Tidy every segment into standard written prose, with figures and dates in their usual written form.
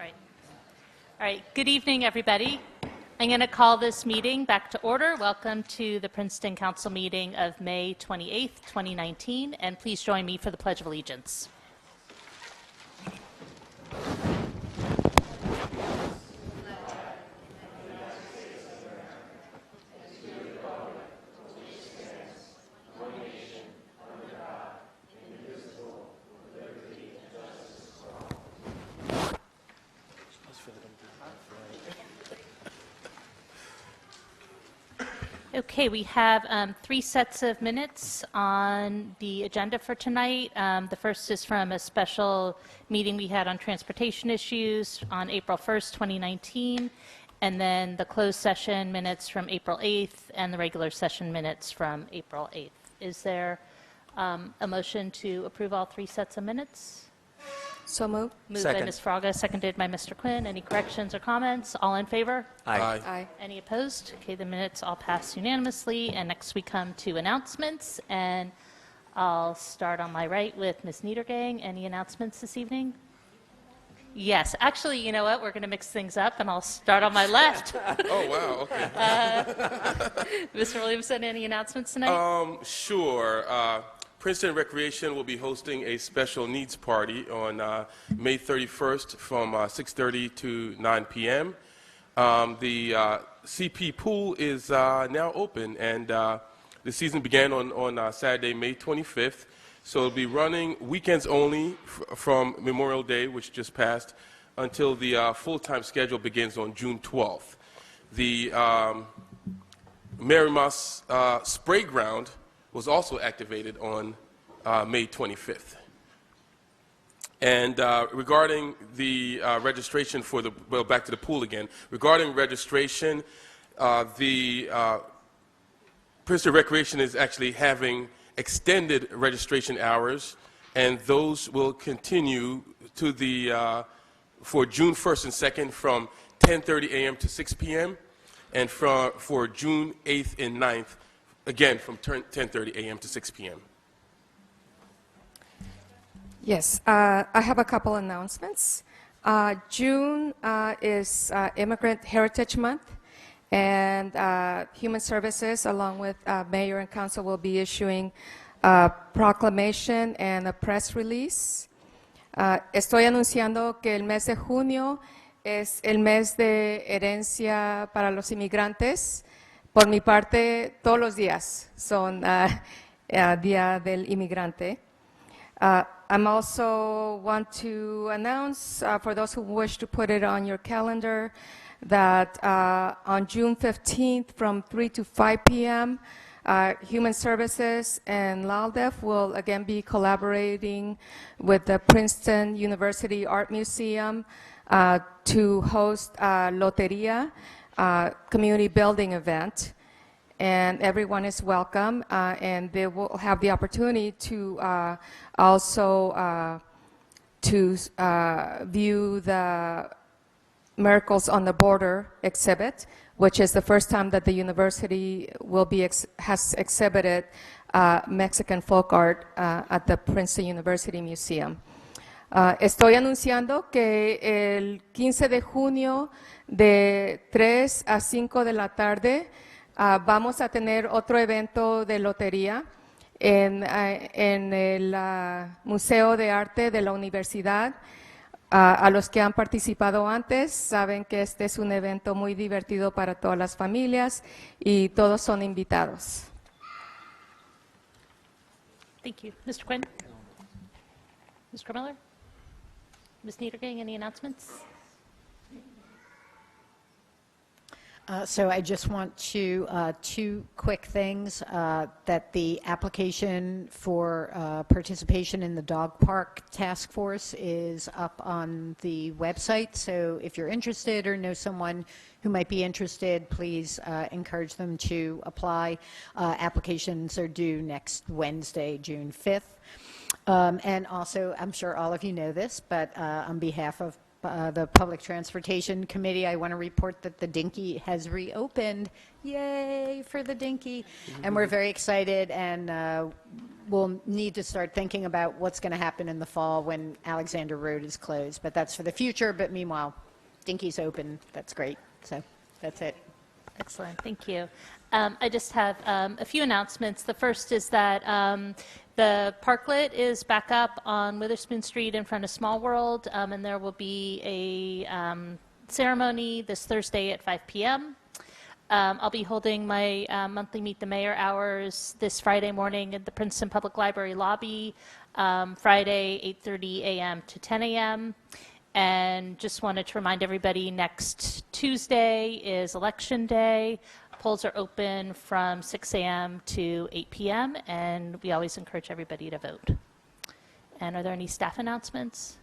right. All right. Good evening, everybody. I'm going to call this meeting back to order. Welcome to the Princeton Council meeting of May 28th, 2019, and please join me for the Pledge of Allegiance. Okay, we have 3 sets of minutes on the agenda for tonight. The first is from a special meeting we had on transportation issues on April 1st, 2019, and then the closed session minutes from April 8th and the regular session minutes from April 8th. Is there a motion to approve all 3 sets of minutes? So moved. Moved by Ms. Fraga, seconded by Mr. Quinn. Any corrections or comments? All in favor? Aye. Aye. Any opposed? Okay, the minutes all pass unanimously. And next we come to announcements. And I'll start on my right with Ms. Niedergang. Any announcements this evening? Yes. Actually, you know what? We're going to mix things up, and I'll start on my left. Oh, wow, okay. Mr. Williamson, any announcements tonight? Sure. Princeton Recreation will be hosting a special needs party on May 31st from 6:30 to 9 p.m. The CP pool is now open, and the season began on Saturday, May 25th. So it'll be running weekends only from Memorial Day, which just passed, until the full-time schedule begins on June 12th. The Marimas Spray Ground was also activated on May 25th. And regarding the registration for the, well, back to the pool again. Regarding registration, the Princeton Recreation is actually having extended registration hours, and those will continue to the, for June 1st and 2nd from 10:30 a.m. to 6 p.m., and for June 8th and 9th, again, from 10:30 a.m. to 6 p.m. Yes, I have a couple announcements. June is Immigrant Heritage Month, and Human Services, along with Mayor and Council, will be issuing a proclamation and a press release. Estoy anunciando que el mes de junio es el mes de herencia para los inmigrantes. Por mi parte, todos los días son Día del Inmigrante. I'm also want to announce, for those who wish to put it on your calendar, that on June 15th from 3 to 5 p.m., Human Services and LALDEF will again be collaborating with the Princeton University Art Museum to host a Loteria community building event. And everyone is welcome, and they will have the opportunity to also view the Miracles on the Border exhibit, which is the first time that the university will be has exhibited Mexican folk art at the Princeton University Museum. Estoy anunciando que el 15 de junio de 3 a 5 de la tarde vamos a tener otro evento de lotería en el Museo de Arte de la Universidad. A los que han participado antes saben que este es un evento muy divertido para todas las familias y todos son invitados. Thank you. Mr. Quinn? Mr. Miller? Ms. Niedergang, any announcements? So I just want to, 2 quick things, that the application for participation in the dog park task force is up on the website. So if you're interested or know someone who might be interested, please encourage them to apply. Applications are due next Wednesday, June 5th. And also, I'm sure all of you know this, but on behalf of the Public Transportation Committee, I want to report that the Dinky has reopened. Yay for the Dinky. And we're very excited, and we'll need to start thinking about what's going to happen in the fall when Alexander Road is closed. But that's for the future. But meanwhile, Dinky's open. That's great. So that's it. Excellent, thank you. I just have a few announcements. The first is that the parklet is back up on Witherspoon Street in front of Small World, and there will be a ceremony this Thursday at 5 p.m. I'll be holding my monthly Meet the Mayor hours this Friday morning at the Princeton Public Library lobby, Friday 8:30 a.m. to 10 a.m. And just wanted to remind everybody, next Tuesday is Election Day. Polls are open from 6 a.m. to 8 p.m., and we always encourage everybody to vote. And are there any staff announcements?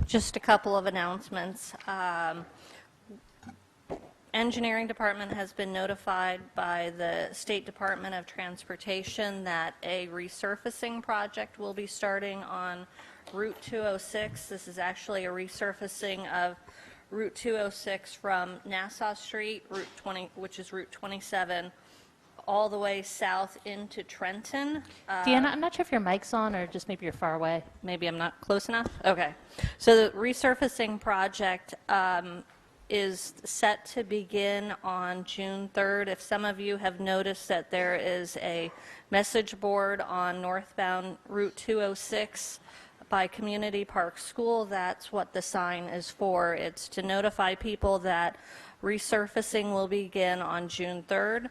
Just a couple of announcements. Engineering department has been notified by the State Department of Transportation that a resurfacing project will be starting on Route 206. This is actually a resurfacing of Route 206 from Nassau Street, Route 20, which is Route 27, all the way south into Trenton. Deanna, I'm not sure if your mic's on or just maybe you're far away. Maybe I'm not close enough? Okay. So the resurfacing project is set to begin on June 3rd. If some of you have noticed that there is a message board on northbound Route 206 by Community Park School, that's what the sign is for. It's to notify people that resurfacing will begin on June 3rd.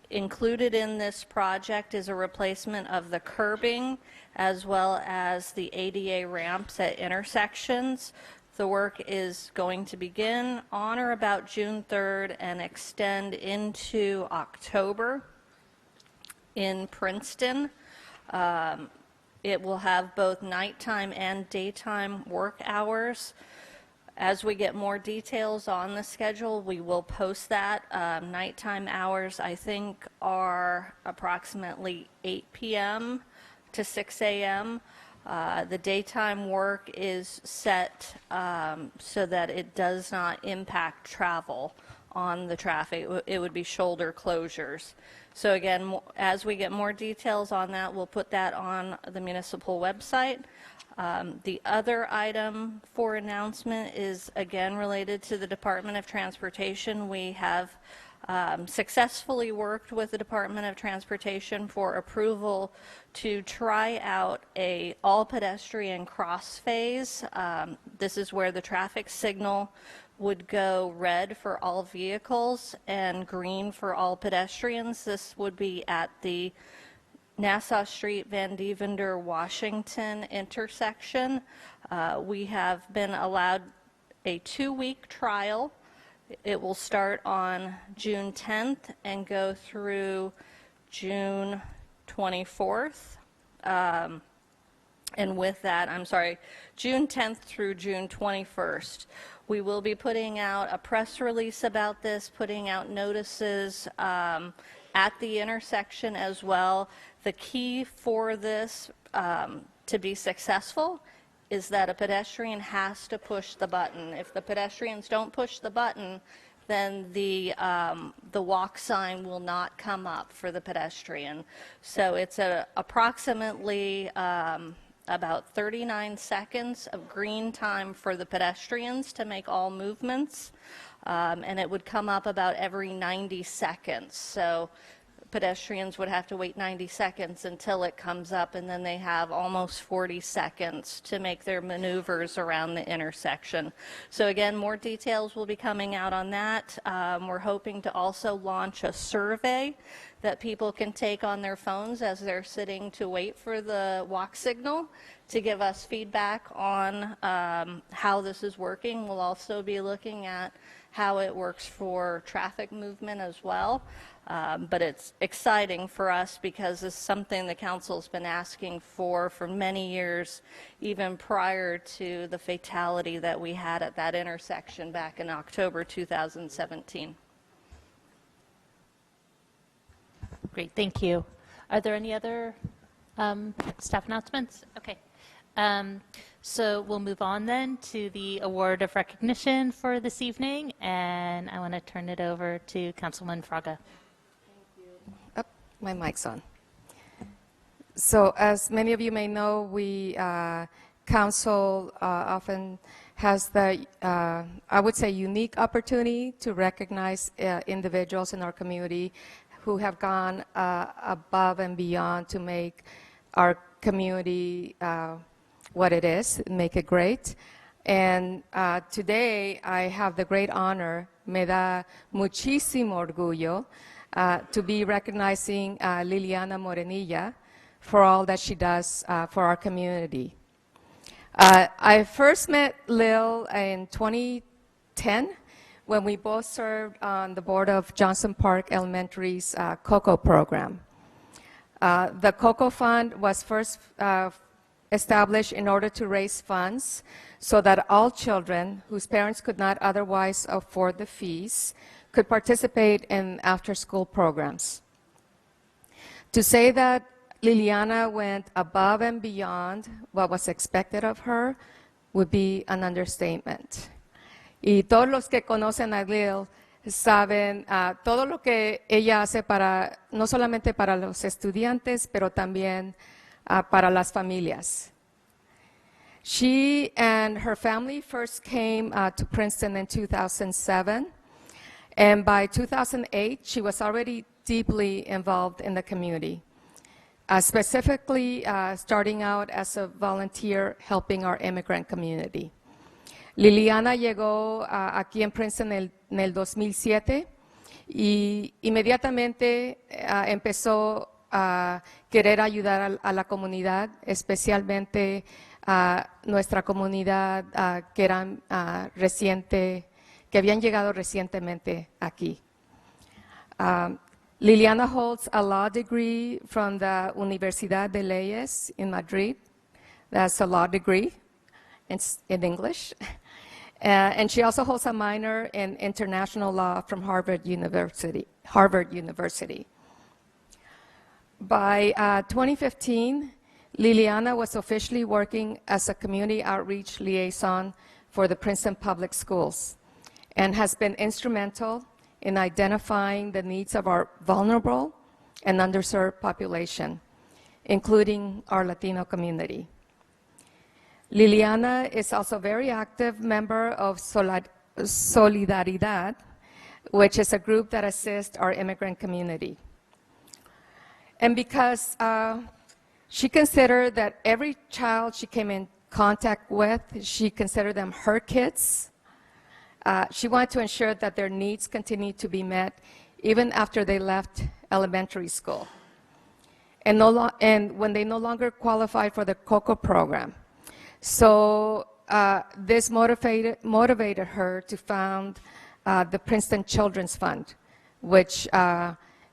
Included in this project is a replacement of the curbing as well as the ADA ramps at intersections. The work is going to begin on or about June 3rd and extend into October in Princeton. It will have both nighttime and daytime work hours. As we get more details on the schedule, we will post that. Nighttime hours, I think, are approximately 8 p.m. to 6 a.m. The daytime work is set so that it does not impact travel on the traffic. It would be shoulder closures. So again, as we get more details on that, we'll put that on the municipal website. The other item for announcement is again related to the Department of Transportation. We have successfully worked with the Department of Transportation for approval to try out a all pedestrian cross phase. This is where the traffic signal would go red for all vehicles and green for all pedestrians. This would be at the Nassau Street, Van Divender, Washington intersection. We have been allowed a 2-week trial. It will start on June 10th and go through June 24th. And with that, June 10th through June 21st. We will be putting out a press release about this, putting out notices at the intersection as well. The key for this to be successful is that a pedestrian has to push the button. If the pedestrians don't push the button, then the walk sign will not come up for the pedestrian. So it's approximately about 39 seconds of green time for the pedestrians to make all movements, and it would come up about every 90 seconds. So pedestrians would have to wait 90 seconds until it comes up, and then they have almost 40 seconds to make their maneuvers around the intersection. So again, more details will be coming out on that. We're hoping to also launch a survey that people can take on their phones as they're sitting to wait for the walk signal to give us feedback on how this is working. We'll also be looking at how it works for traffic movement as well. But it's exciting for us because it's something the council's been asking for many years, even prior to the fatality that we had at that intersection back in October 2017. Great, thank you. Are there any other Staff announcements? Okay. So we'll move on then to the award of recognition for this evening, and I want to turn it over to Councilman Fraga. Oh, my mic's on. So as many of you may know, council often has the, I would say, unique opportunity to recognize individuals in our community who have gone above and beyond to make our community what it is, make it great. And today I have the great honor, me da muchísimo orgullo, to be recognizing Liliana Morenilla for all that she does for our community. I first met Lil in 2010 when we both served on the board of Johnson Park Elementary's COCO program. The COCO Fund was first established in order to raise funds so that all children whose parents could not otherwise afford the fees could participate in after-school programs. To say that Liliana went above and beyond what was expected of her would be an understatement. Y todos los que conocen a Lil saben todo lo que ella hace para, no solamente para los estudiantes, pero también para las familias. She and her family first came to Princeton in 2007, and by 2008, she was already deeply involved in the community. Specifically starting out as a volunteer helping our immigrant community. Liliana llegó aquí en Princeton en el 2007 y inmediatamente empezó a querer ayudar a la comunidad, especialmente a nuestra comunidad que habían llegado recientemente aquí. Liliana holds a law degree from the Universidad de Leyes in Madrid. That's a law degree in English. And she also holds a minor in international law from Harvard University. By 2015, Liliana was officially working as a community outreach liaison for the Princeton Public Schools and has been instrumental in identifying the needs of our vulnerable and underserved population, including our Latino community. Liliana is also a very active member of Solidaridad, which is a group that assists our immigrant community. And because she considered that every child she came in contact with, she considered them her kids, she wanted to ensure that their needs continued to be met even after they left elementary school and when they no longer qualified for the COCO program. So this motivated her to found the Princeton Children's Fund, which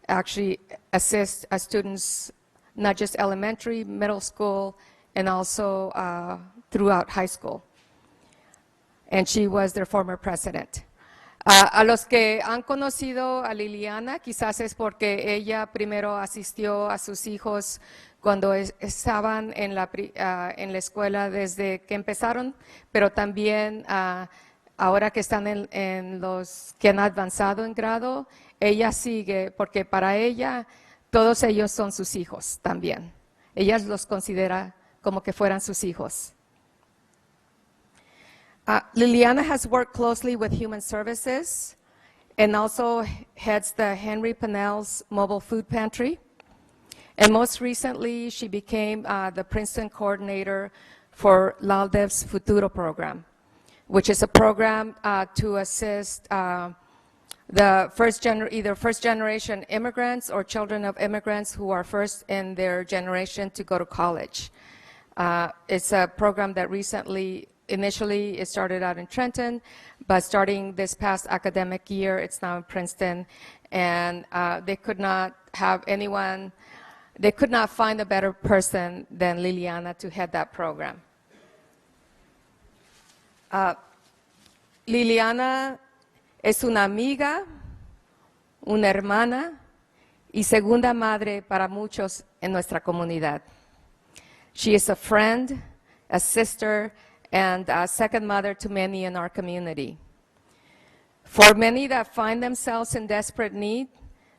actually assists students, not just elementary, middle school, and also throughout high school. And she was their former president. A los que han conocido a Liliana, quizás es porque ella primero asistió a sus hijos cuando estaban en la escuela desde que empezaron, pero también ahora que están en los que han avanzado en grado, ella sigue, porque para ella todos ellos son sus hijos también. Ella los considera como que fueran sus hijos. Liliana has worked closely with Human Services and also heads the Henry Pennell's Mobile Food Pantry. And most recently, she became the Princeton coordinator for LALDEV's Futuro program, which is a program to assist the either first-generation immigrants or children of immigrants who are first in their generation to go to college. It's a program that initially it started out in Trenton, but starting this past academic year, it's now in Princeton, and they could not find a better person than Liliana to head that program. Liliana es una amiga, una hermana y segunda madre para muchos en nuestra comunidad. She is a friend, a sister, and a second mother to many in our community. For many that find themselves in desperate need,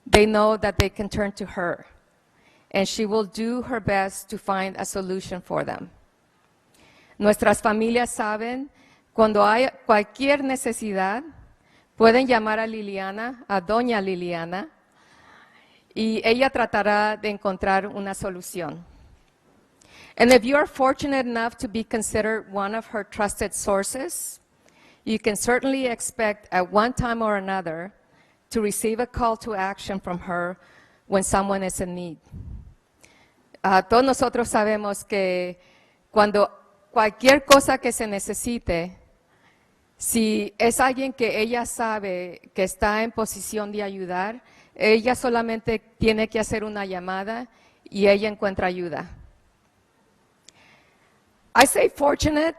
they know that they can turn to her, and she will do her best to find a solution for them. Nuestras familias saben, cuando hay cualquier necesidad, pueden llamar a Liliana, a Doña Liliana, y ella tratará de encontrar una solución. And if you are fortunate enough to be considered one of her trusted sources, you can certainly expect at one time or another to receive a call to action from her when someone is in need. Todos nosotros sabemos que cuando cualquier cosa que se necesite, si es alguien que ella sabe que está en posición de ayudar, ella solamente tiene que hacer una llamada y ella encuentra ayuda. I say fortunate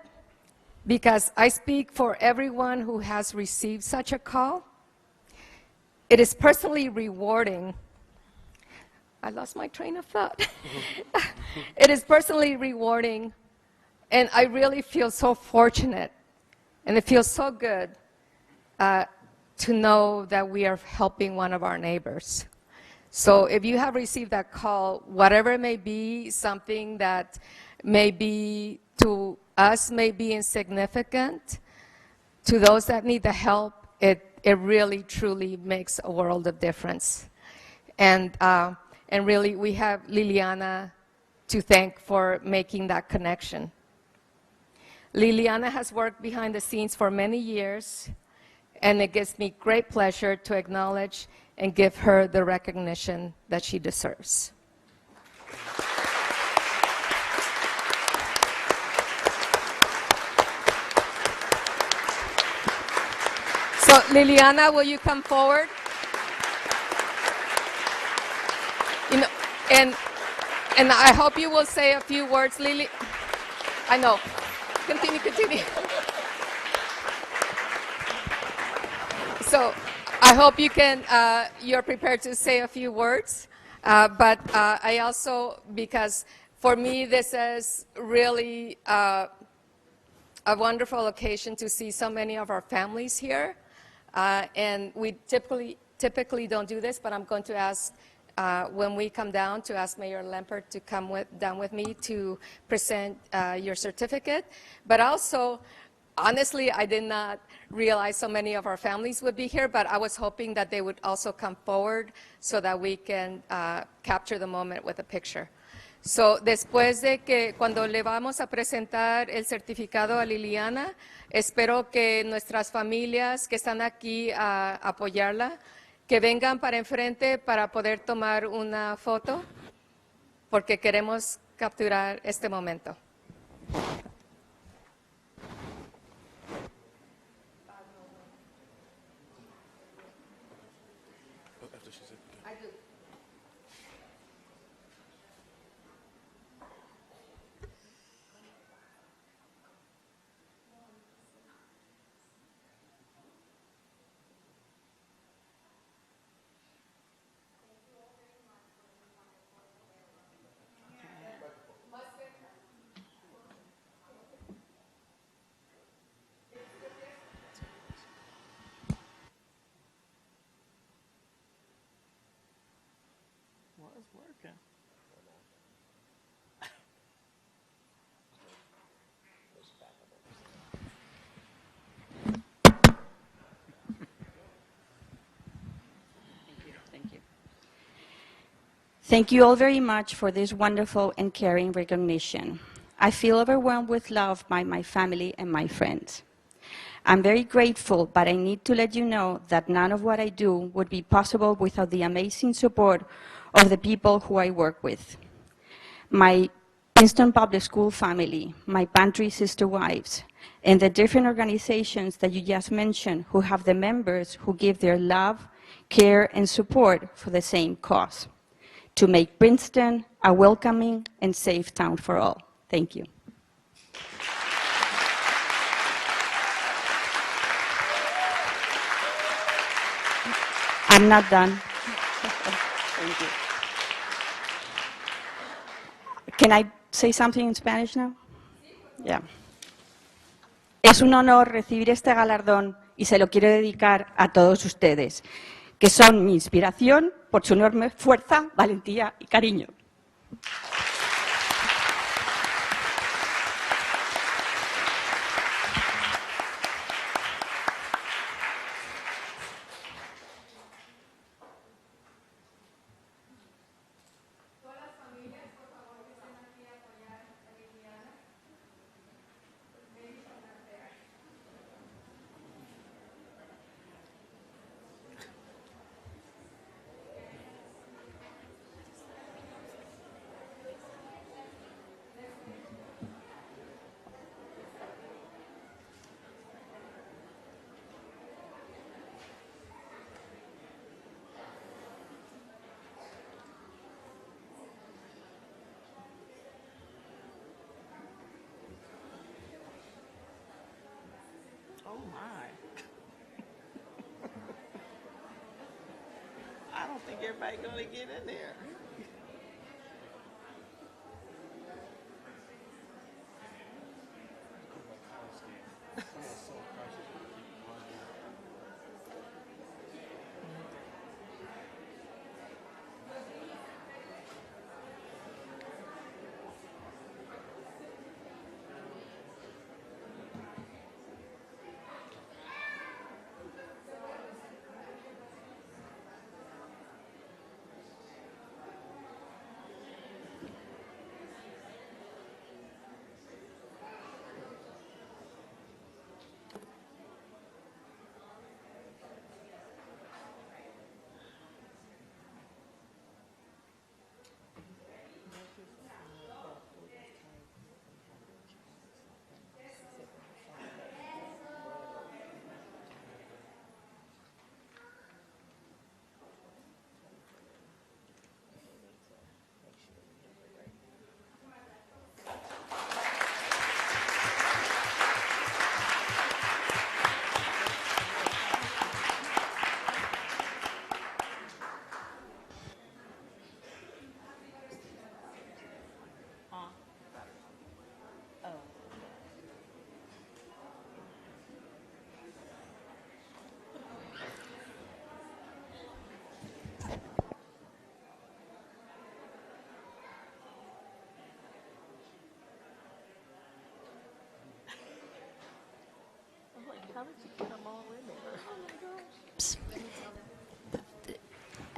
because I speak for everyone who has received such a call. It is personally rewarding. I lost my train of thought. It is personally rewarding, and I really feel so fortunate, and it feels so good to know that we are helping one of our neighbors. So if you have received that call, whatever it may be, something that may be to us may be insignificant, to those that need the help, it really, truly makes a world of difference. And really, we have Liliana to thank for making that connection. Liliana has worked behind the scenes for many years, and it gives me great pleasure to acknowledge and give her the recognition that she deserves. So, Liliana, will you come forward? You know, and I hope you will say a few words, Lily. I know. Continue. So, I hope you can. You're prepared to say a few words, but I also, because for me this is really a wonderful occasion to see so many of our families here. And we typically don't do this, but I'm going to ask, when we come down, to ask Mayor Lempert to come down with me to present your certificate. But also, honestly, I did not realize so many of our families would be here, but I was hoping that they would also come forward so that we can capture the moment with a picture. So, después de que cuando le vamos a presentar el certificado a Liliana, espero que nuestras familias que están aquí a apoyarla, que vengan para enfrente para poder tomar una foto, porque queremos capturar este momento. Thank you all very much for this wonderful and caring recognition. I feel overwhelmed with love by my family and my friends. I'm very grateful, but I need to let you know that none of what I do would be possible without the amazing support of the people who I work with. My Princeton Public School family, my pantry sister wives, and the different organizations that you just mentioned who have the members who give their love, care, and support for the same cause, to make Princeton a welcoming and safe town for all. Thank you. I'm not done. Thank you. Can I say something in Spanish now? Yeah. Es un honor recibir este galardón y se lo quiero dedicar a todos ustedes, que son mi inspiración por su enorme fuerza, valentía y cariño. Oh my. I don't think everybody's gonna get in there.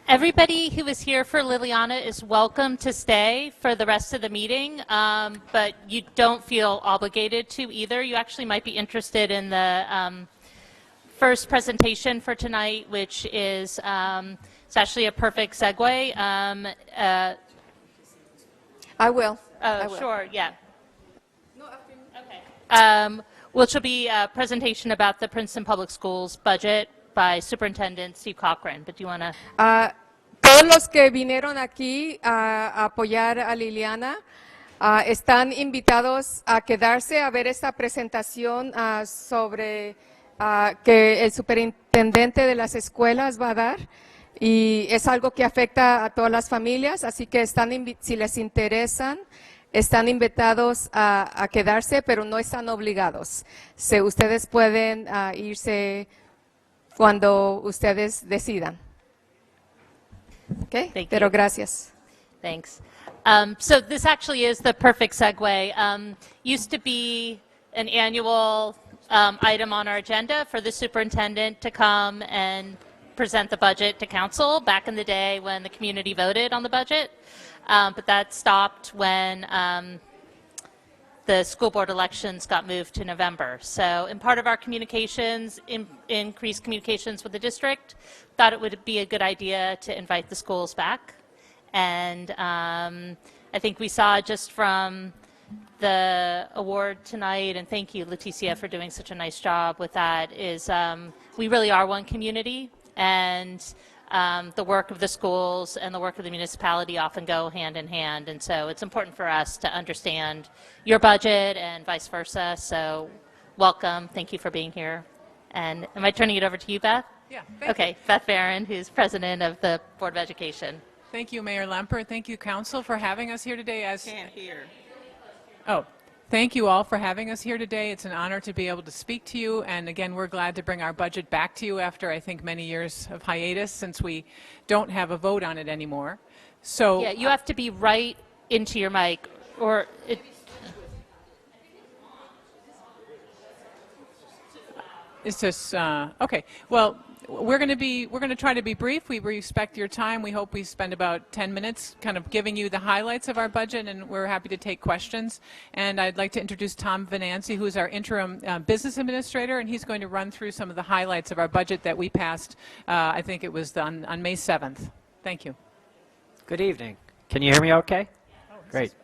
Everybody who is here for Liliana is welcome to stay for the rest of the meeting, but you don't feel obligated to either. You actually might be interested in the first presentation for tonight, which is it's actually a perfect segue. I will. I will. Sure, yeah. Which will be a presentation about the Princeton Public Schools budget by Superintendent Steve Cochran. But do you want to? Todos los que vinieron aquí a apoyar a Liliana están invitados a quedarse a ver esta presentación sobre que el superintendente de las escuelas va a dar, y es algo que afecta a todas las familias, así que si les interesan, están invitados a quedarse, pero no están obligados. Ustedes pueden irse cuando ustedes decidan. Okay? Thank Pero you. gracias. Thanks. So this actually is the perfect segue. Used to be an annual item on our agenda for the superintendent to come and present the budget to council back in the day when the community voted on the budget. But that stopped when the school board elections got moved to November. So in part of our communications, increased communications with the district, thought it would be a good idea to invite the schools back. And I think we saw just from the award tonight, and thank you, Leticia, for doing such a nice job with that, is we really are one community, and the work of the schools and the work of the municipality often go hand in hand, and so it's important for us to understand your budget and vice versa. So welcome, thank you for being here. And am I turning it over to you, Beth? Yeah. Thank Okay, you. Beth Barron, who's president of the Board of Education. Thank you, Mayor Lemper. Thank you, Council, for having us here today. Can't hear. Oh, thank you all for having us here today. It's an honor to be able to speak to you. And again, we're glad to bring our budget back to you after, I think, many years of hiatus since we don't have a vote on it anymore. So Yeah, you have to be right into your mic, or it. It's just okay. Well, we're going to try to be brief. We respect your time. We hope we spend about 10 minutes kind of giving you the highlights of our budget, and we're happy to take questions. And I'd like to introduce Tom Venanzi, who's our interim business administrator, and he's going to run through some of the highlights of our budget that we passed. I think it was on May 7th. Thank you. Good evening. Can you hear me okay? Great.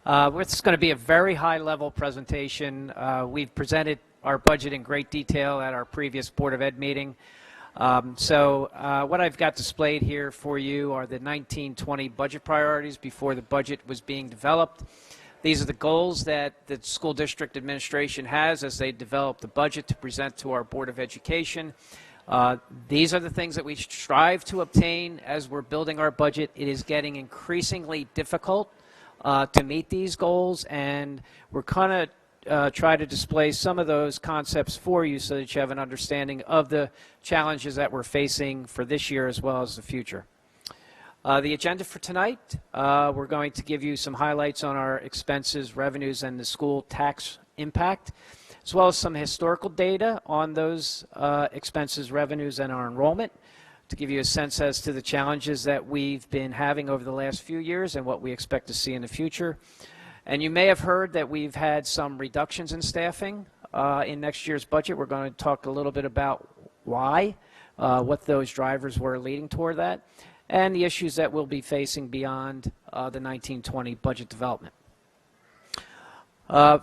This is going to be a very high-level presentation. We've presented our budget in great detail at our previous Board of Ed meeting. What I've got displayed here for you are the 1920 budget priorities before the budget was being developed. These are the goals that the school district administration has as they develop the budget to present to our Board of Education. These are the things that we strive to obtain as we're building our budget. It is getting increasingly difficult to meet these goals, and we're kind of try to display some of those concepts for you so that you have an understanding of the challenges that we're facing for this year as well as the future. The agenda for tonight, we're going to give you some highlights on our expenses, revenues, and the school tax impact, as well as some historical data on those expenses, revenues, and our enrollment to give you a sense as to the challenges that we've been having over the last few years and what we expect to see in the future. And you may have heard that we've had some reductions in staffing in next year's budget. We're going to talk a little bit about why, what those drivers were leading toward that, and the issues that we'll be facing beyond the 1920 budget development.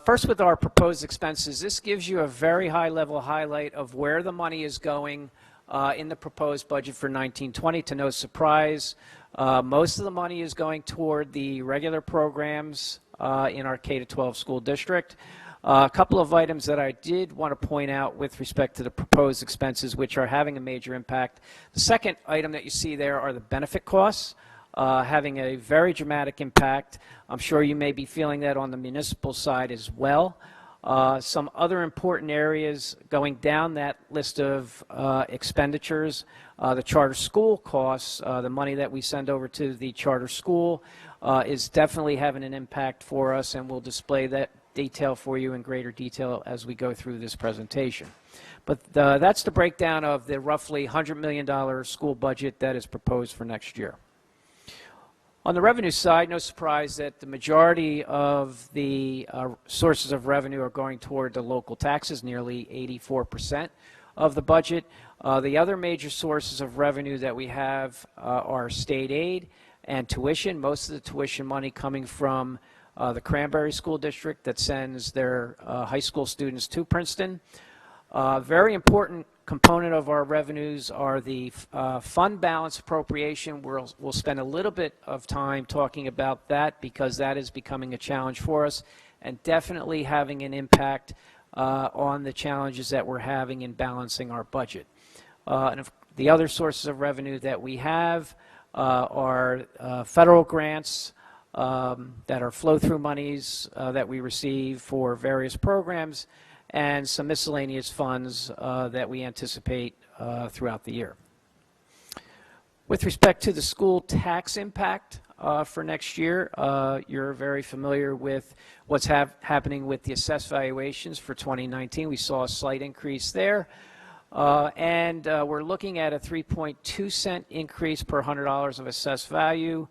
First, with our proposed expenses, this gives you a very high-level highlight of where the money is going in the proposed budget for 1920. To no surprise, most of the money is going toward the regular programs in our K-12 school district. A couple of items that I did want to point out with respect to the proposed expenses, which are having a major impact. The second item that you see there are the benefit costs, having a very dramatic impact. I'm sure you may be feeling that on the municipal side as well. Some other important areas going down that list of expenditures, the charter school costs, the money that we send over to the charter school is definitely having an impact for us, and we'll display that detail for you in greater detail as we go through this presentation. But that's the breakdown of the roughly $100 million school budget that is proposed for next year. On the revenue side, no surprise that the majority of the sources of revenue are going toward the local taxes, nearly 84% of the budget. The other major sources of revenue that we have are state aid and tuition. Most of the tuition money coming from the Cranberry School District that sends their high school students to Princeton. Very important component of our revenues are the fund balance appropriation. We'll spend a little bit of time talking about that because that is becoming a challenge for us and definitely having an impact on the challenges that we're having in balancing our budget. And the other sources of revenue that we have are federal grants that are flow-through monies that we receive for various programs, and some miscellaneous funds that we anticipate throughout the year. With respect to the school tax impact for next year, you're very familiar with what's happening with the assessed valuations for 2019. We saw a slight increase there. And we're looking at a 3.2 cent increase per $100 of assessed value,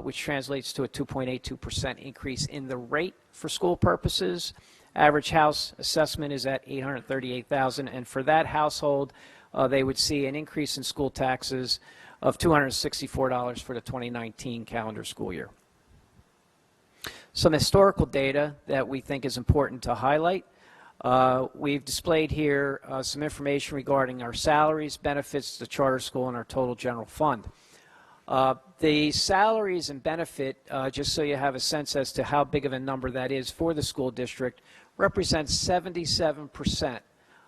which translates to a 2.82% increase in the rate for school purposes. Average house assessment is at $838,000, and for that household, they would see an increase in school taxes of $264 for the 2019 calendar school year. Some historical data that we think is important to highlight. We've displayed here some information regarding our salaries, benefits, the charter school, and our total general fund. The salaries and benefit, just so you have a sense as to how big of a number that is for the school district, represents 77%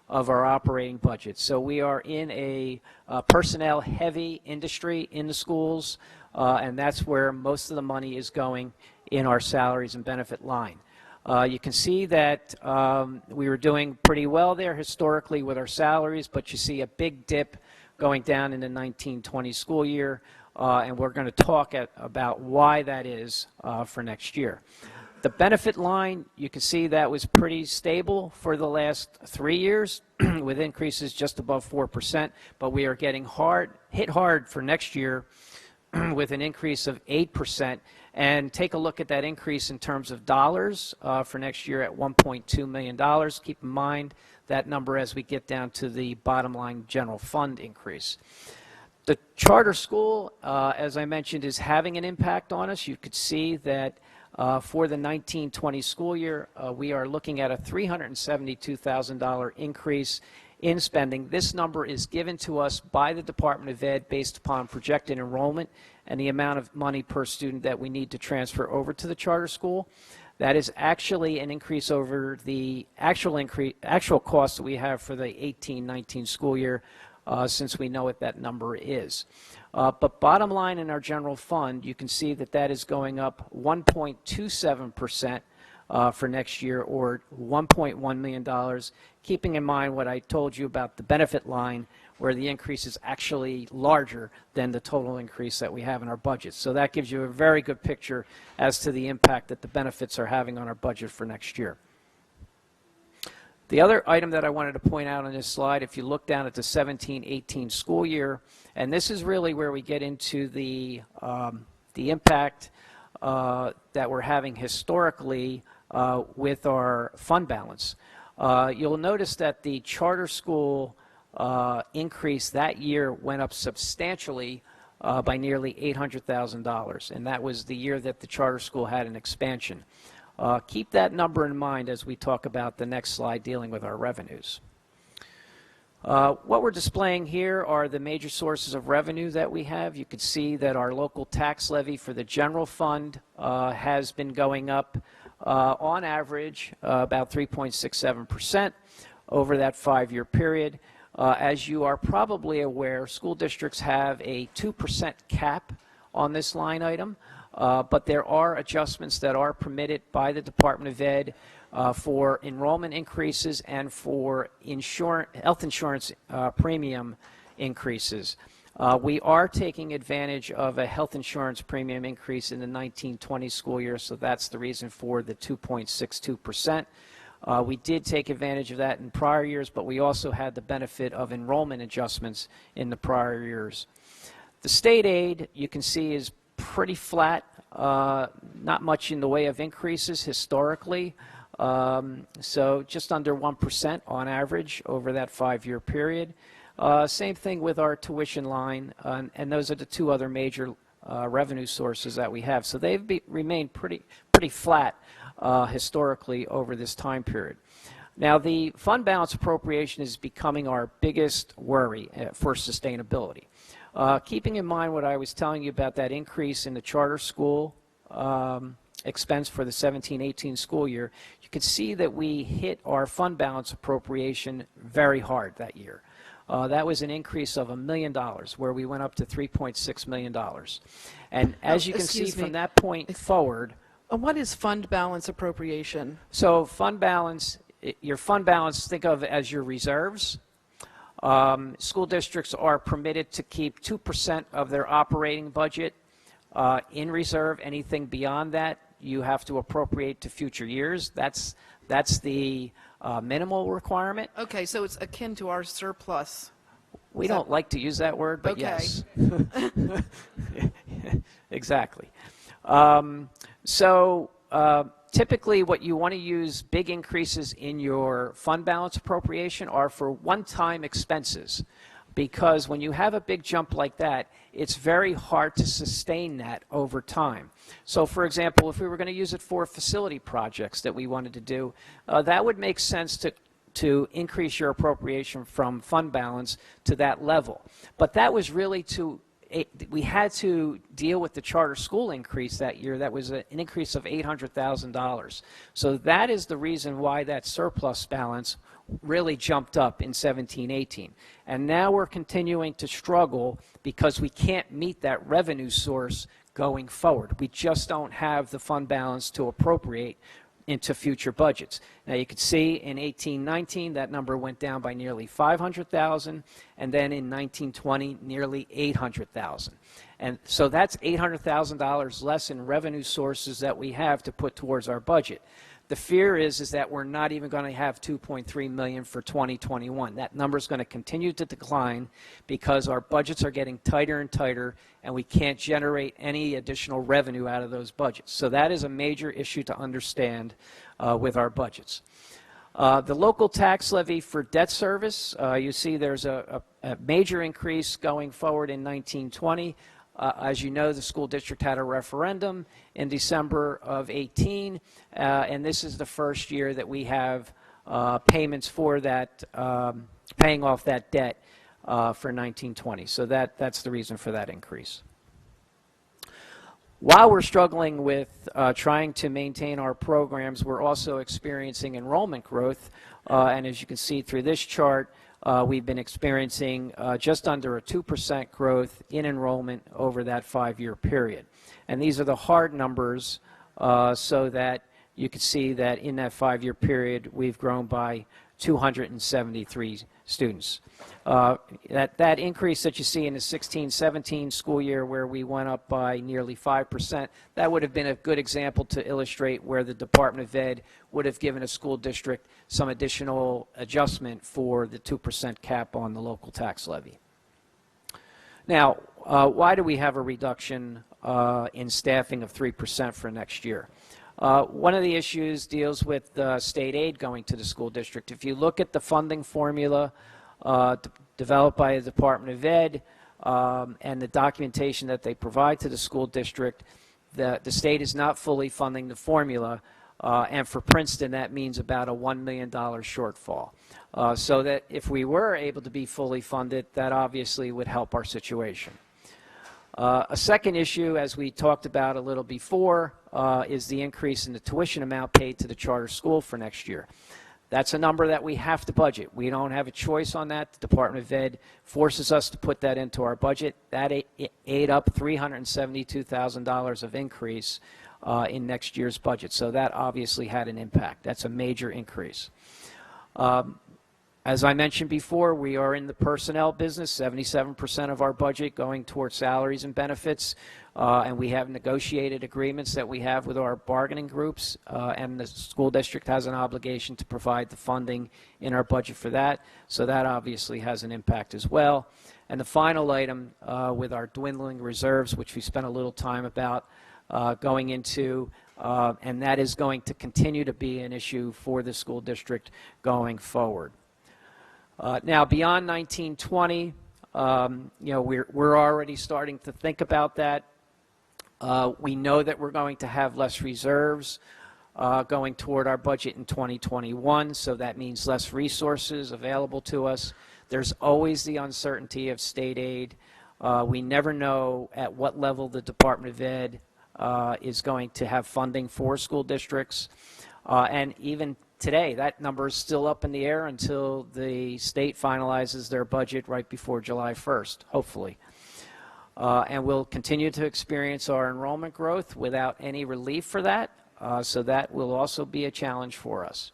of our operating budget. So we are in a personnel-heavy industry in the schools, and that's where most of the money is going in our salaries and benefit line. You can see that we were doing pretty well there historically with our salaries, but you see a big dip going down in the 1920 school year, and we're going to talk about why that is for next year. The benefit line, you can see that was pretty stable for the last 3 years with increases just above 4%, but we are getting hit hard for next year with an increase of 8%. And take a look at that increase in terms of dollars for next year at $1.2 million. Keep in mind that number as we get down to the bottom line general fund increase. The charter school, as I mentioned, is having an impact on us. You could see that for the 1920 school year, we are looking at a $372,000 increase in spending. This number is given to us by the Department of Ed based upon projected enrollment and the amount of money per student that we need to transfer over to the charter school. That is actually an increase over the actual cost that we have for the 18-19 school year, since we know what that number is. But bottom line in our general fund, you can see that that is going up 1.27% for next year, or $1.1 million, keeping in mind what I told you about the benefit line, where the increase is actually larger than the total increase that we have in our budget. So that gives you a very good picture as to the impact that the benefits are having on our budget for next year. The other item that I wanted to point out on this slide, if you look down at the 17-18 school year, and this is really where we get into the impact that we're having historically with our fund balance. You'll notice that the charter school increase that year went up substantially by nearly $800,000, and that was the year that the charter school had an expansion. Keep that number in mind as we talk about the next slide dealing with our revenues. What we're displaying here are the major sources of revenue that we have. You can see that our local tax levy for the general fund has been going up on average about 3.67% over that 5-year period. As you are probably aware, school districts have a 2% cap on this line item, but there are adjustments that are permitted by the Department of Ed for enrollment increases and for health insurance premium increases. We are taking advantage of a health insurance premium increase in the 1920 school year, so that's the reason for the 2.62%. We did take advantage of that in prior years, but we also had the benefit of enrollment adjustments in the prior years. The state aid, you can see, is pretty flat, not much in the way of increases historically, so just under 1% on average over that 5-year period. Same thing with our tuition line, and those are the two other major revenue sources that we have. So they've remained pretty flat historically over this time period. Now, the fund balance appropriation is becoming our biggest worry for sustainability. Keeping in mind what I was telling you about that increase in the charter school expense for the 17-18 school year, you can see that we hit our fund balance appropriation very hard that year. That was an increase of $1 million, where we went up to $3.6 million. And as you can see from that point forward... What is fund balance appropriation? So fund balance, your fund balance, think of as your reserves. School districts are permitted to keep 2% of their operating budget in reserve. Anything beyond that, you have to appropriate to future years. That's the minimal requirement. Okay, so it's akin to our surplus. We don't like to use that word, but okay. Yes. Exactly. So typically what you want to use big increases in your fund balance appropriation are for one-time expenses, because when you have a big jump like that, it's very hard to sustain that over time. So for example, if we were going to use it for facility projects that we wanted to do, that would make sense to increase your appropriation from fund balance to that level. But that was really we had to deal with the charter school increase that year. That was an increase of $800,000. So that is the reason why that surplus balance really jumped up in 17-18. And now we're continuing to struggle because we can't meet that revenue source going forward. We just don't have the fund balance to appropriate into future budgets. Now you can see in 18-19 that number went down by nearly 500,000, and then in 19-20 nearly 800,000. And so that's $800,000 less in revenue sources that we have to put towards our budget. The fear is that we're not even going to have $2.3 million for 2021. That number is going to continue to decline because our budgets are getting tighter and tighter, and we can't generate any additional revenue out of those budgets. So that is a major issue to understand with our budgets. The local tax levy for debt service, you see there's a major increase going forward in 1920. As you know, the school district had a referendum in December of 18, and this is the first year that we have payments for that, paying off that debt for 1920. So that's the reason for that increase. While we're struggling with trying to maintain our programs, we're also experiencing enrollment growth, and as you can see through this chart, we've been experiencing just under a 2% growth in enrollment over that 5-year period. And these are the hard numbers so that you can see that in that 5-year period we've grown by 273 students. That increase that you see in the 16-17 school year where we went up by nearly 5%, that would have been a good example to illustrate where the Department of Ed would have given a school district some additional adjustment for the 2% cap on the local tax levy. Now, why do we have a reduction in staffing of 3% for next year? One of the issues deals with state aid going to the school district. If you look at the funding formula developed by the Department of Ed and the documentation that they provide to the school district, the state is not fully funding the formula, and for Princeton that means about a $1 million shortfall. So that if we were able to be fully funded, that obviously would help our situation. A second issue, as we talked about a little before, is the increase in the tuition amount paid to the charter school for next year. That's a number that we have to budget. We don't have a choice on that. The Department of Ed forces us to put that into our budget. That ate up $372,000 of increase in next year's budget. So that obviously had an impact. That's a major increase. As I mentioned before, we are in the personnel business, 77% of our budget going towards salaries and benefits, and we have negotiated agreements that we have with our bargaining groups, and the school district has an obligation to provide the funding in our budget for that, so that obviously has an impact as well. And the final item with our dwindling reserves, which we spent a little time about going into, and that is going to continue to be an issue for the school district going forward. Now, beyond 1920, we're already starting to think about that. We know that we're going to have less reserves going toward our budget in 2021, so that means less resources available to us. There's always the uncertainty of state aid. We never know at what level the Department of Ed is going to have funding for school districts, and even today, that number is still up in the air until the state finalizes their budget right before July 1st, hopefully. And we'll continue to experience our enrollment growth without any relief for that, so that will also be a challenge for us.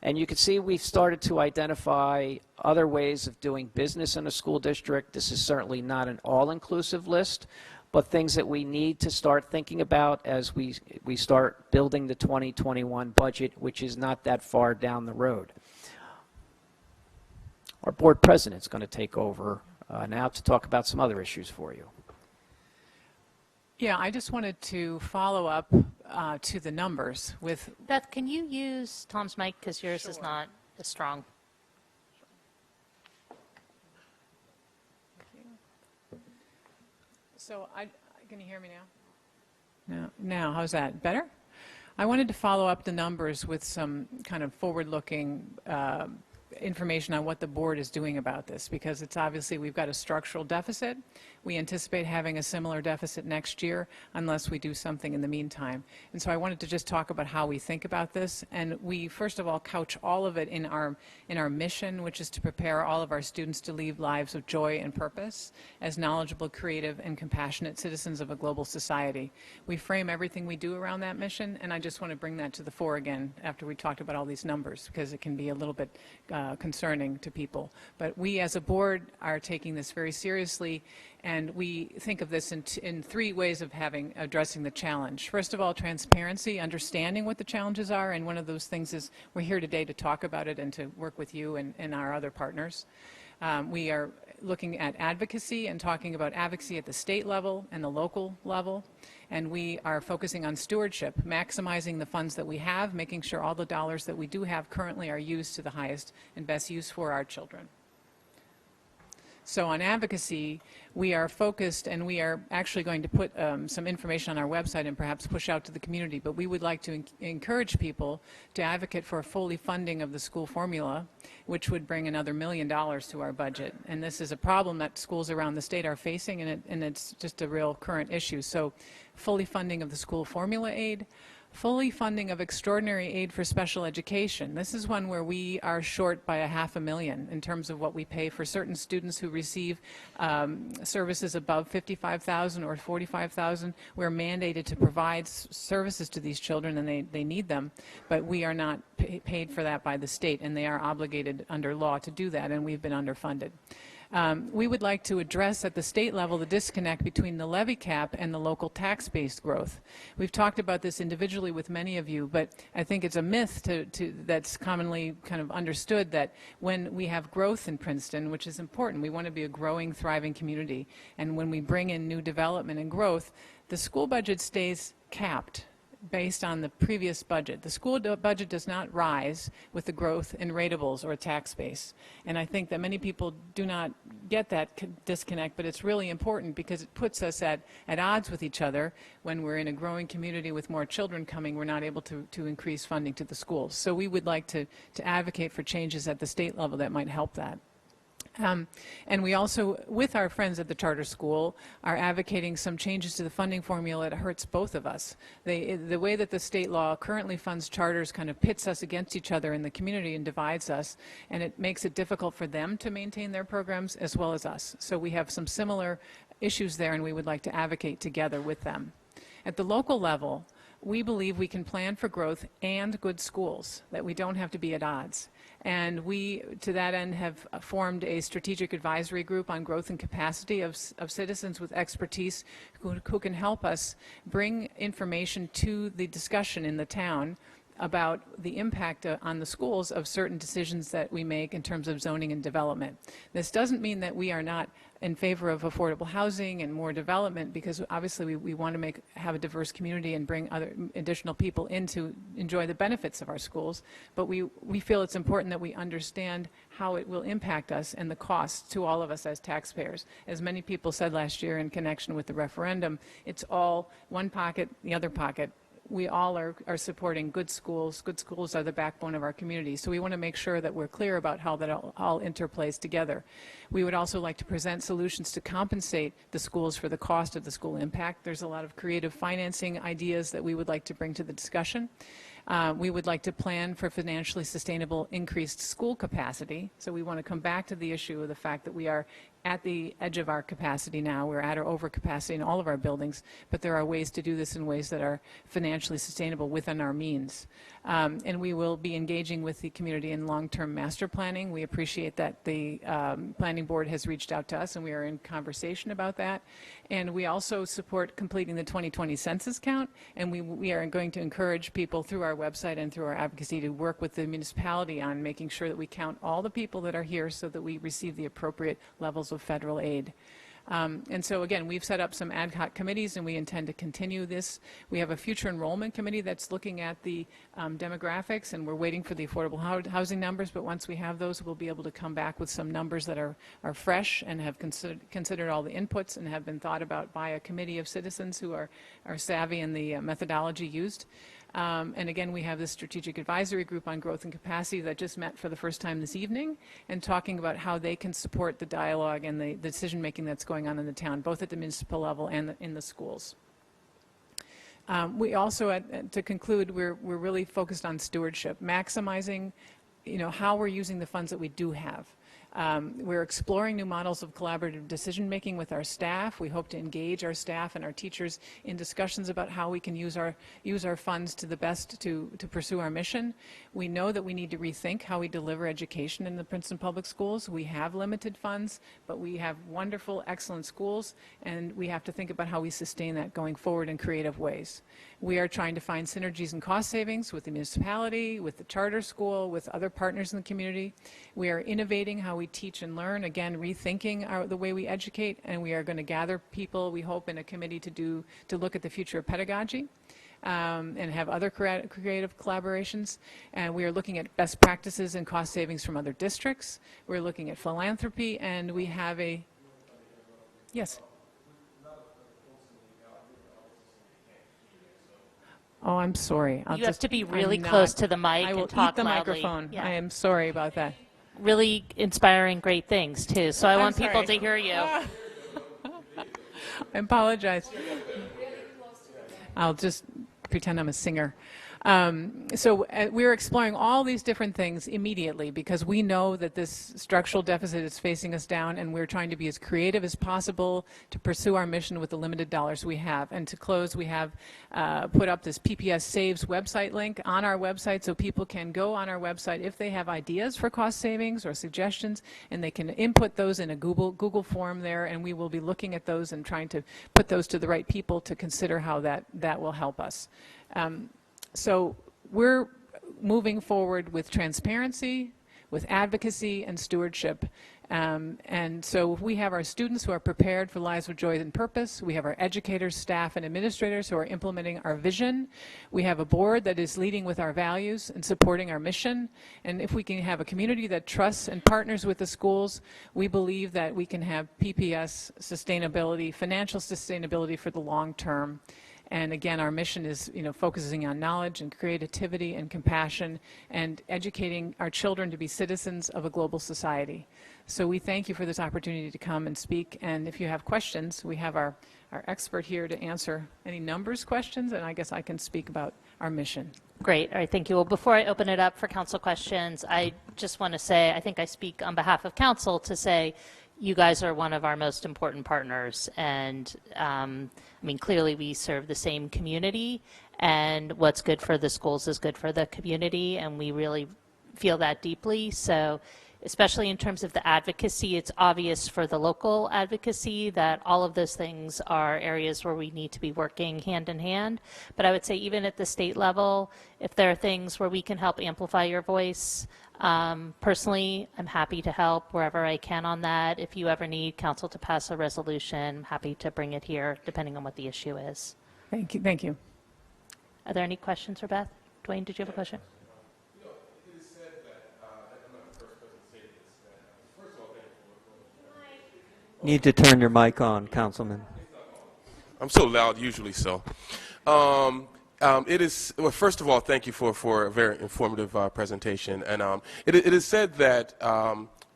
And you can see we've started to identify other ways of doing business in a school district. This is certainly not an all-inclusive list, but things that we need to start thinking about as we start building the 2021 budget, which is not that far down the road. Our board president is going to take over now to talk about some other issues for you. Yeah, I just wanted to follow up to the numbers with... Beth, can you use Tom's mic because yours is not as strong? So, can you hear me now? No. Now, how's that? Better? I wanted to follow up the numbers with some kind of forward-looking information on what the board is doing about this, because it's obviously we've got a structural deficit. We anticipate having a similar deficit next year unless we do something in the meantime. And so I wanted to just talk about how we think about this. And we, first of all, couch all of it in our mission, which is to prepare all of our students to lead lives of joy and purpose as knowledgeable, creative, and compassionate citizens of a global society. We frame everything we do around that mission, and I just want to bring that to the fore again after we talked about all these numbers, because it can be a little bit concerning to people. But we as a board are taking this very seriously, and we think of this in three ways of addressing the challenge. First of all, transparency, understanding what the challenges are, and one of those things is we're here today to talk about it and to work with you and our other partners. We are looking at advocacy and talking about advocacy at the state level and the local level. And we are focusing on stewardship, maximizing the funds that we have, making sure all the dollars that we do have currently are used to the highest and best use for our children. So on advocacy, we are focused, and we are actually going to put some information on our website and perhaps push out to the community, but we would like to encourage people to advocate for fully funding of the school formula, which would bring another $1 million to our budget. And this is a problem that schools around the state are facing, and it's just a real current issue. So fully funding of the school formula aid, fully funding of extraordinary aid for special education. This is one where we are short by $500,000 in terms of what we pay for certain students who receive services above $55,000 or $45,000. We're mandated to provide services to these children, and they need them, but we are not paid for that by the state, and they are obligated under law to do that, and we've been underfunded. We would like to address at the state level the disconnect between the levy cap and the local tax-based growth. We've talked about this individually with many of you, but I think it's a myth that's commonly kind of understood that when we have growth in Princeton, which is important, we want to be a growing, thriving community, and when we bring in new development and growth, the school budget stays capped based on the previous budget. The school budget does not rise with the growth in ratables or tax base. And I think that many people do not get that disconnect, but it's really important because it puts us at odds with each other. When we're in a growing community with more children coming, we're not able to increase funding to the schools. So we would like to advocate for changes at the state level that might help that. And we also, with our friends at the charter school, are advocating some changes to the funding formula that hurts both of us. The way that the state law currently funds charters kind of pits us against each other in the community and divides us, and it makes it difficult for them to maintain their programs as well as us. So we have some similar issues there, and we would like to advocate together with them. At the local level, we believe we can plan for growth and good schools, that we don't have to be at odds. And we, to that end, have formed a strategic advisory group on growth and capacity of citizens with expertise who can help us bring information to the discussion in the town about the impact on the schools of certain decisions that we make in terms of zoning and development. This doesn't mean that we are not in favor of affordable housing and more development, because obviously we want to have a diverse community and bring other additional people in to enjoy the benefits of our schools, but we feel it's important that we understand how it will impact us and the costs to all of us as taxpayers. As many people said last year in connection with the referendum, it's all one pocket, the other pocket. We all are supporting good schools. Good schools are the backbone of our community. So we want to make sure that we're clear about how that all interplays together. We would also like to present solutions to compensate the schools for the cost of the school impact. There's a lot of creative financing ideas that we would like to bring to the discussion. We would like to plan for financially sustainable increased school capacity. So we want to come back to the issue of the fact that we are at the edge of our capacity now. We're at our overcapacity in all of our buildings, but there are ways to do this in ways that are financially sustainable within our means. And we will be engaging with the community in long-term master planning. We appreciate that the planning board has reached out to us, and we are in conversation about that. And we also support completing the 2020 census count, and we are going to encourage people through our website and through our advocacy to work with the municipality on making sure that we count all the people that are here so that we receive the appropriate levels of federal aid. And so again, we've set up some ad hoc committees, and we intend to continue this. We have a future enrollment committee that's looking at the demographics, and we're waiting for the affordable housing numbers, but once we have those, we'll be able to come back with some numbers that are fresh and have considered all the inputs and have been thought about by a committee of citizens who are savvy in the methodology used. And again, we have this strategic advisory group on growth and capacity that just met for the first time this evening and talking about how they can support the dialogue and the decision-making that's going on in the town, both at the municipal level and in the schools. We also, to conclude, we're really focused on stewardship, maximizing, how we're using the funds that we do have. We're exploring new models of collaborative decision-making with our staff. We hope to engage our staff and our teachers in discussions about how we can use our funds to the best to pursue our mission. We know that we need to rethink how we deliver education in the Princeton Public Schools. We have limited funds, but we have wonderful, excellent schools, and we have to think about how we sustain that going forward in creative ways. We are trying to find synergies and cost savings with the municipality, with the charter school, with other partners in the community. We are innovating how we teach and learn, again, rethinking the way we educate, and we are going to gather people, we hope, in a committee to look at the future of pedagogy and have other creative collaborations. And we are looking at best practices and cost savings from other districts. We're looking at philanthropy, and we have a... Yes? Oh, I'm sorry. You have to be really close to the mic I will and talk eat the loudly. microphone. Yeah. I am sorry about that. Really inspiring great things, too. So I want people sorry. to hear you. I apologize. I'll just pretend I'm a singer. So we're exploring all these different things immediately because we know that this structural deficit is facing us down, and we're trying to be as creative as possible to pursue our mission with the limited dollars we have. And to close, we have put up this PPS Saves website link on our website so people can go on our website if they have ideas for cost savings or suggestions, and they can input those in a Google form there, and we will be looking at those and trying to put those to the right people to consider how that will help us. So we're moving forward with transparency, with advocacy and stewardship. And so we have our students who are prepared for lives with joy and purpose. We have our educators, staff, and administrators who are implementing our vision. We have a board that is leading with our values and supporting our mission. And if we can have a community that trusts and partners with the schools, we believe that we can have PPS sustainability, financial sustainability for the long term. And again, our mission is, focusing on knowledge and creativity and compassion and educating our children to be citizens of a global society. So we thank you for this opportunity to come and speak. And if you have questions, we have our expert here to answer any numbers questions, and I guess I can speak about our mission. Great. All right. Thank you. Well, before I open it up for council questions, I just want to say, I think I speak on behalf of council to say, you guys are one of our most important partners, and clearly we serve the same community, and what's good for the schools is good for the community, and we really feel that deeply. So especially in terms of the advocacy, it's obvious for the local advocacy that all of those things are areas where we need to be working hand in hand. But I would say even at the state level, if there are things where we can help amplify your voice, personally, I'm happy to help wherever I can on that. If you ever need council to pass a resolution, I'm happy to bring it here, depending on what the issue is. Thank you. Thank you. Are there any questions for Beth? Dwayne, did you have a question? It is said that, I'm not the first person to say this, that, first of all, thank you. Need to turn your mic on, Councilman. I'm so loud usually, so. It is, well, first of all, thank you for a very informative presentation. And it is said that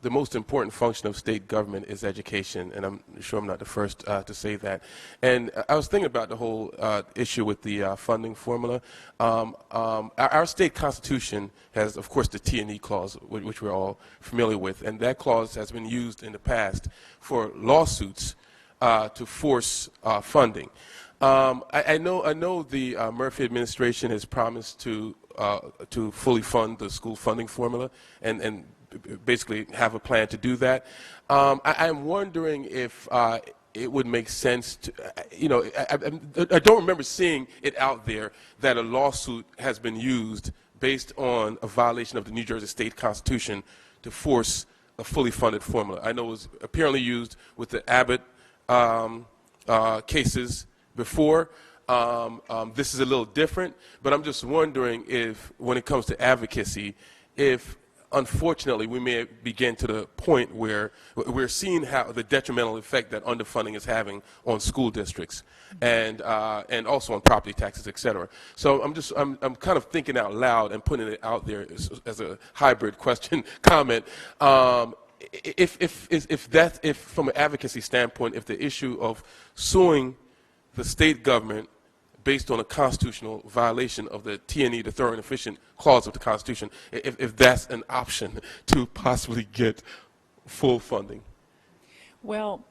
the most important function of state government is education, and I'm sure I'm not the first to say that. And I was thinking about the whole issue with the funding formula. Our state constitution has, of course, the T&E clause, which we're all familiar with, and that clause has been used in the past for lawsuits to force funding. I know the Murphy administration has promised to fully fund the school funding formula and basically have a plan to do that. I'm wondering if it would make sense to, I don't remember seeing it out there that a lawsuit has been used based on a violation of the New Jersey State Constitution to force a fully funded formula. I know it was apparently used with the Abbott cases before. This is a little different, but I'm just wondering if, when it comes to advocacy, if unfortunately, we may begin to the point where we're seeing how the detrimental effect that underfunding is having on school districts and also on property taxes, et cetera. So I'm kind of thinking out loud and putting it out there as a hybrid question comment. If from an advocacy standpoint, if the issue of suing the state government based on a constitutional violation of the T&E, the thorough and efficient clause of the Constitution, if that's an option to possibly get full funding? Well,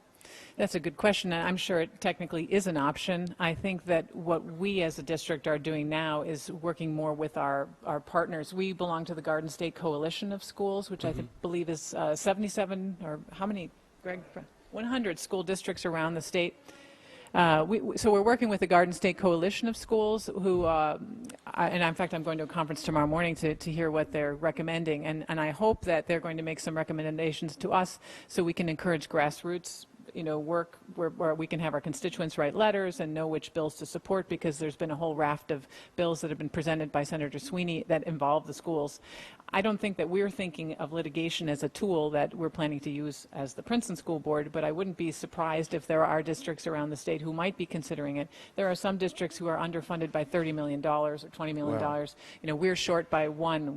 that's a good question. I'm sure it technically is an option. I think that what we as a district are doing now is working more with our partners. We belong to the Garden State Coalition of Schools, which I believe is 77, or how many, Greg? 100 school districts around the state. So we're working with the Garden State Coalition of Schools, who, and in fact, I'm going to a conference tomorrow morning to hear what they're recommending, and I hope that they're going to make some recommendations to us so we can encourage grassroots work where we can have our constituents write letters and know which bills to support, because there's been a whole raft of bills that have been presented by Senator Sweeney that involve the schools. I don't think that we're thinking of litigation as a tool that we're planning to use as the Princeton School Board, but I wouldn't be surprised if there are districts around the state who might be considering it. There are some districts who are underfunded by $30 million or $20 million. Wow. We're short by one.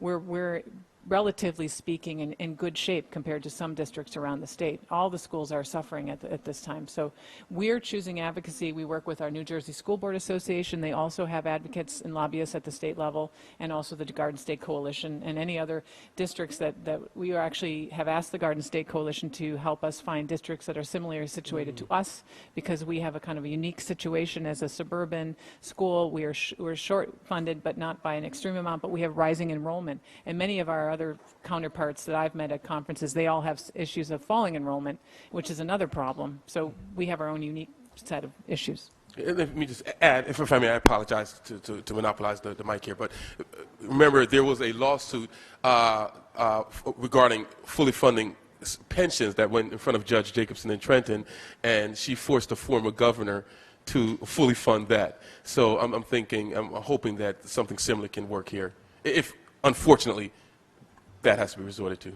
We're relatively speaking, in good shape compared to some districts around the state. All the schools are suffering at this time. So we're choosing advocacy. We work with our New Jersey School Board Association. They also have advocates and lobbyists at the state level, and also the Garden State Coalition and any other districts that we actually have asked the Garden State Coalition to help us find districts that are similarly situated to us, because we have a kind of a unique situation as a suburban school. We're short funded, but not by an extreme amount, but we have rising enrollment. And many of our other counterparts that I've met at conferences, they all have issues of falling enrollment, which is another problem. So we have our own unique set of issues. Let me just add, if I may, I apologize to monopolize the mic here, but remember there was a lawsuit regarding fully funding pensions that went in front of Judge Jacobson in Trenton, and she forced the former governor to fully fund that. So I'm hoping that something similar can work here, if unfortunately that has to be resorted to.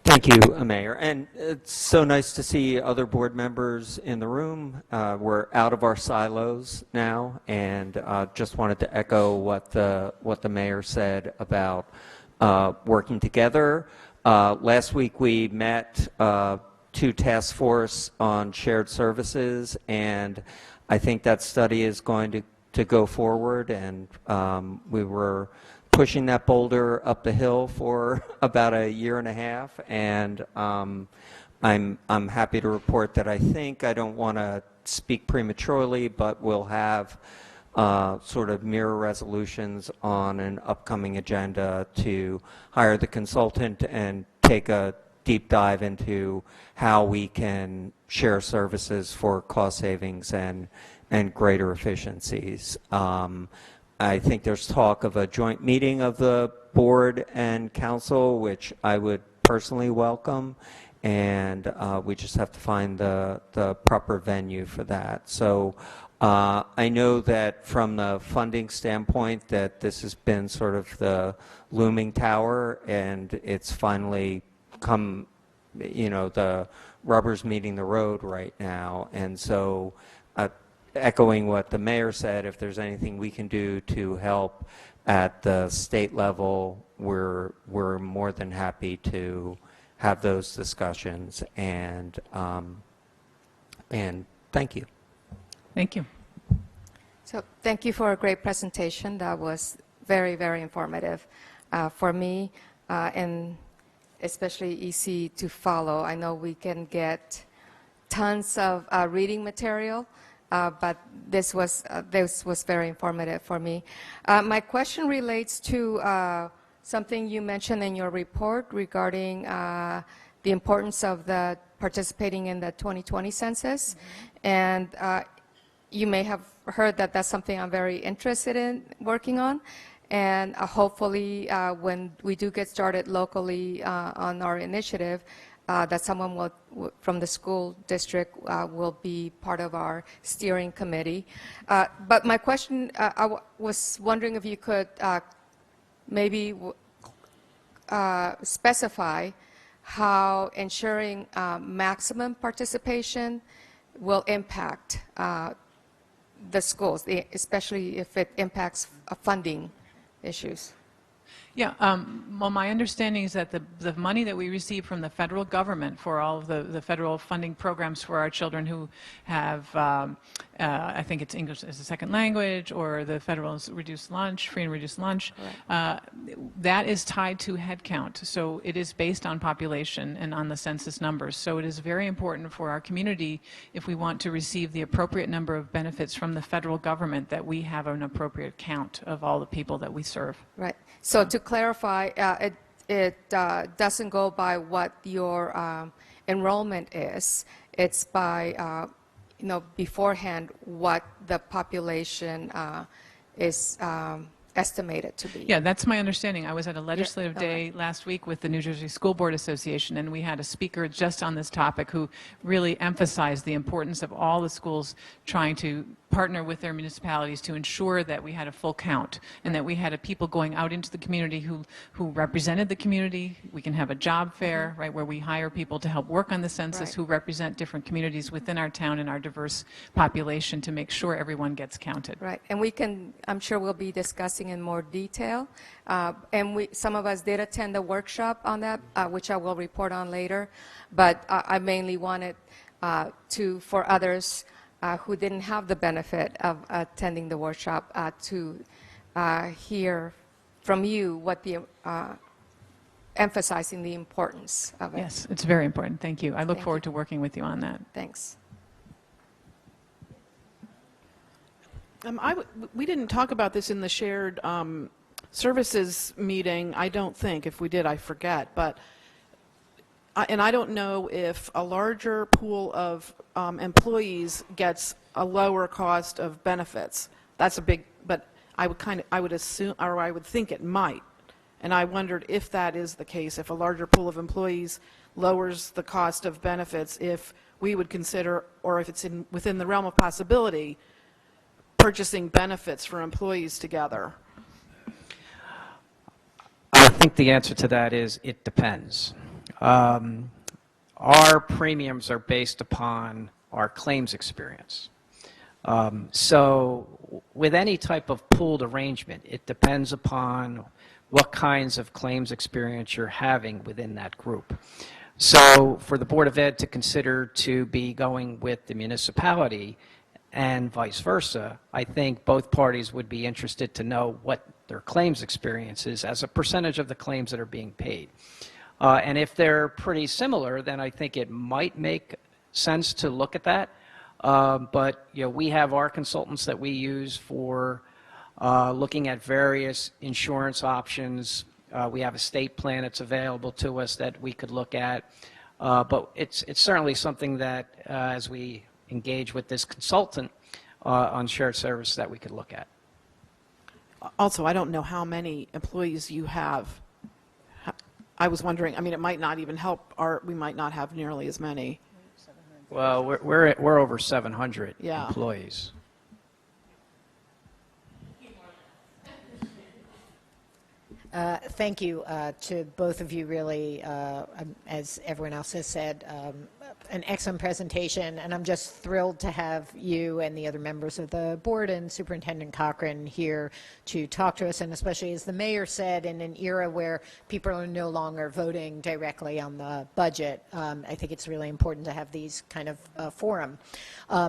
Thank you, Mayor. And it's so nice to see other board members in the room. We're out of our silos now, and just wanted to echo what the mayor said about working together. Last week we met two task force on shared services, and I think that study is going to go forward, and we were pushing that boulder up the hill for about a year and a half, and I'm happy to report that I don't want to speak prematurely, but we'll have sort of mirror resolutions on an upcoming agenda to hire the consultant and take a deep dive into how we can share services for cost savings and greater efficiencies. I think there's talk of a joint meeting of the board and council, which I would personally welcome, and we just have to find the proper venue for that. So I know that from the funding standpoint that this has been sort of the looming tower, and it's finally come, the rubber's meeting the road right now, and so echoing what the mayor said, if there's anything we can do to help at the state level, we're more than happy to have those discussions, and thank you. Thank you. So thank you for a great presentation. That was very, very informative for me, and especially easy to follow. I know we can get tons of reading material, but this was very informative for me. My question relates to something you mentioned in your report regarding the importance of the participating in the 2020 census, and you may have heard that that's something I'm very interested in working on, and hopefully when we do get started locally on our initiative, that someone from the school district will be part of our steering committee. But my question, I was wondering if you could maybe specify how ensuring maximum participation will impact the schools, especially if it impacts funding issues. Yeah, well, my understanding is that the money that we receive from the federal government for all of the federal funding programs for our children who have, I think it's English as a second language, or the federal reduced lunch, free and reduced lunch, that is tied to headcount. So it is based on population and on the census numbers. So it is very important for our community, if we want to receive the appropriate number of benefits from the federal government, that we have an appropriate count of all the people that we serve. Right. So to clarify, it doesn't go by what your enrollment is. It's by, beforehand what the population is estimated to be. Yeah, that's my understanding. I was at a legislative day last week with the New Jersey School Board Association, and we had a speaker just on this topic who really emphasized the importance of all the schools trying to partner with their municipalities to ensure that we had a full count and that we had people going out into the community who represented the community. We can have a job fair, right, where we hire people to help work on the census who represent different communities within our town and our diverse population to make sure everyone gets counted. Right, and I'm sure we'll be discussing in more detail. And some of us did attend the workshop on that, which I will report on later. But I mainly wanted for others who didn't have the benefit of attending the workshop to hear from you what emphasizing the importance of it. Yes, it's very important. Thank you. I look forward to working with you on that. Thanks. We didn't talk about this in the shared services meeting, I don't think. If we did, I forget. But and I don't know if a larger pool of employees gets a lower cost of benefits. That's a big, but I would assume, or I would think it might. And I wondered if that is the case, if a larger pool of employees lowers the cost of benefits, if we would consider, or if it's within the realm of possibility, purchasing benefits for employees together. I think the answer to that is it depends. Our premiums are based upon our claims experience. So with any type of pooled arrangement, it depends upon what kinds of claims experience you're having within that group. So for the Board of Ed to consider to be going with the municipality and vice versa, I think both parties would be interested to know what their claims experience is as a percentage of the claims that are being paid. And if they're pretty similar, then I think it might make sense to look at that. But we have our consultants that we use for looking at various insurance options. We have a state plan that's available to us that we could look at. But it's certainly something that as we engage with this consultant on shared service that we could look at. Also, I don't know how many employees you have. I was wondering, I mean, it might not even help, we might not have nearly as many. Well, we're over 700 Yeah. employees. Thank you to both of you, really, as everyone else has said, an excellent presentation, and I'm just thrilled to have you and the other members of the board and Superintendent Cochran here to talk to us, and especially, as the mayor said, in an era where people are no longer voting directly on the budget, I think it's really important to have these kind of forum.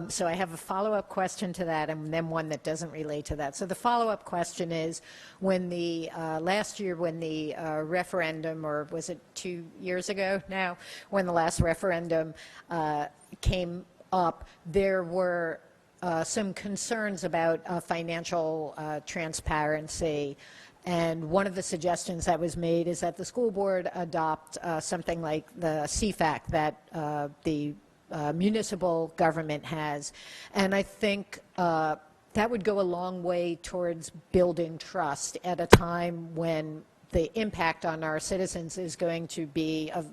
So I have a follow-up question to that, and then one that doesn't relate to that. So the follow-up question is, when the last year when the referendum, or was it 2 years ago now, when the last referendum came up, there were some concerns about financial transparency. And one of the suggestions that was made is that the school board adopt something like the CFAC that the municipal government has. And I think that would go a long way towards building trust at a time when the impact on our citizens is going to be of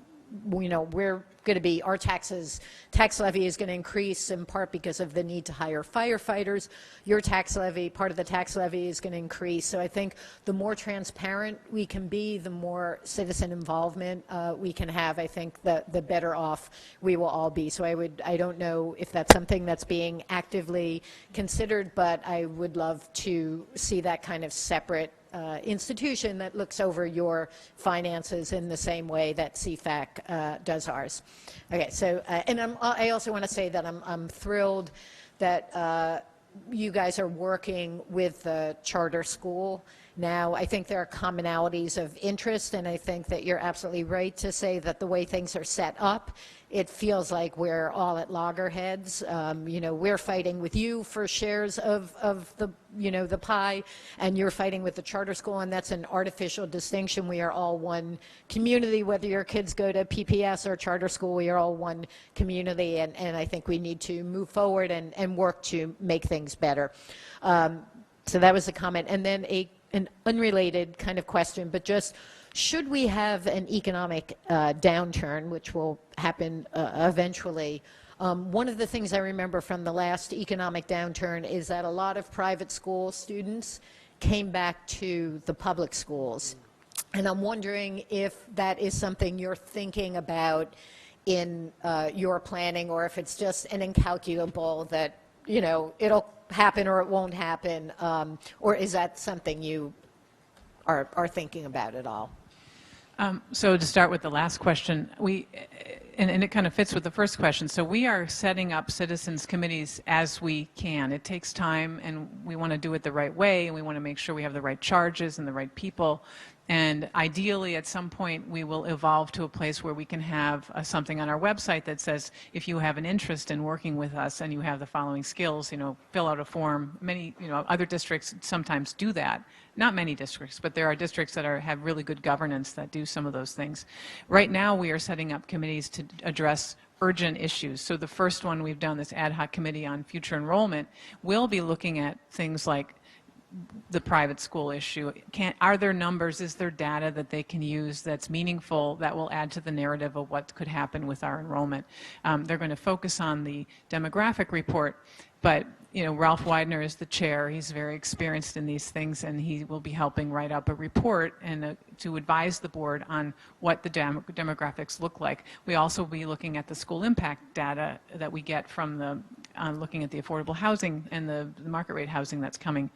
we're going to be, our tax levy is going to increase in part because of the need to hire firefighters. Your tax levy, part of the tax levy is going to increase. So I think the more transparent we can be, the more citizen involvement we can have, I think the better off we will all be. So I don't know if that's something that's being actively considered, but I would love to see that kind of separate institution that looks over your finances in the same way that CFAC does ours. Okay, so, and I also want to say that I'm thrilled that you guys are working with the charter school now. I think there are commonalities of interest, and I think that you're absolutely right to say that the way things are set up, it feels like we're all at loggerheads. We're fighting with you for shares of the, the pie, and you're fighting with the charter school, and that's an artificial distinction. We are all one community, whether your kids go to PPS or charter school, we are all one community, and I think we need to move forward and work to make things better. So that was a comment. And then an unrelated kind of question, but just, should we have an economic downturn, which will happen eventually, one of the things I remember from the last economic downturn is that a lot of private school students came back to the public schools. And I'm wondering if that is something you're thinking about in your planning, or if it's just an incalculable that, it'll happen or it won't happen, or is that something you are thinking about at all? So to start with the last question, and it kind of fits with the first question. So we are setting up citizens committees as we can. It takes time, and we want to do it the right way, and we want to make sure we have the right charges and the right people. And ideally, at some point, we will evolve to a place where we can have something on our website that says, if you have an interest in working with us and you have the following skills, fill out a form. Many, other districts sometimes do that. Not many districts, but there are districts that have really good governance that do some of those things. Right now, we are setting up committees to address urgent issues. So the first one we've done, this ad hoc committee on future enrollment, will be looking at things like the private school issue. Are there numbers, is there data that they can use that's meaningful, that will add to the narrative of what could happen with our enrollment? They're going to focus on the demographic report, but Ralph Widener is the chair. He's very experienced in these things, and he will be helping write up a report and to advise the board on what the demographics look like. We also will be looking at the school impact data that we get from looking at the affordable housing and the market rate housing that's coming.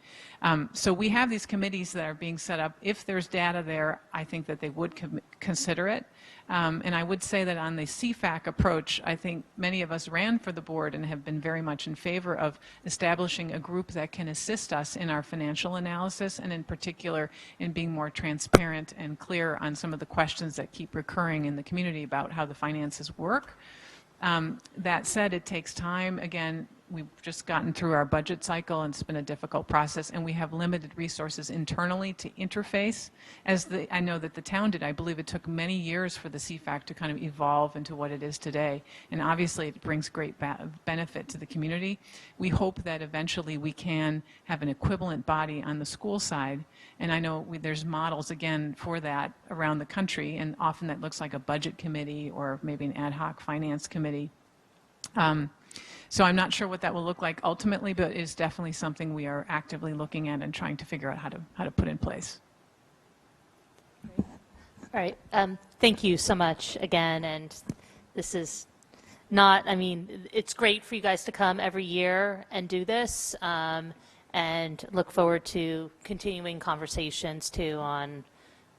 So we have these committees that are being set up. If there's data there, I think that they would consider it. And I would say that on the CFAC approach, I think many of us ran for the board and have been very much in favor of establishing a group that can assist us in our financial analysis, and in particular in being more transparent and clear on some of the questions that keep recurring in the community about how the finances work. That said, it takes time. Again, we've just gotten through our budget cycle, and it's been a difficult process, and we have limited resources internally to interface. I know that the town did. I believe it took many years for the CFAC to kind of evolve into what it is today, and obviously it brings great benefit to the community. We hope that eventually we can have an equivalent body on the school side, and I know there's models, again, for that around the country, and often that looks like a budget committee or maybe an ad hoc finance committee. So I'm not sure what that will look like ultimately, but it is definitely something we are actively looking at and trying to figure out how to put in place. All right. Thank you so much again. And this is not, it's great for you guys to come every year and do this, and look forward to continuing conversations too on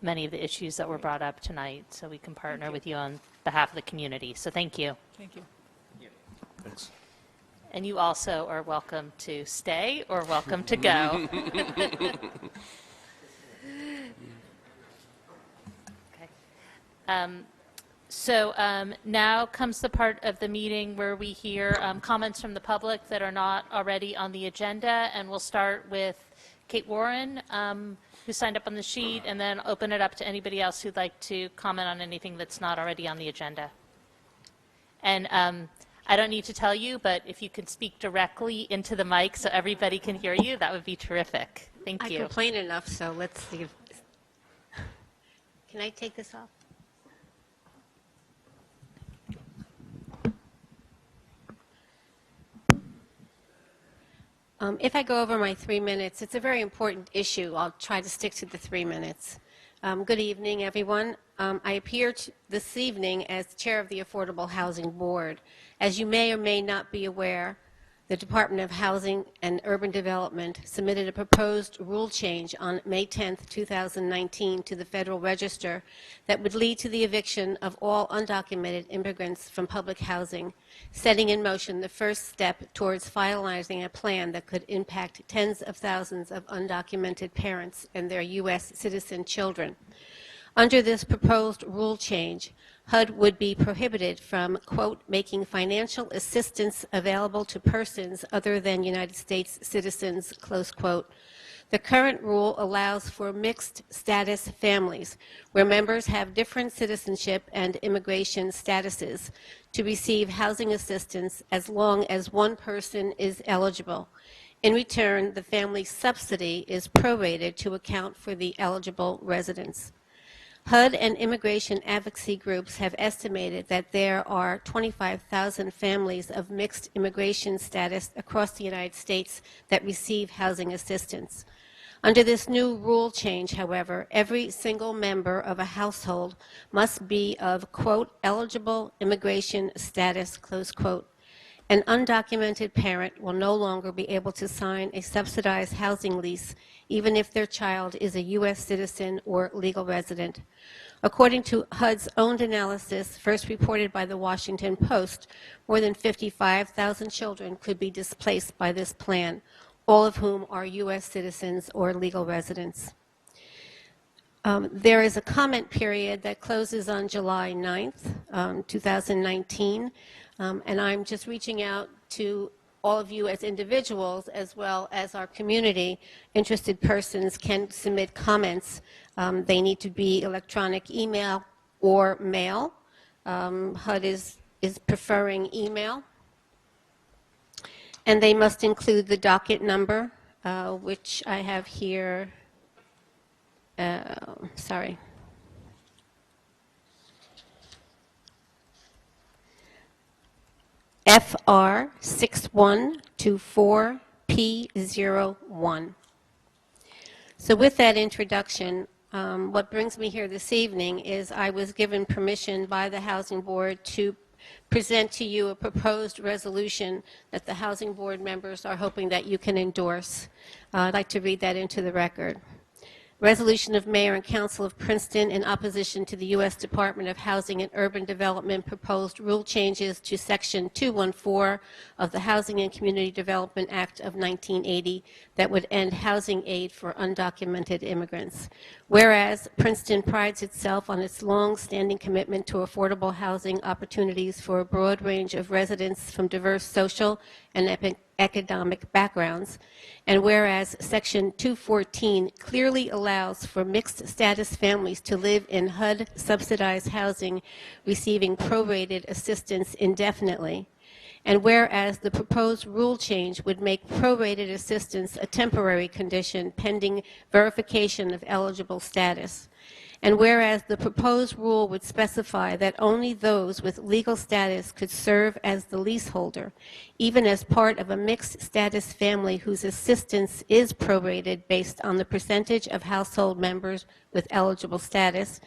many of the issues that were brought up tonight, so we can partner with you on behalf of the community. So thank you. Thank you. Thanks. And you also are welcome to stay or welcome to go. Okay. So now comes the part of the meeting where we hear comments from the public that are not already on the agenda, and we'll start with Kate Warren, who signed up on the sheet, and then open it up to anybody else who'd like to comment on anything that's not already on the agenda. And I don't need to tell you, but if you could speak directly into the mic so everybody can hear you, that would be terrific. Thank you. I complain enough, so let's see. Can I take this off? If I go over my 3 minutes, it's a very important issue. I'll try to stick to the 3 minutes. Good evening, everyone. I appear this evening as chair of the Affordable Housing Board. As you may or may not be aware, the Department of Housing and Urban Development submitted a proposed rule change on May 10, 2019 to the Federal Register that would lead to the eviction of all undocumented immigrants from public housing, setting in motion the first step towards finalizing a plan that could impact tens of thousands of undocumented parents and their U.S. citizen children. Under this proposed rule change, HUD would be prohibited from, quote, making financial assistance available to persons other than United States citizens, close quote. The current rule allows for mixed status families, where members have different citizenship and immigration statuses, to receive housing assistance as long as one person is eligible. In return, the family subsidy is prorated to account for the eligible residents. HUD and immigration advocacy groups have estimated that there are 25,000 families of mixed immigration status across the United States that receive housing assistance. Under this new rule change, however, every single member of a household must be of, quote, eligible immigration status, close quote. An undocumented parent will no longer be able to sign a subsidized housing lease, even if their child is a U.S. citizen or legal resident. According to HUD's own analysis, first reported by the Washington Post, more than 55,000 children could be displaced by this plan, all of whom are U.S. citizens or legal residents. There is a comment period that closes on July 9th, 2019, and I'm just reaching out to all of you as individuals as well as our community. Interested persons can submit comments. They need to be electronic email or mail. HUD is preferring email. And they must include the docket number, which I have here. Sorry. FR 6124P01. So with that introduction, what brings me here this evening is I was given permission by the Housing Board to present to you a proposed resolution that the Housing Board members are hoping that you can endorse. I'd like to read that into the record. Resolution of Mayor and Council of Princeton in opposition to the U.S. Department of Housing and Urban Development proposed rule changes to Section 214 of the Housing and Community Development Act of 1980 that would end housing aid for undocumented immigrants. Whereas Princeton prides itself on its long-standing commitment to affordable housing opportunities for a broad range of residents from diverse social and economic backgrounds, and whereas Section 214 clearly allows for mixed status families to live in HUD subsidized housing receiving prorated assistance indefinitely, and whereas the proposed rule change would make prorated assistance a temporary condition pending verification of eligible status, and whereas the proposed rule would specify that only those with legal status could serve as the leaseholder, even as part of a mixed status family whose assistance is prorated based on the percentage of household members with eligible status,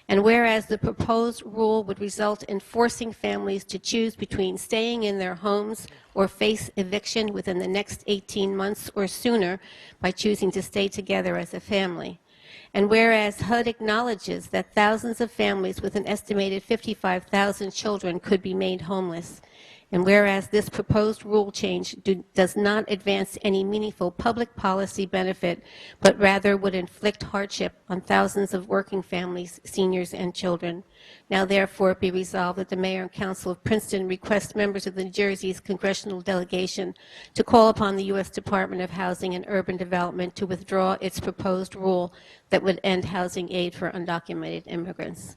and whereas the proposed rule would result in forcing families to choose between staying in their homes or face eviction within the next 18 months or sooner by choosing to stay together as a family. And whereas HUD acknowledges that thousands of families with an estimated 55,000 children could be made homeless, and whereas this proposed rule change does not advance any meaningful public policy benefit, but rather would inflict hardship on thousands of working families, seniors, and children. Now therefore be resolved that the Mayor and Council of Princeton request members of the New Jersey's congressional delegation to call upon the U.S. Department of Housing and Urban Development to withdraw its proposed rule that would end housing aid for undocumented immigrants.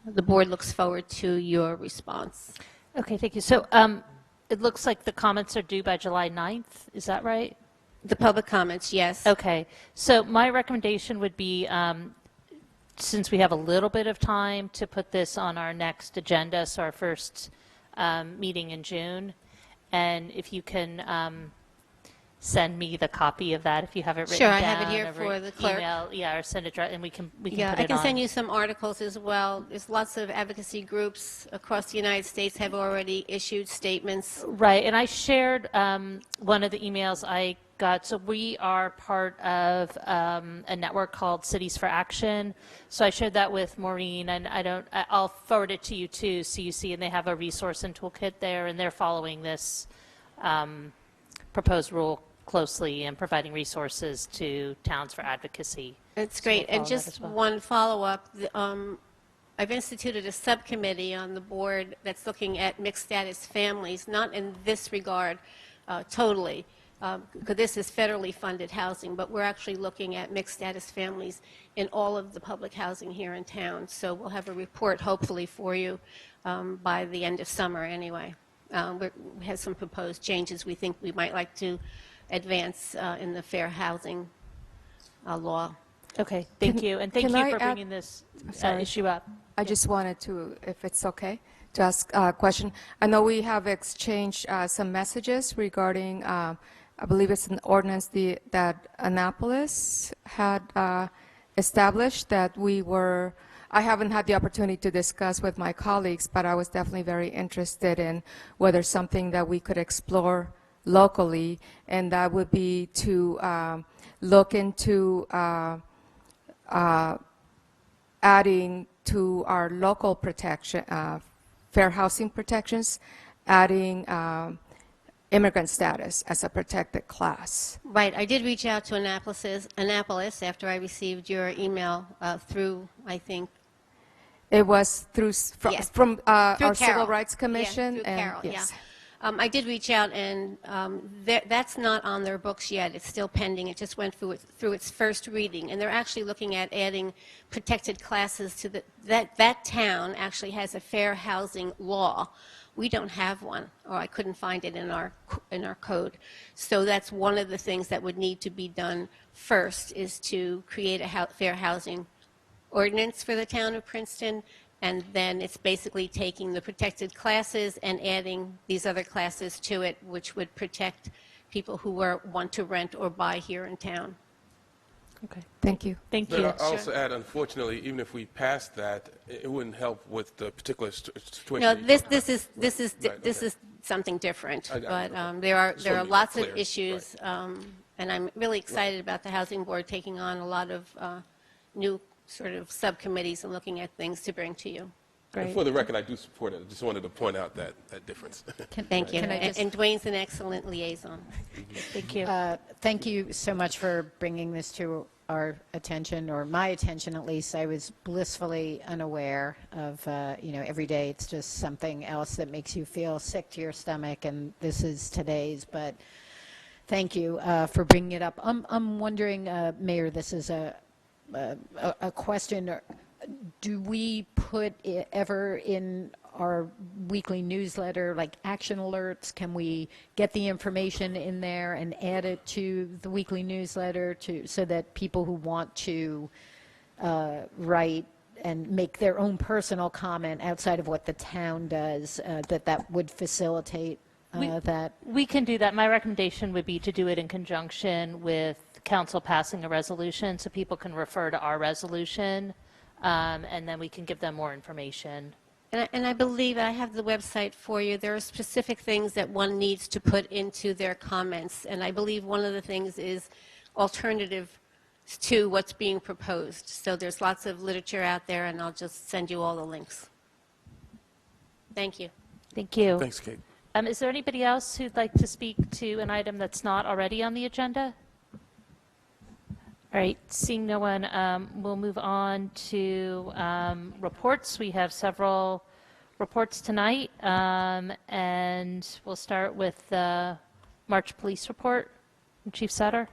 The board looks forward to your response. Okay, thank you. So it looks like the comments are due by July 9th. Is that right? The public comments, yes. Okay. So my recommendation would be, since we have a little bit of time, to put this on our next agenda, so our first meeting in June. And if you can send me the copy of that if you have it written Sure, down. I have it here over for the clerk. Email, yeah, or send it, and we can put it Yeah, on. I can send you some articles as well. There's lots of advocacy groups across the United States have already issued statements. Right, and I shared one of the emails I got. So we are part of a network called Cities for Action. So I shared that with Maureen, and I'll forward it to you too, so you see, and they have a resource and toolkit there, and they're following this proposed rule closely and providing resources to towns for advocacy. It's So we'll great. And follow that just as well. one follow-up. I've instituted a subcommittee on the board that's looking at mixed status families, not in this regard totally, because this is federally funded housing, but we're actually looking at mixed status families in all of the public housing here in town. So we'll have a report hopefully for you by the end of summer anyway. We have some proposed changes we think we might like to advance in the fair housing law. Okay, thank you, and thank can you I for add- bringing this Sorry. issue up. I just wanted to, if it's okay, to ask a question. I know we have exchanged some messages regarding, I believe it's an ordinance that Annapolis had established that I haven't had the opportunity to discuss with my colleagues, but I was definitely very interested in whether something that we could explore locally, and that would be to look into adding to our local protection, fair housing protections, adding immigrant status as a protected class. Right. I did reach out to Annapolis after I received your email through, I think, It was through Yes. from through our Carol. Civil Rights Commission. Yeah, through and Carol, yes. yeah. I did reach out, and that's not on their books yet. It's still pending. It just went through its first reading, and they're actually looking at adding protected classes to that town actually has a fair housing law. We don't have one, or I couldn't find it in our code. So that's one of the things that would need to be done first, is to create a fair housing ordinance for the town of Princeton, and then it's basically taking the protected classes and adding these other classes to it, which would protect people who want to rent or buy here in town. Okay, Thank you. thank But you. I'll also add, unfortunately, even if we passed that, it wouldn't help with the particular situation. No, that you're this talking is about. Right, this okay. is something different, I got but it, okay. there are Just wanted to be lots clear. of issues, and I'm really excited about the housing board taking on a lot of new sort of subcommittees and looking at things to bring to you. And for the record, I do support it. I just wanted to point out that difference. Thank you. Can I just- And Dwayne's an excellent liaison. Thank you. Thank you so much for bringing this to our attention, or my attention at least. I was blissfully unaware of, every day it's just something else that makes you feel sick to your stomach, and this is today's, but thank you for bringing it up. I'm wondering, Mayor, this is a question. Do we put ever in our weekly newsletter like action alerts? Can we get the information in there and add it to the weekly newsletter so that people who want to write and make their own personal comment outside of what the town does, that would facilitate that? We can do that. My recommendation would be to do it in conjunction with council passing a resolution, so people can refer to our resolution, and then we can give them more information. And I believe, I have the website for you, there are specific things that one needs to put into their comments, and I believe one of the things is alternative to what's being proposed. So there's lots of literature out there, and I'll just send you all the links. Thank you. Thank you. Thanks, Kate. Is there anybody else who'd like to speak to an item that's not already on the agenda? All right, seeing no one, we'll move on to reports. We have several reports tonight, and we'll start with the March Police Report. Chief Sutter.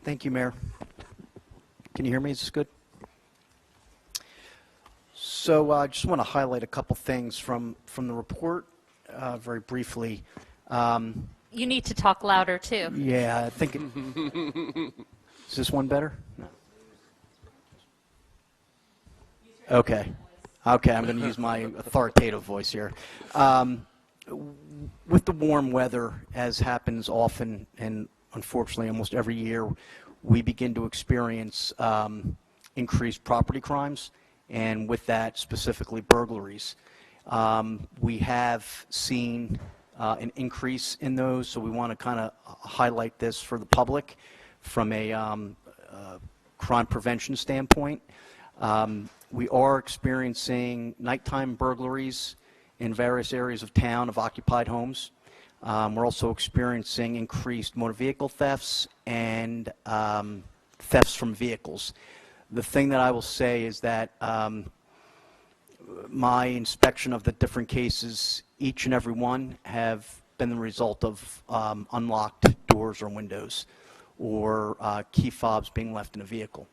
Thank you, Mayor. Can you hear me? Is this good? So I just want to highlight a couple things from the report very briefly. You need to talk louder, too. Yeah, I think. Is this one better? No. Okay. Okay, I'm going to use my authoritative voice here. With the warm weather, as happens often and unfortunately almost every year, we begin to experience increased property crimes, and with that, specifically burglaries. We have seen an increase in those, so we want to kind of highlight this for the public from a crime prevention standpoint. We are experiencing nighttime burglaries in various areas of town of occupied homes. We're also experiencing increased motor vehicle thefts and thefts from vehicles. The thing that I will say is that my inspection of the different cases, each and every one have been the result of unlocked doors or windows or key fobs being left in a vehicle.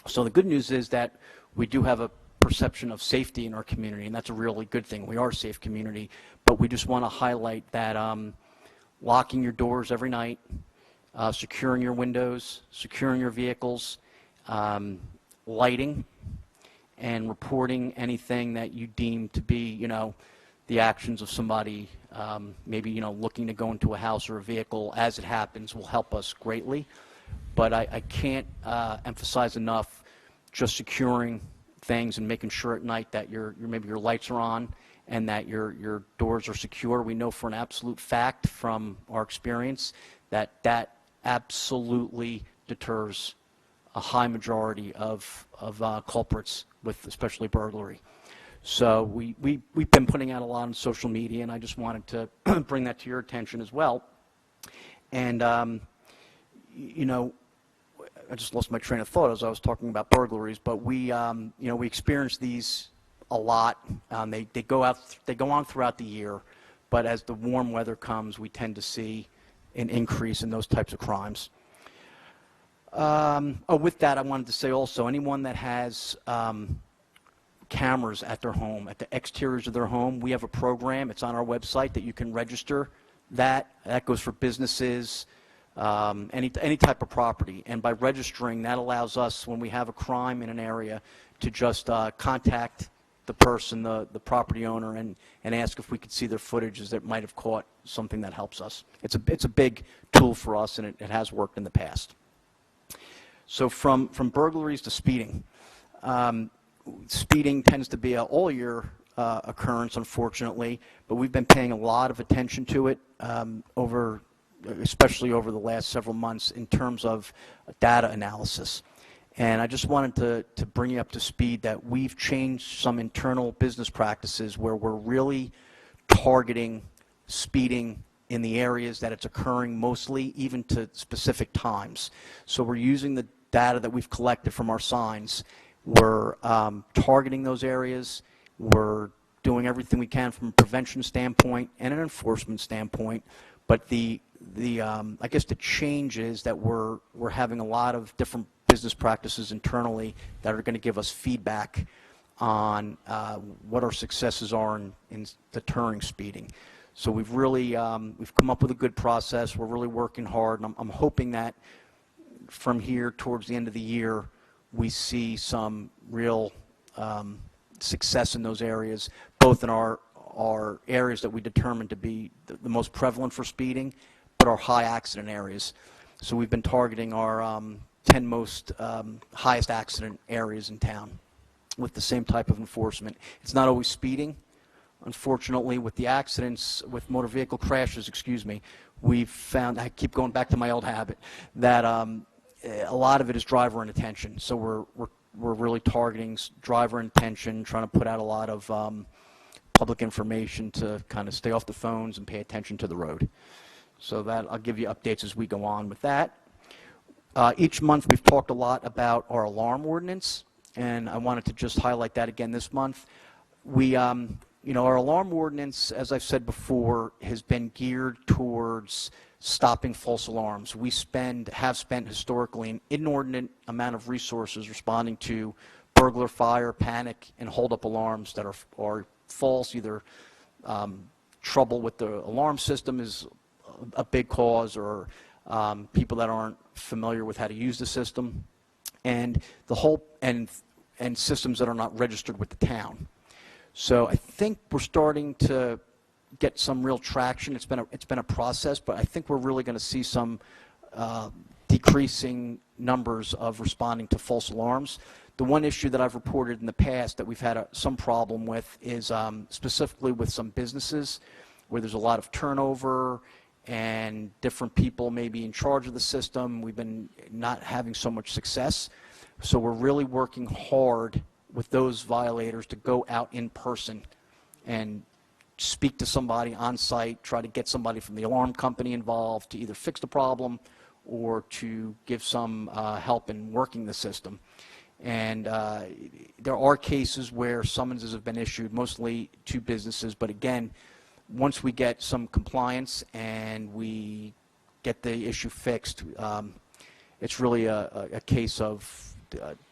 So the good news is that we do have a perception of safety in our community, and that's a really good thing. We are a safe community, but we just want to highlight that locking your doors every night, securing your windows, securing your vehicles, lighting, and reporting anything that you deem to be, you know, the actions of somebody, maybe, you know, looking to go into a house or a vehicle as it happens will help us greatly. But I can't emphasize enough just securing things and making sure at night that maybe your lights are on and that your doors are secure. We know for an absolute fact from our experience that that absolutely deters a high majority of culprits with especially burglary. So we've been putting out a lot on social media, and I just wanted to bring that to your attention as well. And you know, I just lost my train of thought as I was talking about burglaries, but we experience these a lot. They go on throughout the year, but as the warm weather comes, we tend to see an increase in those types of crimes. With that, I wanted to say also, anyone that has cameras at their home, at the exteriors of their home, we have a program. It's on our website that you can register that. That goes for businesses, any type of property. And by registering, that allows us, when we have a crime in an area, to just contact the person, the property owner, and ask if we could see their footages that might have caught something that helps us. It's a big tool for us, and it has worked in the past. So from burglaries to speeding. Speeding tends to be an all-year occurrence, unfortunately, but we've been paying a lot of attention to it especially over the last several months in terms of data analysis. And I just wanted to bring you up to speed that we've changed some internal business practices where we're really targeting speeding in the areas that it's occurring mostly, even to specific times. So we're using the data that we've collected from our signs. We're targeting those areas. We're doing everything we can from a prevention standpoint and an enforcement standpoint. But I guess the change is that we're having a lot of different business practices internally that are going to give us feedback on what our successes are in deterring speeding. So we've really we've come up with a good process. We're really working hard, and I'm hoping that from here towards the end of the year we see some real success in those areas, both in our areas that we determined to be the most prevalent for speeding, but our high accident areas. So we've been targeting our 10 most highest accident areas in town with the same type of enforcement. It's not always speeding. Unfortunately, with the accidents, with motor vehicle crashes, we've found, I keep going back to my old habit, that a lot of it is driver inattention. So we're really targeting driver inattention, trying to put out a lot of public information to kind of stay off the phones and pay attention to the road. So that I'll give you updates as we go on with that. Each month we've talked a lot about our alarm ordinance, and I wanted to just highlight that again this month. Our alarm ordinance, as I've said before, has been geared towards stopping false alarms. We have spent historically an inordinate amount of resources responding to burglar, fire, panic, and hold-up alarms that are false. Either trouble with the alarm system is a big cause, or people that aren't familiar with how to use the system. And and systems that are not registered with the town. So I think we're starting to get some real traction. It's been a process, but I think we're really going to see some decreasing numbers of responding to false alarms. The one issue that I've reported in the past that we've had some problem with is specifically with some businesses where there's a lot of turnover and different people may be in charge of the system. We've been not having so much success. So we're really working hard with those violators to go out in person and speak to somebody on site, try to get somebody from the alarm company involved to either fix the problem or to give some help in working the system. And there are cases where summonses have been issued, mostly to businesses, but again, once we get some compliance and we get the issue fixed, it's really a case of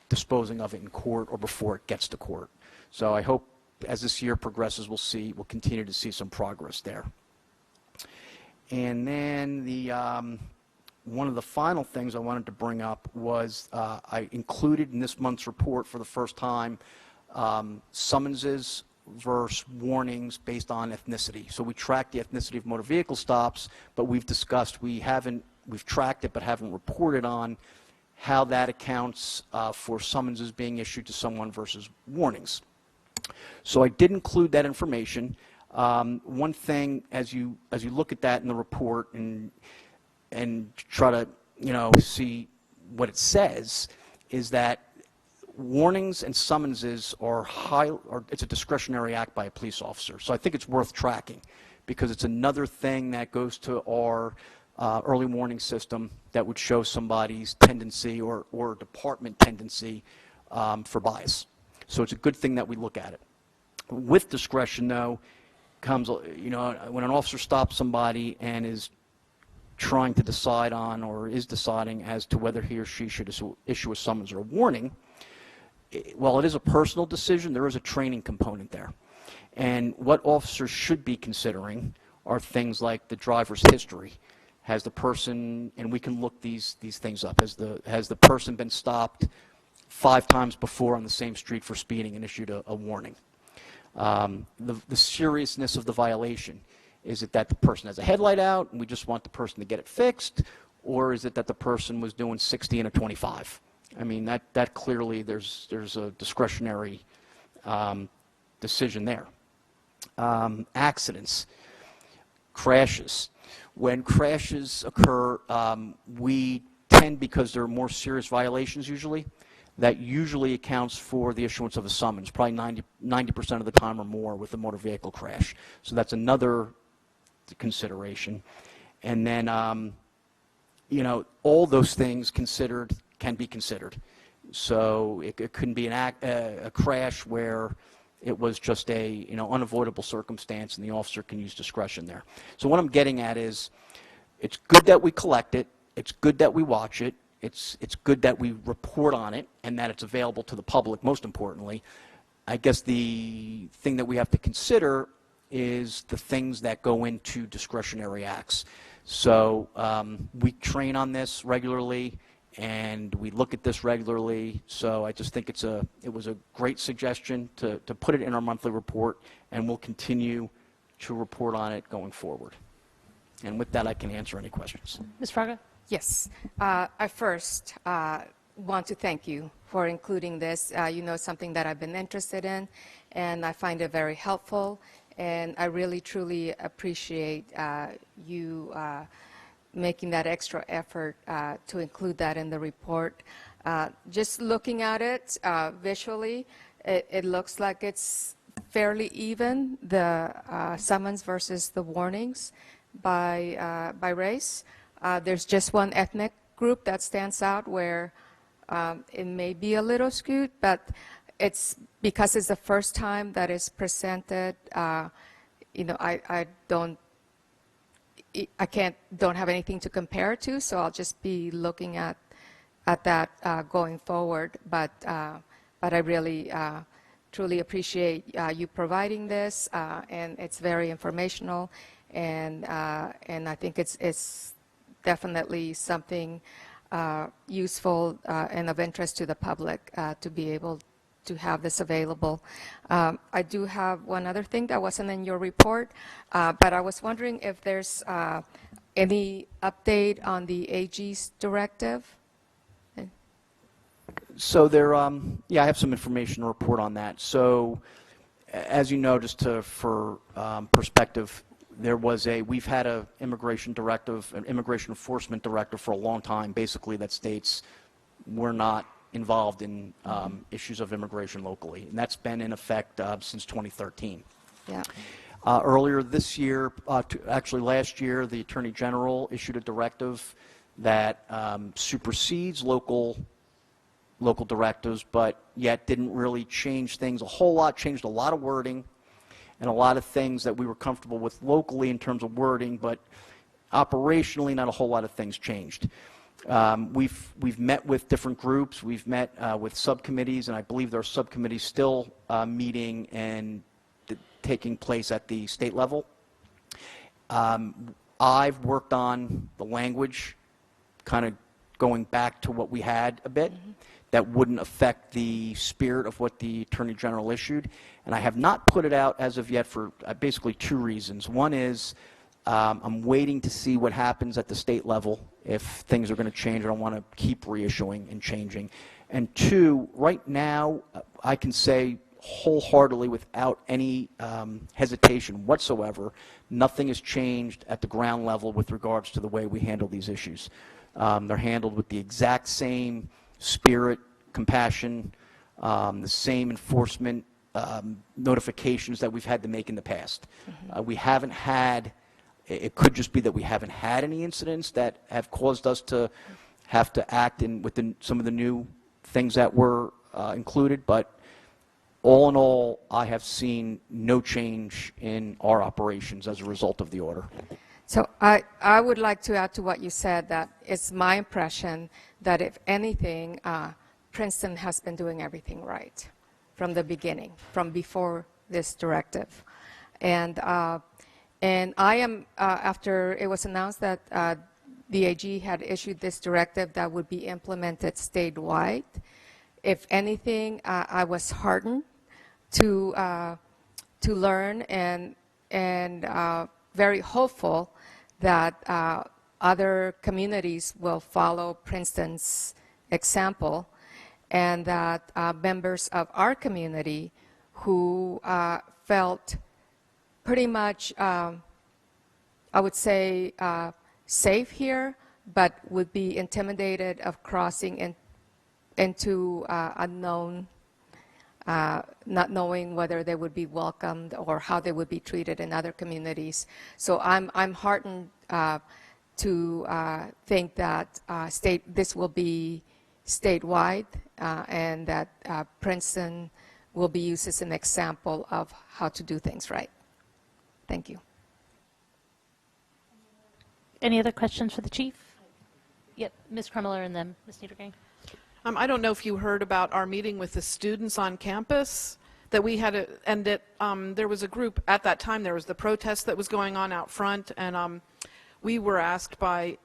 disposing of it in court or before it gets to court. So I hope as this year progresses, we'll continue to see some progress there. And then one of the final things I wanted to bring up was I included in this month's report for the first time summonses versus warnings based on ethnicity. So we track the ethnicity of motor vehicle stops, but we've discussed we've tracked it but haven't reported on how that accounts for summonses being issued to someone versus warnings. So I did include that information. One thing as you look at that in the report and try to see what it says is that warnings and summonses it's a discretionary act by a police officer. So I think it's worth tracking because it's another thing that goes to our early warning system that would show somebody's tendency or department tendency for bias. So it's a good thing that we look at it. With discretion, though, comes, when an officer stops somebody and is trying to decide on or is deciding as to whether he or she should issue a summons or a warning, while it is a personal decision, there is a training component there. And what officers should be considering are things like the driver's history. Has the person, and we can look these things up, has the person been stopped 5 times before on the same street for speeding and issued a warning? The seriousness of the violation. Is it that the person has a headlight out and we just want the person to get it fixed? Or is it that the person was doing 60 and a 25? I mean, that clearly there's a discretionary decision there. Accidents, crashes. When crashes occur, we tend, because there are more serious violations usually, that usually accounts for the issuance of a summons, probably 90% of the time or more with a motor vehicle crash. So that's another consideration. And then, all those things can be considered. So it couldn't be a crash where it was just a unavoidable circumstance, and the officer can use discretion there. So what I'm getting at is, it's good that we collect it. It's good that we watch it. It's good that we report on it and that it's available to the public, most importantly. I guess the thing that we have to consider is the things that go into discretionary acts. So we train on this regularly and we look at this regularly. So I just think it was a great suggestion to put it in our monthly report, and we'll continue to report on it going forward. And with that, I can answer any questions. Ms. Fraga? Yes. I first want to thank you for including this. Something that I've been interested in, and I find it very helpful. And I really, truly appreciate you making that extra effort to include that in the report. Just looking at it visually, it looks like it's fairly even, the summons versus the warnings by race. There's just one ethnic group that stands out where it may be a little skewed, but it's because it's the first time that it's presented. I don't have anything to compare it to, so I'll just be looking at that going forward. But I really truly appreciate you providing this, and it's very informational, and I think it's definitely something useful and of interest to the public to be able to have this available. I do have one other thing that wasn't in your report, but I was wondering if there's any update on the AG's directive? So there, yeah, I have some information to report on that. So as you know, just for perspective, we've had an immigration directive, an immigration enforcement directive for a long time, basically that states we're not involved in issues of immigration locally. And that's been in effect since 2013. Yeah. Earlier this year, actually last year, the Attorney General issued a directive that supersedes local directives, but yet didn't really change things a whole lot, changed a lot of wording and a lot of things that we were comfortable with locally in terms of wording, but operationally not a whole lot of things changed. We've met with different groups, we've met with subcommittees, and I believe there are subcommittees still meeting and taking place at the state level. I've worked on the language, kind of going back to what we had a bit, that wouldn't affect the spirit of what the Attorney General issued. And I have not put it out as of yet for basically two reasons. One is I'm waiting to see what happens at the state level. If things are going to change, I don't want to keep reissuing and changing. And two, right now, I can say wholeheartedly without any hesitation whatsoever, nothing has changed at the ground level with regards to the way we handle these issues. They're handled with the exact same spirit, compassion, the same enforcement notifications that we've had to make in the past. We haven't had, it could just be that we haven't had any incidents that have caused us to have to act within some of the new things that were included, but all in all, I have seen no change in our operations as a result of the order. So I would like to add to what you said, that it's my impression that if anything, Princeton has been doing everything right from the beginning, from before this directive. And I am, after it was announced that the AG had issued this directive that would be implemented statewide, if anything, I was heartened to learn and very hopeful that other communities will follow Princeton's example, and that members of our community who felt pretty much, I would say, safe here, but would be intimidated of crossing into unknown, not knowing whether they would be welcomed or how they would be treated in other communities. So I'm heartened to think that this will be statewide, and that Princeton will be used as an example of how to do things right. Thank you. Any other questions for the chief? Yep, Ms. Krummeler and then Ms. Niedergang. I don't know if you heard about our meeting with the students on campus that we had, there was a group at that time. There was the protest that was going on out front, and we were asked by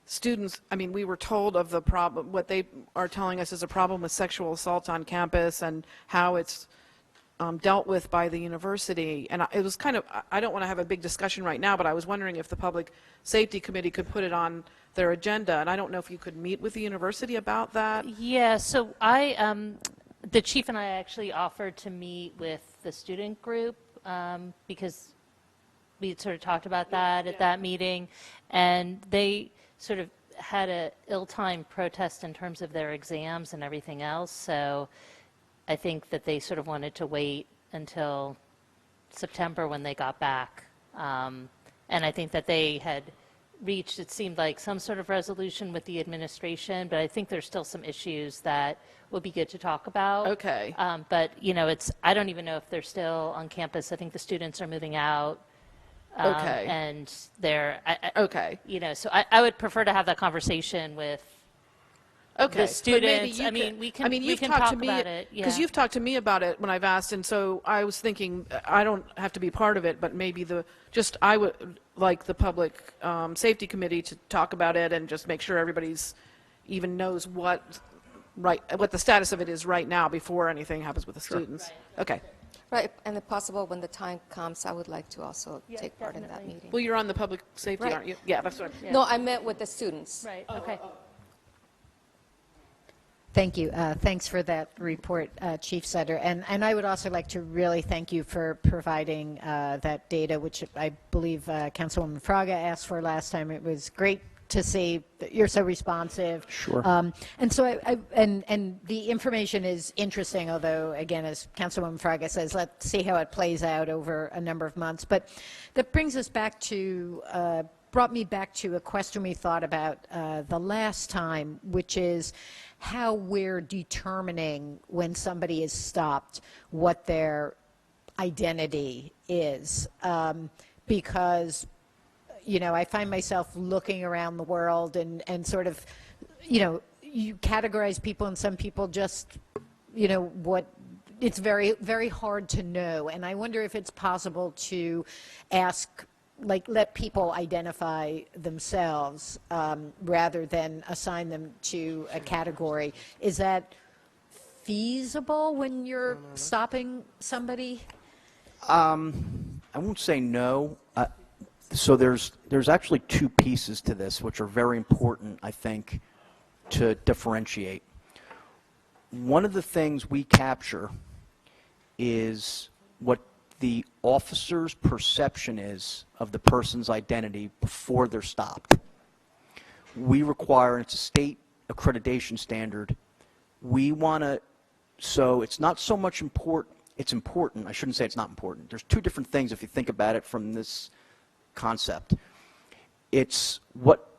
students. I mean, we were told of the problem. What they are telling us is a problem with sexual assault on campus and how it's dealt with by the university. And it was kind of, I don't want to have a big discussion right now, but I was wondering if the Public Safety Committee could put it on their agenda. And I don't know if you could meet with the university about that. Yeah, so the chief and I actually offered to meet with the student group because we had sort of talked about that at that meeting, and they sort of had a ill-timed protest in terms of their exams and everything else. So I think that they sort of wanted to wait until September when they got back. And I think that they had reached, it seemed like, some sort of resolution with the administration, but I think there's still some issues that would be good to talk about. Okay. But, you know, I don't even know if they're still on campus. I think the students are moving out. Okay. And they're, Okay. you know, so I would prefer to have that conversation with Okay. the students. But maybe you I mean, could- we can, I mean, we you've can talked talk to me, about it. because Yeah. you've talked to me about it when I've asked, and so I was thinking I don't have to be part of it, but maybe I would like the Public Safety Committee to talk about it and just make sure everybody's even knows what right, what the status of it is right now before anything happens with the students. Okay. Right, and if possible, when the time comes, I would like to also take part in that meeting. Well, you're on the public safety, Right. aren't you? Yeah, that's what. No, I met with the students. Right, okay. Thank you. Thanks for that report, Chief Sutter. And I would also like to really thank you for providing that data, which I believe Councilwoman Fraga asked for last time. It was great to see that you're so responsive. Sure. And so and the information is interesting, although, again, as Councilwoman Fraga says, let's see how it plays out over a number of months. But that brings us back to brought me back to a question we thought about the last time, which is how we're determining when somebody is stopped what their identity is. Because, you know, I find myself looking around the world and sort of, you know, you categorize people and some people just, you know, what it's very, very hard to know. And I wonder if it's possible to ask, like, let people identify themselves rather than assign them to a category. Is that feasible when you're stopping somebody? I won't say no. So there's actually two pieces to this which are very important, I think, to differentiate. One of the things we capture is what the officer's perception is of the person's identity before they're stopped. We require, and it's a state accreditation standard, we want to, so it's not so much important, it's important, I shouldn't say it's not important. There's two different things if you think about it from this concept. It's what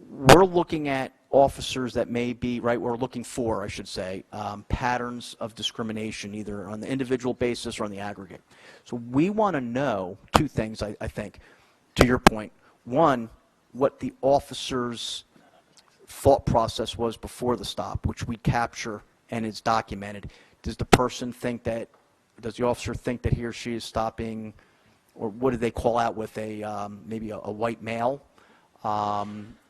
we're looking at officers that may be, right, we're looking for, I should say, patterns of discrimination either on the individual basis or on the aggregate. So we want to know two things, I think, to your point. One, what the officer's thought process was before the stop, which we capture and is documented. Does the person think that, does the officer think that he or she is stopping, or what do they call out with a, maybe a white male?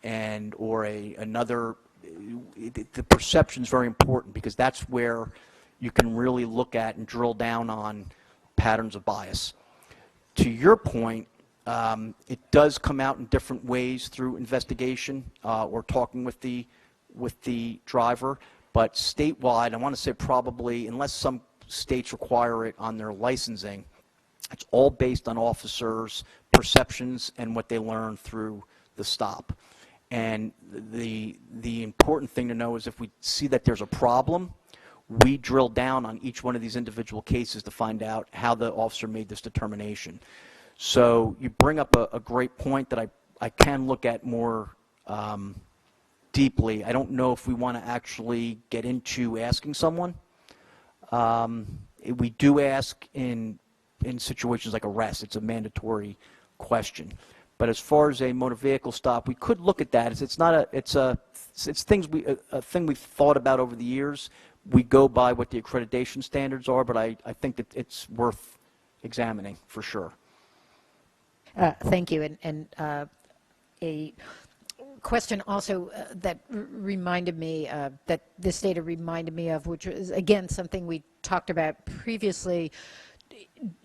And or another, the perception is very important because that's where you can really look at and drill down on patterns of bias. To your point, it does come out in different ways through investigation or talking with the driver, but statewide, I want to say probably, unless some states require it on their licensing, it's all based on officers' perceptions and what they learn through the stop. And the important thing to know is if we see that there's a problem, we drill down on each one of these individual cases to find out how the officer made this determination. So you bring up a great point that I can look at more deeply. I don't know if we want to actually get into asking someone. We do ask in situations like arrest. It's a mandatory question. But as far as a motor vehicle stop, we could look at that. It's things a thing we've thought about over the years. We go by what the accreditation standards are, but I think that it's worth examining for sure. Thank you. And a question also that reminded me, that this data reminded me of, which is, again, something we talked about previously.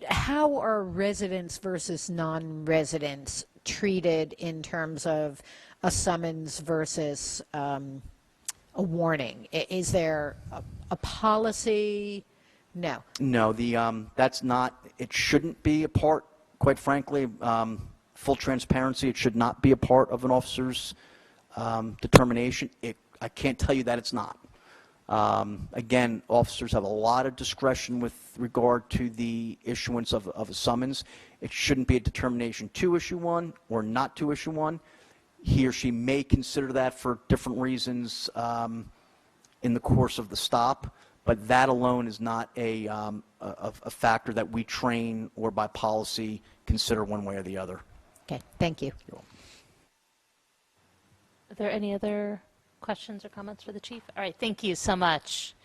How are residents versus non-residents treated in terms of a summons versus a warning? Is there a policy? No. No, that's not, it shouldn't be a part, quite frankly, full transparency, it should not be a part of an officer's determination. I can't tell you that it's not. Again, officers have a lot of discretion with regard to the issuance of a summons. It shouldn't be a determination to issue one or not to issue one. He or she may consider that for different reasons in the course of the stop, but that alone is not a factor that we train or by policy consider one way or the other. Okay, thank you. Are there any other questions or comments for the chief? All right, thank you so much.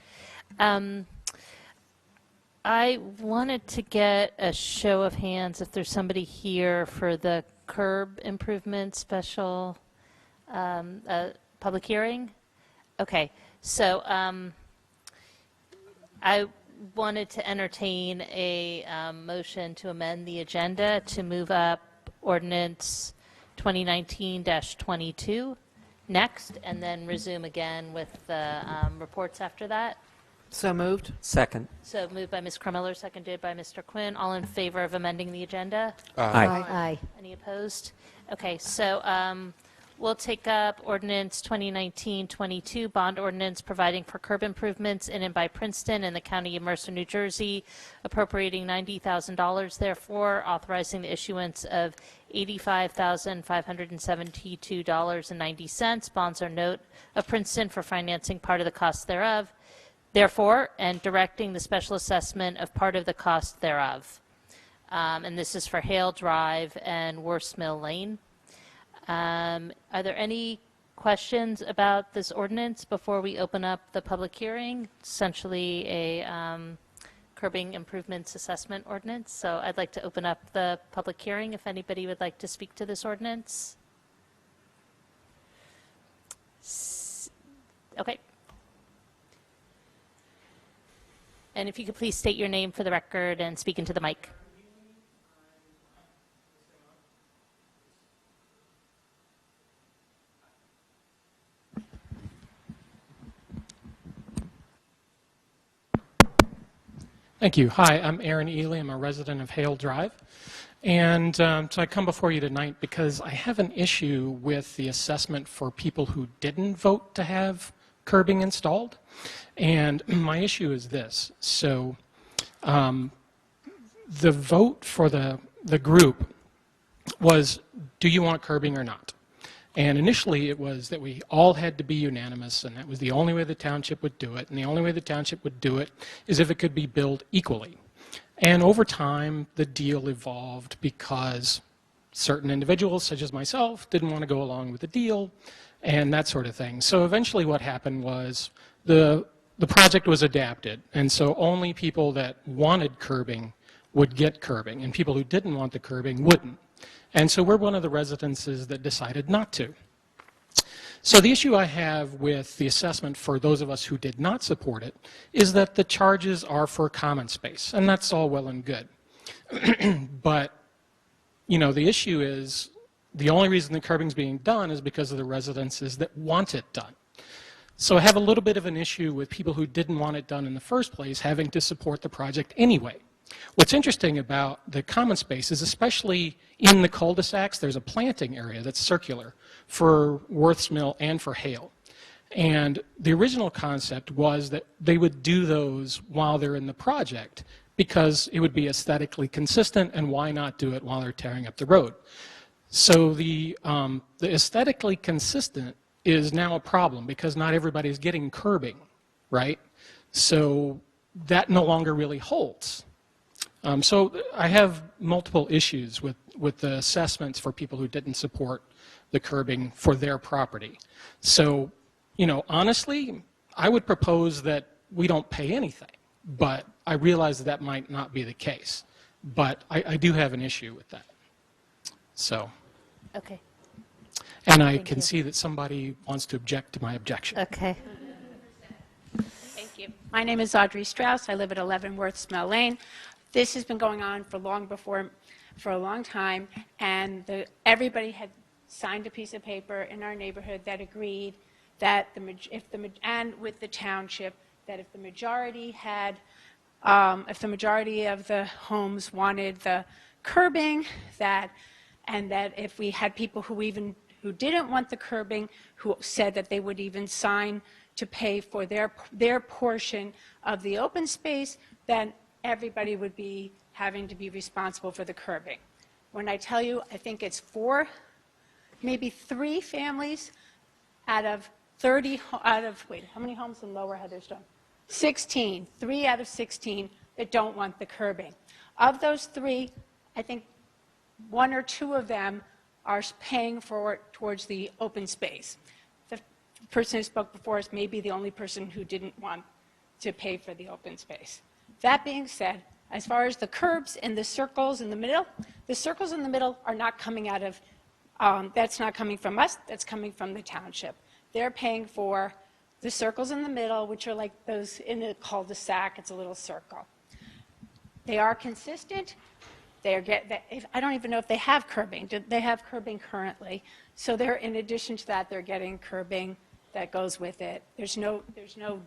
I wanted to get a show of hands if there's somebody here for the curb improvement special public hearing. Okay, So I wanted to entertain a motion to amend the agenda to move up ordinance 2019-22 next, and then resume again with the reports after that. So moved. Second. So moved by Ms. Krummeller, seconded by Mr. Quinn. All in favor of amending the agenda? Aye. Aye. Any opposed? Okay, so we'll take up ordinance 2019-22, bond ordinance providing for curb improvements in and by Princeton in the county of Mercer, New Jersey, appropriating $90,000, therefore authorizing the issuance of $85,572.90 bonds or note of Princeton for financing part of the cost thereof, therefore, and directing the special assessment of part of the cost thereof. And this is for Hale Drive and Worst Mill Lane. Are there any questions about this ordinance before we open up the public hearing? Essentially a curbing improvements assessment ordinance. So I'd like to open up the public hearing if anybody would like to speak to this ordinance. Okay. And if you could please state your name for the record and speak into the mic. Thank you. Hi, I'm Aaron Ely. I'm a resident of Hale Drive. And so I come before you tonight because I have an issue with the assessment for people who didn't vote to have curbing installed. And my issue is this. So the vote for the group was, do you want curbing or not? And initially it was that we all had to be unanimous, and that was the only way the township would do it. And the only way the township would do it is if it could be billed equally. And over time, the deal evolved because certain individuals, such as myself, didn't want to go along with the deal and that sort of thing. So eventually what happened was the project was adapted. And so only people that wanted curbing would get curbing, and people who didn't want the curbing wouldn't. And so we're one of the residences that decided not to. So the issue I have with the assessment for those of us who did not support it is that the charges are for common space, and that's all well and good. But, you know, the issue is the only reason the curbing's being done is because of the residences that want it done. So I have a little bit of an issue with people who didn't want it done in the first place having to support the project anyway. What's interesting about the common space is, especially in the cul-de-sacs, there's a planting area that's circular for Worth's Mill and for Hale. And the original concept was that they would do those while they're in the project because it would be aesthetically consistent, and why not do it while they're tearing up the road? So the aesthetically consistent is now a problem because not everybody's getting curbing, right? So that no longer really holds. So I have multiple issues with the assessments for people who didn't support the curbing for their property. So, you know, honestly, I would propose that we don't pay anything, but I realize that might not be the case. But I do have an issue with that. So. Okay. And I can see that somebody wants to object to my objection. Okay. Thank you. My name is Audrey Strauss. I live at 11 Worth Mill Lane. This has been going on for a long time, and everybody had signed a piece of paper in our neighborhood that agreed that and with the township, that if the majority of the homes wanted the curbing, and that if we had people who didn't want the curbing, who said that they would even sign to pay for their portion of the open space, then everybody would be having to be responsible for the curbing. When I tell you, I think it's maybe 3 families out of 30, wait, how many homes in Lower Heatherstone? 16, 3 out of 16 that don't want the curbing. Of those 3, I think 1 or 2 of them are paying towards the open space. The person who spoke before us may be the only person who didn't want to pay for the open space. That being said, as far as the curbs and the circles in the middle are not coming out of, that's not coming from us, that's coming from the township. They're paying for the circles in the middle, which are like those in a cul-de-sac. It's a little circle. They are consistent. I don't even know if they have curbing. They have curbing currently. So they're, in addition to that, they're getting curbing that goes with it. There's no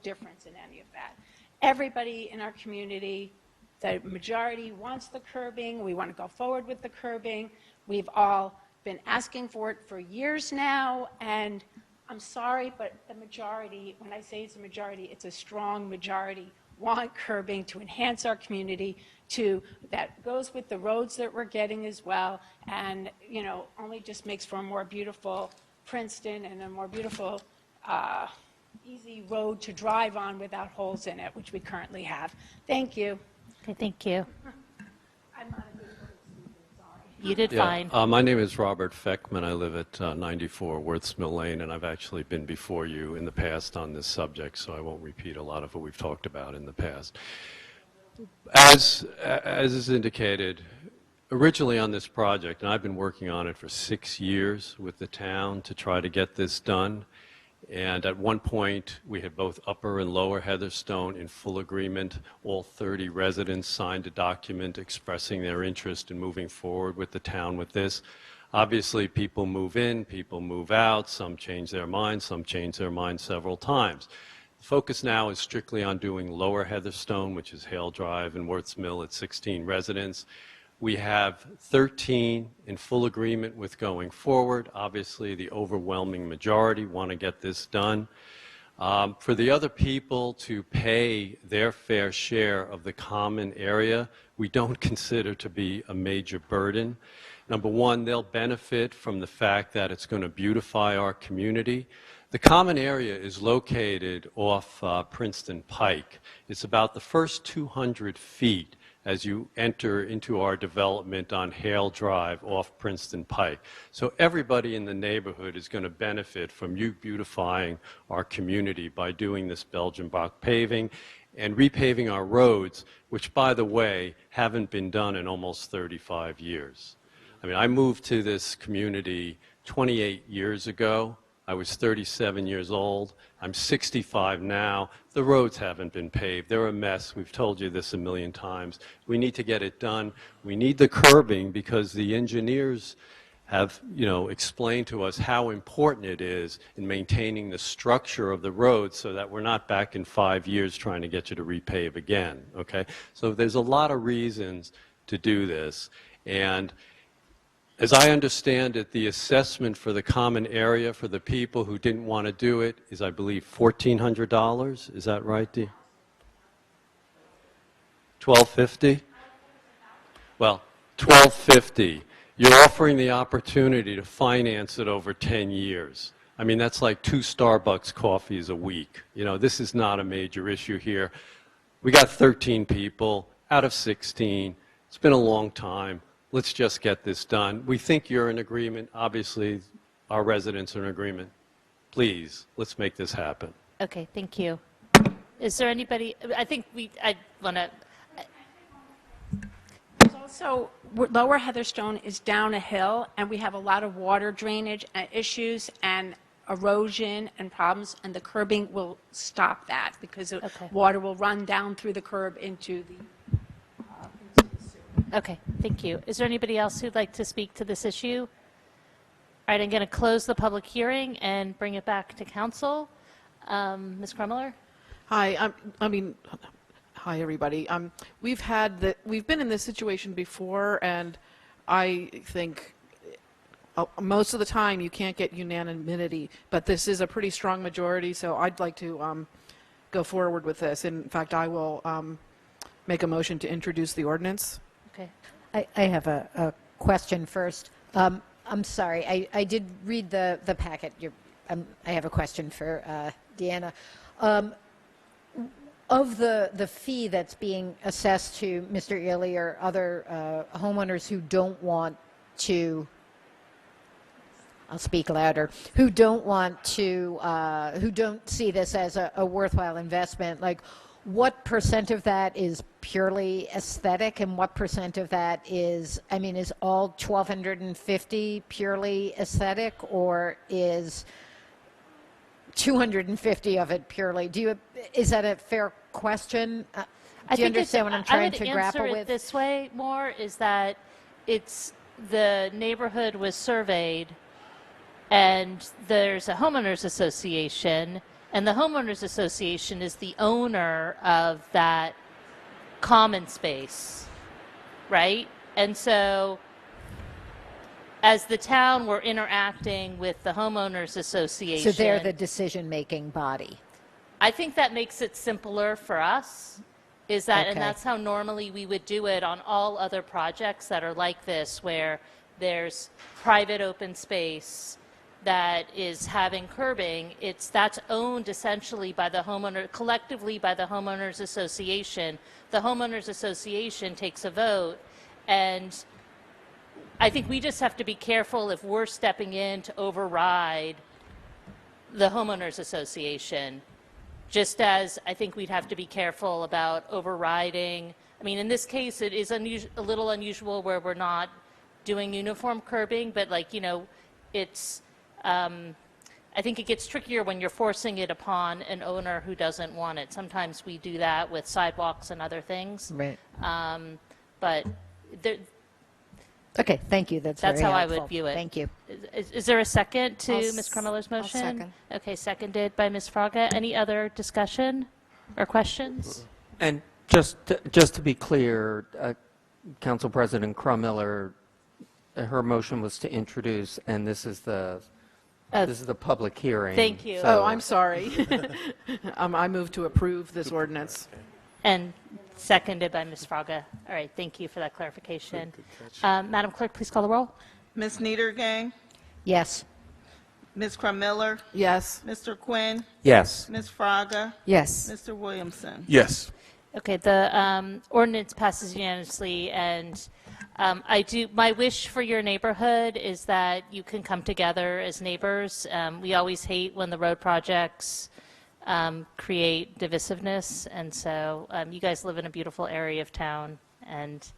difference in any of that. Everybody in our community, the majority wants the curbing. We want to go forward with the curbing. We've all been asking for it for years now, and I'm sorry, but the majority, when I say it's a majority, it's a strong majority, want curbing to enhance our community, that goes with the roads that we're getting as well, and only just makes for a more beautiful Princeton and a more beautiful, easy road to drive on without holes in it, which we currently have. Thank you. Okay, thank you. I'm not a good person, sorry. You did fine. My name is Robert Feckman. I live at 94 Worths Mill Lane, and I've actually been before you in the past on this subject, so I won't repeat a lot of what we've talked about in the past. As is indicated, originally on this project, and I've been working on it for 6 years with the town to try to get this done, and at one point we had both Upper and Lower Heatherstone in full agreement. All 30 residents signed a document expressing their interest in moving forward with the town with this. Obviously, people move in, people move out, some change their minds, some change their minds several times. The focus now is strictly on doing Lower Heatherstone, which is Hale Drive and Worths Mill at 16 residents. We have 13 in full agreement with going forward. Obviously, the overwhelming majority want to get this done. For the other people to pay their fair share of the common area, we don't consider to be a major burden. Number one, they'll benefit from the fact that it's going to beautify our community. The common area is located off Princeton Pike. It's about the first 200 feet as you enter into our development on Hale Drive off Princeton Pike. So everybody in the neighborhood is going to benefit from you beautifying our community by doing this Belgian block paving and repaving our roads, which, by the way, haven't been done in almost 35 years. I mean, I moved to this community 28 years ago. I was 37 years old. I'm 65 now. The roads haven't been paved. They're a mess. We've told you this a million times. We need to get it done. We need the curbing because the engineers have, explained to us how important it is in maintaining the structure of the road so that we're not back in 5 years trying to get you to repave again, okay? So there's a lot of reasons to do this. And as I understand it, the assessment for the common area for the people who didn't want to do it is, I believe, $1,400. Is that right, Dee? $1,250? Well, $1,250. You're offering the opportunity to finance it over 10 years. I mean, that's like 2 Starbucks coffees a week. This is not a major issue here. We got 13 people out of 16. It's been a long time. Let's just get this done. We think you're in agreement. Obviously, our residents are in agreement. Please, let's make this happen. Okay, thank you. Is there anybody, I want to. There's also, Lower Heatherstone is down a hill, and we have a lot of water drainage issues and erosion and problems, and the curbing will stop that because water will run down through the curb into the Okay, thank you. Is there anybody else who'd like to speak to this issue? All right, I'm going to close the public hearing and bring it back to council. Ms. Krummeler? Hi, hi everybody. We've been in this situation before, and I think most of the time you can't get unanimity, but this is a pretty strong majority, so I'd like to go forward with this. In fact, I will make a motion to introduce the ordinance. Okay. I have a question first. I'm sorry, I did read the packet. I have a question for Deanna. Of the fee that's being assessed to Mr. Ely or other homeowners who don't want to, I'll speak louder, who don't want to, who don't see this as a worthwhile investment, like what % of that is purely aesthetic and what % of that is, is all 1,250 purely aesthetic, or is 250 of it purely. Is that a fair question? Do you understand what I'm trying to grapple I would answer with? it this way more, is that it's the neighborhood was surveyed and there's a homeowners association, and the homeowners association is the owner of that common space, right? And so as the town, we're interacting with the homeowners association. So they're the decision-making body. I think that makes it simpler for us, is that, Okay. and that's how normally we would do it on all other projects that are like this, where there's private open space that is having curbing. That's owned essentially by the homeowner, collectively by the homeowners association. The homeowners association takes a vote, and I think we just have to be careful if we're stepping in to override the homeowners association. Just as I think we'd have to be careful about overriding. I mean, in this case, it is a little unusual where we're not doing uniform curbing, but it's, I think it gets trickier when you're forcing it upon an owner who doesn't want it. Sometimes we do that with sidewalks and other things. Right. But Okay, thank you. That's very how I helpful. would view it. Thank you. Is there a second to I'll Ms. Carmello's motion? second. Okay, seconded by Ms. Fraga. Any other discussion or questions? And just to be clear, Council President Crummiller, her motion was to introduce, and this is the public hearing. Thank you. Oh, I'm sorry. I move to approve this ordinance. And seconded by Ms. Fraga. All right, thank you for that clarification. Madam Clerk, please call the roll. Ms. Niedergang, Yes. Ms. Crummiller, Yes. Mr. Quinn, Yes. Ms. Fraga, Yes. Mr. Williamson. Yes. Okay, the ordinance passes unanimously, and my wish for your neighborhood is that you can come together as neighbors. We always hate when the road projects create divisiveness, and so you guys live in a beautiful area of town, and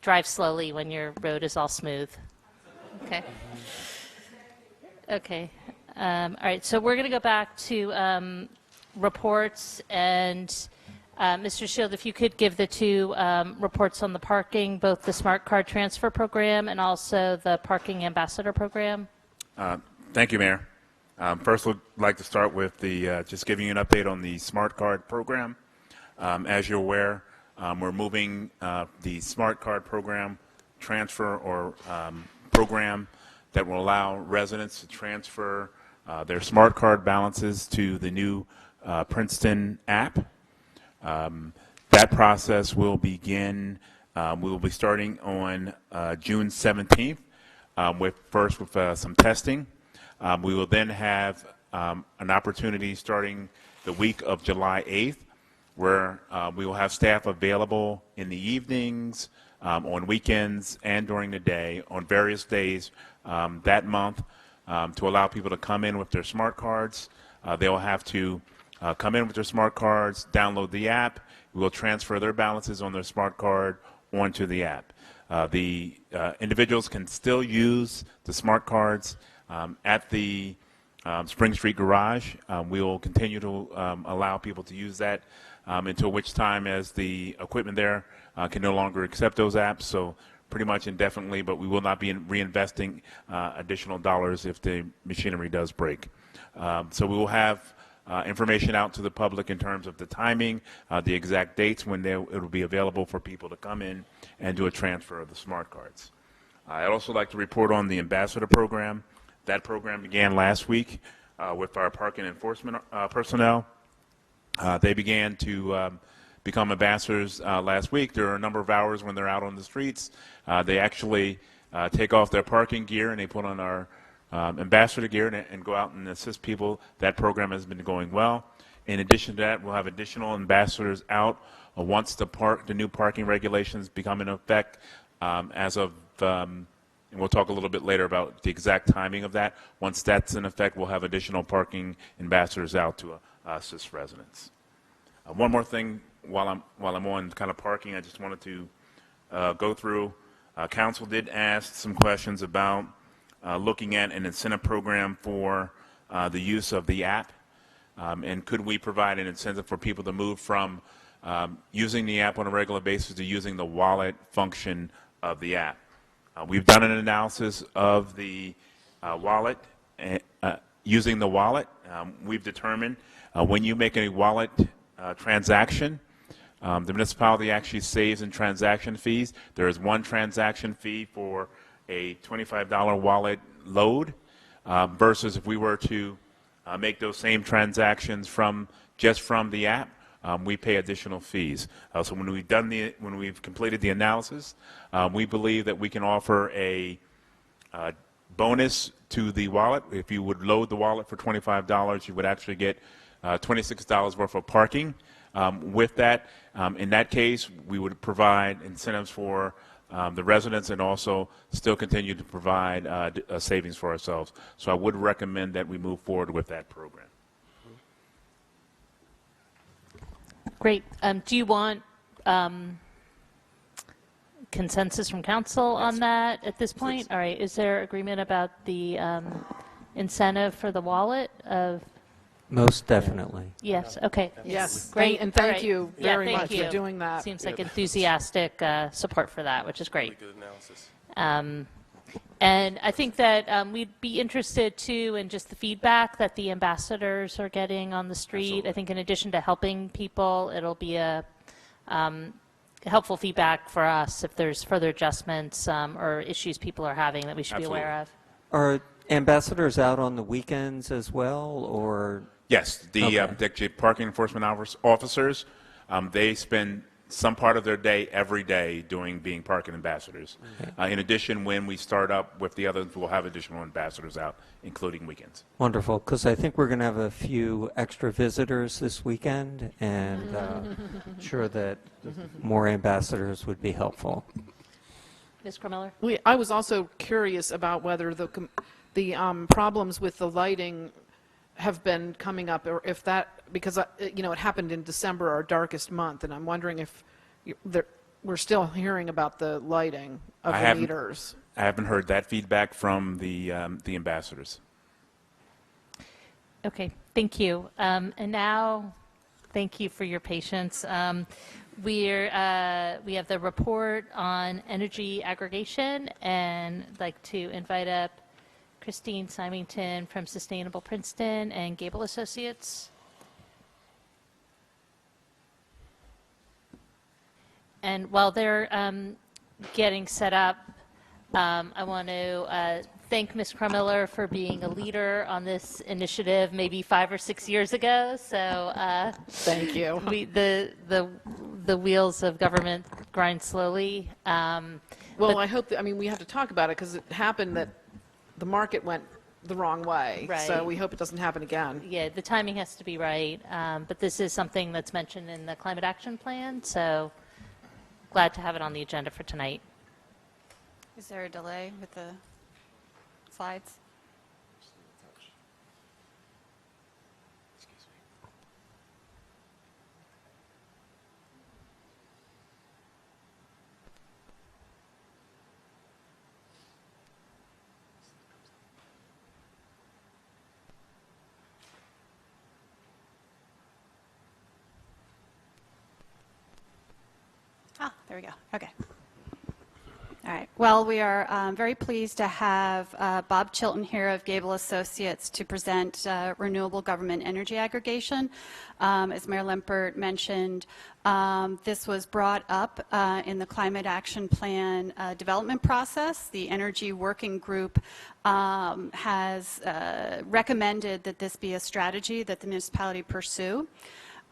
drive slowly when your road is all smooth. Okay. Okay. All right, so we're going to go back to reports, and Mr. Shield, if you could give the two reports on the parking, both the Smart Card Transfer Program and also the Parking Ambassador Program. Thank you, Mayor. First, I'd like to start with just giving you an update on the Smart Card program. As you're aware, we're moving the Smart Card program transfer or program that will allow residents to transfer their Smart Card balances to the new Princeton app. That process will begin, we will be starting on June 17th with some testing. We will then have an opportunity starting the week of July 8th where we will have staff available in the evenings, on weekends, and during the day on various days that month to allow people to come in with their smart cards. They will have to come in with their smart cards, download the app. We will transfer their balances on their smart card onto the app. The individuals can still use the smart cards at the Spring Street Garage. We will continue to allow people to use that until which time as the equipment there can no longer accept those apps, so pretty much indefinitely, but we will not be reinvesting additional dollars if the machinery does break. So we will have information out to the public in terms of the timing, the exact dates when it will be available for people to come in and do a transfer of the smart cards. I'd also like to report on the Ambassador Program. That program began last week with our parking enforcement personnel. They began to become ambassadors last week. There are a number of hours when they're out on the streets. They actually take off their parking gear and they put on our ambassador gear and go out and assist people. That program has been going well. In addition to that, we'll have additional ambassadors out once the new parking regulations become in effect as of and we'll talk a little bit later about the exact timing of that. Once that's in effect, we'll have additional parking ambassadors out to assist residents. One more thing while I'm on kind of parking, I just wanted to go through. Council did ask some questions about looking at an incentive program for the use of the app? And could we provide an incentive for people to move from using the app on a regular basis to using the wallet function of the app? We've done an analysis of the wallet. Using the wallet, we've determined when you make a wallet transaction, the municipality actually saves in transaction fees. There is one transaction fee for a $25 wallet load versus if we were to make those same transactions just from the app, we pay additional fees. So when we've completed the analysis, we believe that we can offer a bonus to the wallet. If you would load the wallet for $25, you would actually get $26 worth of parking. With that, in that case, we would provide incentives for the residents and also still continue to provide savings for ourselves. So I would recommend that we move forward with that program. Great. Do you want consensus from council on that at this point? All right. Is there agreement about the incentive for the wallet of? Most definitely. Yes. Okay. Yes. Great. And All thank right. you Yeah, very thank much you. for doing that. Seems like enthusiastic support for that, which is great. Really good analysis. And I think that we'd be interested too in just the feedback that the ambassadors are getting on the street. Absolutely. I think in addition to helping people, it'll be a helpful feedback for us if there's further adjustments or issues people are having that we should Absolutely. be aware of. Are ambassadors out on the weekends as well, or? Yes, the Okay. parking enforcement officers, they spend some part of their day every day being parking ambassadors. Okay. In addition, when we start up with the others, we'll have additional ambassadors out, including weekends. Wonderful, because I think we're going to have a few extra visitors this weekend, and sure that more ambassadors would be helpful. Ms. Cromiller? I was also curious about whether the problems with the lighting have been coming up, or if that, because it happened in December, our darkest month, and I'm wondering if we're still hearing about the lighting of the meters. I haven't heard that feedback from the ambassadors. Okay, thank you. And now, thank you for your patience. We have the report on energy aggregation, and I'd like to invite up Christine Symington from Sustainable Princeton and Gable Associates. And while they're getting set up, I want to thank Ms. Crumiller for being a leader on this initiative maybe 5 or 6 years ago. So thank you. The wheels of government grind slowly. Well, I hope that, we have to talk about it because it happened that the market went the wrong way. Right. So we hope it doesn't happen again. Yeah, the timing has to be right. But this is something that's mentioned in the Climate Action Plan. So glad to have it on the agenda for tonight. Is there a delay with the slides? Ah, there we go. Okay. All right. Well, we are very pleased to have Bob Chilton here of Gable Associates to present renewable government energy aggregation. As Mayor Lempert mentioned, this was brought up in the Climate Action Plan development process. The Energy Working Group has recommended that this be a strategy that the municipality pursue.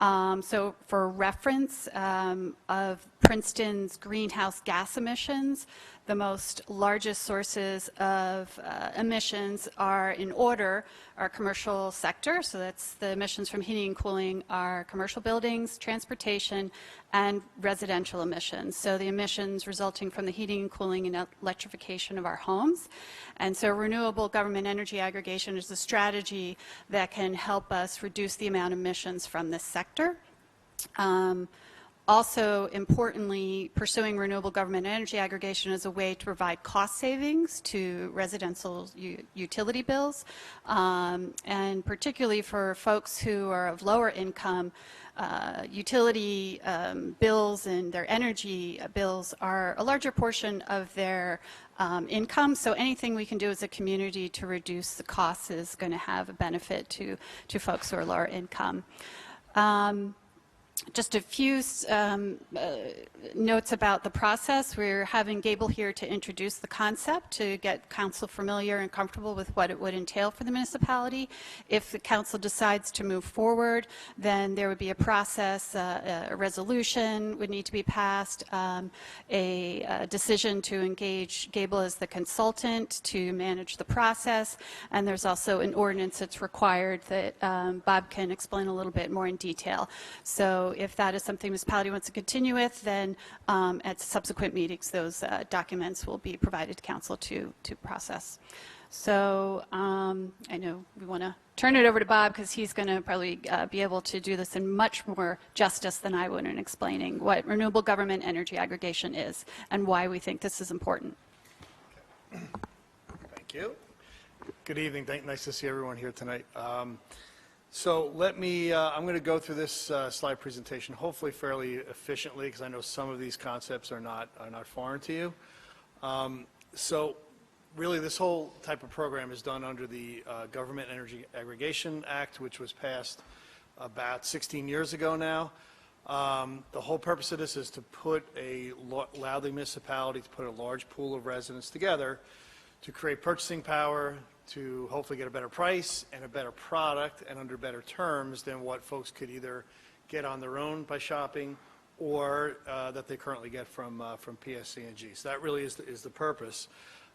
So for reference of Princeton's greenhouse gas emissions, the most largest sources of emissions are in order our commercial sector. So that's the emissions from heating and cooling are commercial buildings, transportation, and residential emissions. So the emissions resulting from the heating and cooling and electrification of our homes. And so renewable government energy aggregation is a strategy that can help us reduce the amount of emissions from this sector. Also, importantly, pursuing renewable government energy aggregation is a way to provide cost savings to residential utility bills, and particularly for folks who are of lower income, utility bills and their energy bills are a larger portion of their income, so anything we can do as a community to reduce the costs is going to have a benefit to folks who are lower income. Just a few notes about the process. We're having Gable here to introduce the concept to get council familiar and comfortable with what it would entail for the municipality. If the council decides to move forward, then there would be a process, a resolution would need to be passed, a decision to engage Gable as the consultant to manage the process, and there's also an ordinance that's required that Bob can explain a little bit more in detail. So if that is something the municipality wants to continue with, then at subsequent meetings, those documents will be provided to council to process. So I know we want to turn it over to Bob because he's going to probably be able to do this in much more justice than I would in explaining what renewable government energy aggregation is and why we think this is important. Thank you. Good evening. Nice to see everyone here tonight. So let me, I'm going to go through this slide presentation hopefully fairly efficiently because I know some of these concepts are not foreign to you. So really this whole type of program is done under the Government Energy Aggregation Act, which was passed about 16 years ago now. The whole purpose of this is to allow the municipality to put a large pool of residents together to create purchasing power, to hopefully get a better price and a better product and under better terms than what folks could either get on their own by shopping or that they currently get from PSC&G. So that really is the purpose.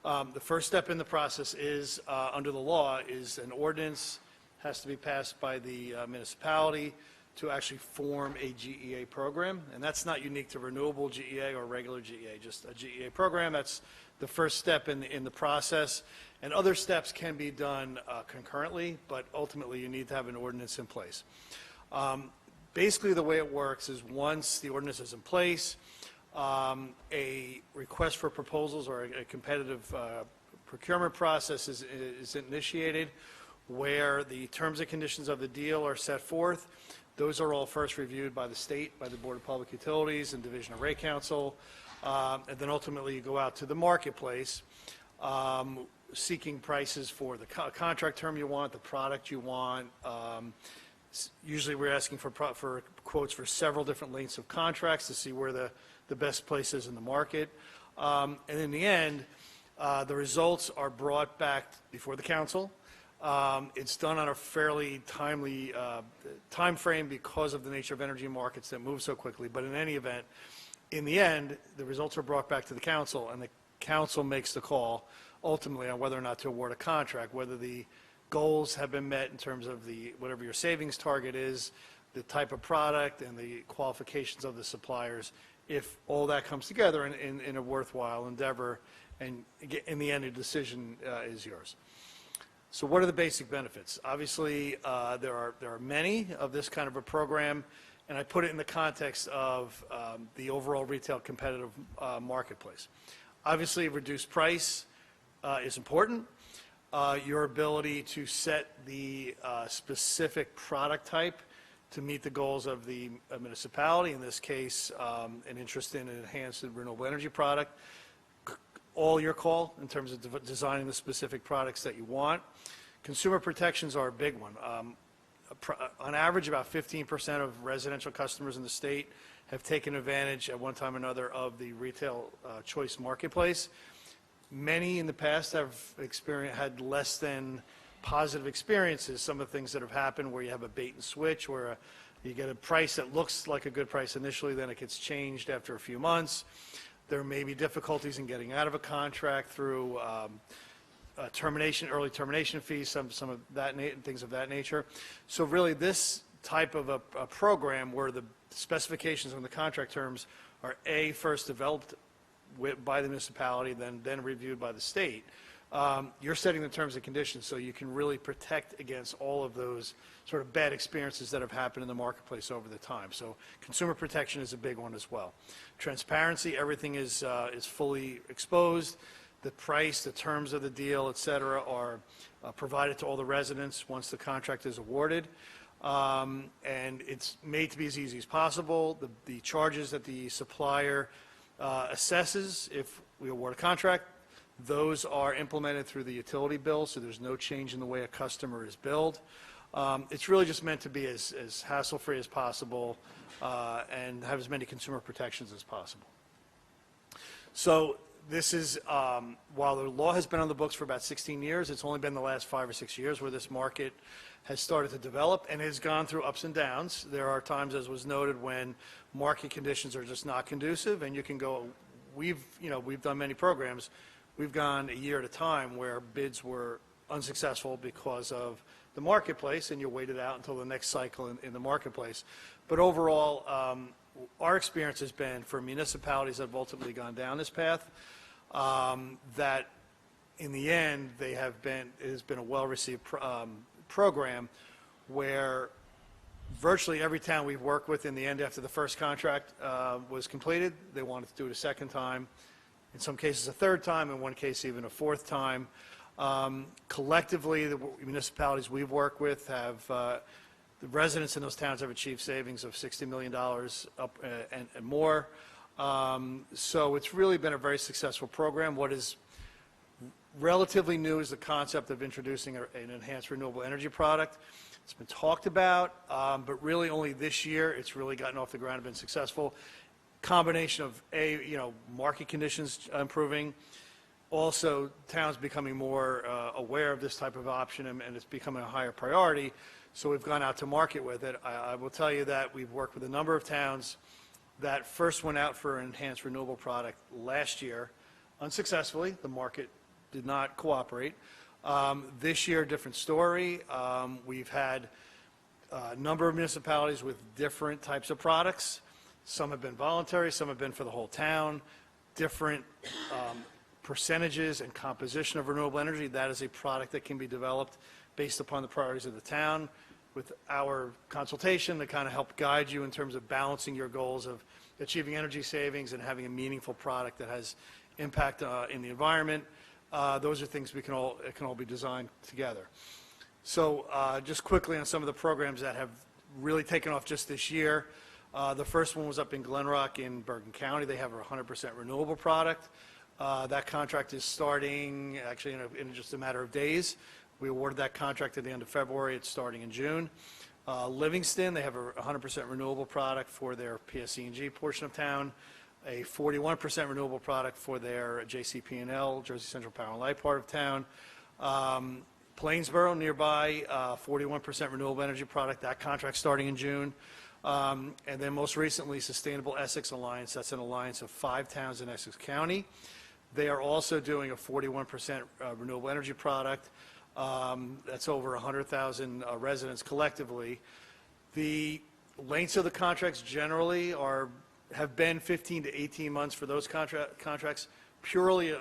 The first step in the process is, under the law, is an ordinance has to be passed by the municipality to actually form a GEA program. And that's not unique to renewable GEA or regular GEA, just a GEA program. That's the first step in the process. And other steps can be done concurrently, but ultimately you need to have an ordinance in place. Basically the way it works is once the ordinance is in place, a request for proposals or a competitive procurement process is initiated where the terms and conditions of the deal are set forth. Those are all first reviewed by the state, by the Board of Public Utilities and Division of Rate Counsel, and then ultimately you go out to the marketplace seeking prices for the contract term you want, the product you want. Usually we're asking for quotes for several different lengths of contracts to see where the best place is in the market. And in the end, the results are brought back before the council. It's done on a fairly timely time frame because of the nature of energy markets that move so quickly. But in any event, in the end, the results are brought back to the council, and the council makes the call ultimately on whether or not to award a contract, whether the goals have been met in terms of whatever your savings target is, the type of product, and the qualifications of the suppliers. If all that comes together in a worthwhile endeavor, and in the end, a decision is yours. So what are the basic benefits? Obviously, there are many of this kind of a program, and I put it in the context of the overall retail competitive marketplace. Obviously, reduced price is important. Your ability to set the specific product type to meet the goals of the municipality, in this case, an interest in an enhanced renewable energy product. All your call in terms of designing the specific products that you want. Consumer protections are a big one. On average, about 15% of residential customers in the state have taken advantage at one time or another of the retail choice marketplace. Many in the past have had less than positive experiences. Some of the things that have happened where you have a bait and switch, where you get a price that looks like a good price initially, then it gets changed after a few months. There may be difficulties in getting out of a contract through early termination fees, some of that, things of that nature. So really this type of a program where the specifications on the contract terms are first developed by the municipality, then reviewed by the state, you're setting the terms and conditions so you can really protect against all of those sort of bad experiences that have happened in the marketplace over the time. So consumer protection is a big one as well. Transparency, everything is fully exposed. The price, the terms of the deal, et cetera, are provided to all the residents once the contract is awarded. And it's made to be as easy as possible. The charges that the supplier assesses if we award a contract, those are implemented through the utility bill, so there's no change in the way a customer is billed. It's really just meant to be as hassle-free as possible and have as many consumer protections as possible. So this is, while the law has been on the books for about 16 years, it's only been the last 5 or 6 years where this market has started to develop and has gone through ups and downs. There are times, as was noted, when market conditions are just not conducive, and you can go, we've done many programs. We've gone a year at a time where bids were unsuccessful because of the marketplace, and you wait it out until the next cycle in the marketplace. But overall, our experience has been for municipalities that have ultimately gone down this path, that in the end, it has been a well-received program where virtually every town we've worked with in the end after the first contract was completed, they wanted to do it a second time, in some cases a third time, in one case even a fourth time. Collectively, the municipalities we've worked with have, the residents in those towns have achieved savings of $60 million up and more. So it's really been a very successful program. What is relatively new is the concept of introducing an enhanced renewable energy product. It's been talked about, but really only this year it's really gotten off the ground and been successful. Combination of market conditions improving, also towns becoming more aware of this type of option, and it's becoming a higher priority. So we've gone out to market with it. I will tell you that we've worked with a number of towns that first went out for an enhanced renewable product last year unsuccessfully. The market did not cooperate. This year, different story. We've had a number of municipalities with different types of products. Some have been voluntary, some have been for the whole town, different percentages and composition of renewable energy. That is a product that can be developed based upon the priorities of the town, with our consultation to kind of help guide you in terms of balancing your goals of achieving energy savings and having a meaningful product that has impact in the environment. Those are things it can all be designed together. So just quickly on some of the programs that have really taken off just this year. The first one was up in Glen Rock in Bergen County. They have a 100% renewable product. That contract is starting actually in just a matter of days. We awarded that contract at the end of February. It's starting in June. Livingston, they have a 100% renewable product for their PSE&G portion of town, a 41% renewable product for their JCP&L, Jersey Central Power and Light part of town. Plainsboro nearby, 41% renewable energy product. That contract starting in June. And then most recently, Sustainable Essex Alliance. That's an alliance of 5 towns in Essex County. They are also doing a 41% renewable energy product. That's over 100,000 residents collectively. The lengths of the contracts generally have been 15 to 18 months for those contracts. Purely,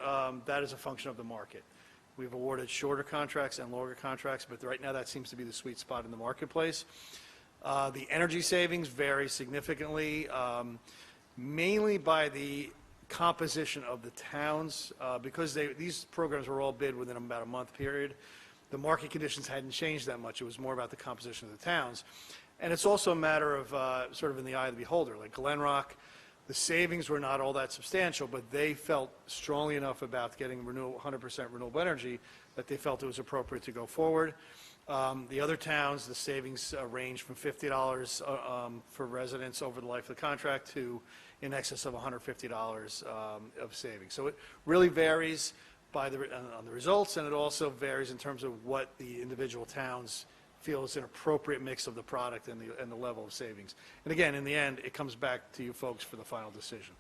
that is a function of the market. We've awarded shorter contracts and longer contracts, but right now that seems to be the sweet spot in the marketplace. The energy savings vary significantly, mainly by the composition of the towns, because these programs were all bid within about a month period. The market conditions hadn't changed that much. It was more about the composition of the towns. And it's also a matter of sort of in the eye of the beholder. Like Glen Rock, the savings were not all that substantial, but they felt strongly enough about getting 100% renewable energy that they felt it was appropriate to go forward. The other towns, the savings range from $50 for residents over the life of the contract to in excess of $150 of savings. So it really varies on the results, and it also varies in terms of what the individual towns feel is an appropriate mix of the product and the level of savings. And again, in the end, it comes back to you folks for the final decision.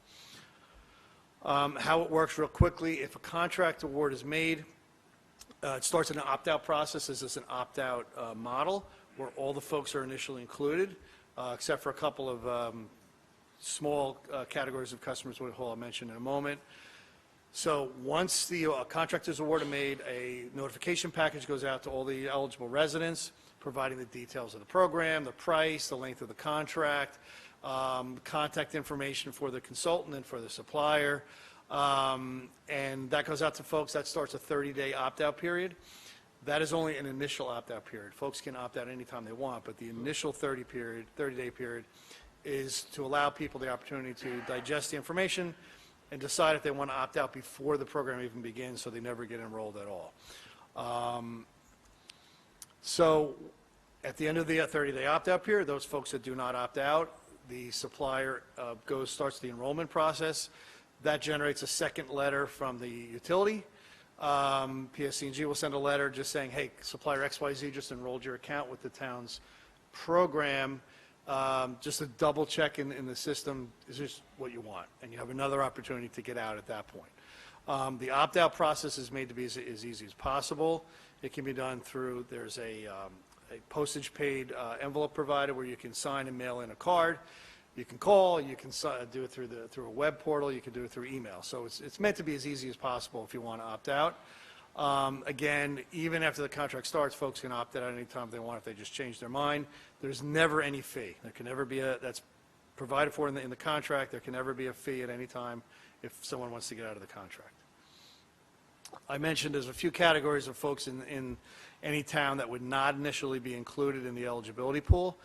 How it works real quickly, if a contract award is made, it starts in an opt-out process. This is an opt-out model where all the folks are initially included, except for a couple of small categories of customers, which I'll mention in a moment. So once the contractor's award is made, a notification package goes out to all the eligible residents, providing the details of the program, the price, the length of the contract, contact information for the consultant and for the supplier. And that goes out to folks. That starts a 30-day opt-out period. That is only an initial opt-out period. Folks can opt out anytime they want, but the initial 30-day period is to allow people the opportunity to digest the information and decide if they want to opt out before the program even begins, so they never get enrolled at all. So at the end of the 30-day opt-out period, those folks that do not opt out, the supplier starts the enrollment process. That generates a second letter from the utility. PSC&G will send a letter just saying, hey, supplier XYZ just enrolled your account with the town's program. Just a double check in the system, is this what you want? And you have another opportunity to get out at that point. The opt-out process is made to be as easy as possible. It can be done through, there's a postage paid envelope provided where you can sign and mail in a card. You can call, you can do it through a web portal, you can do it through email. So it's meant to be as easy as possible if you want to opt out. Again, even after the contract starts, folks can opt out at any time they want if they just change their mind. There's never any fee. There can never be that's provided for in the contract. There can never be a fee at any time if someone wants to get out of the contract. I mentioned there's a few categories of folks in any town that would not initially be included in the eligibility pool.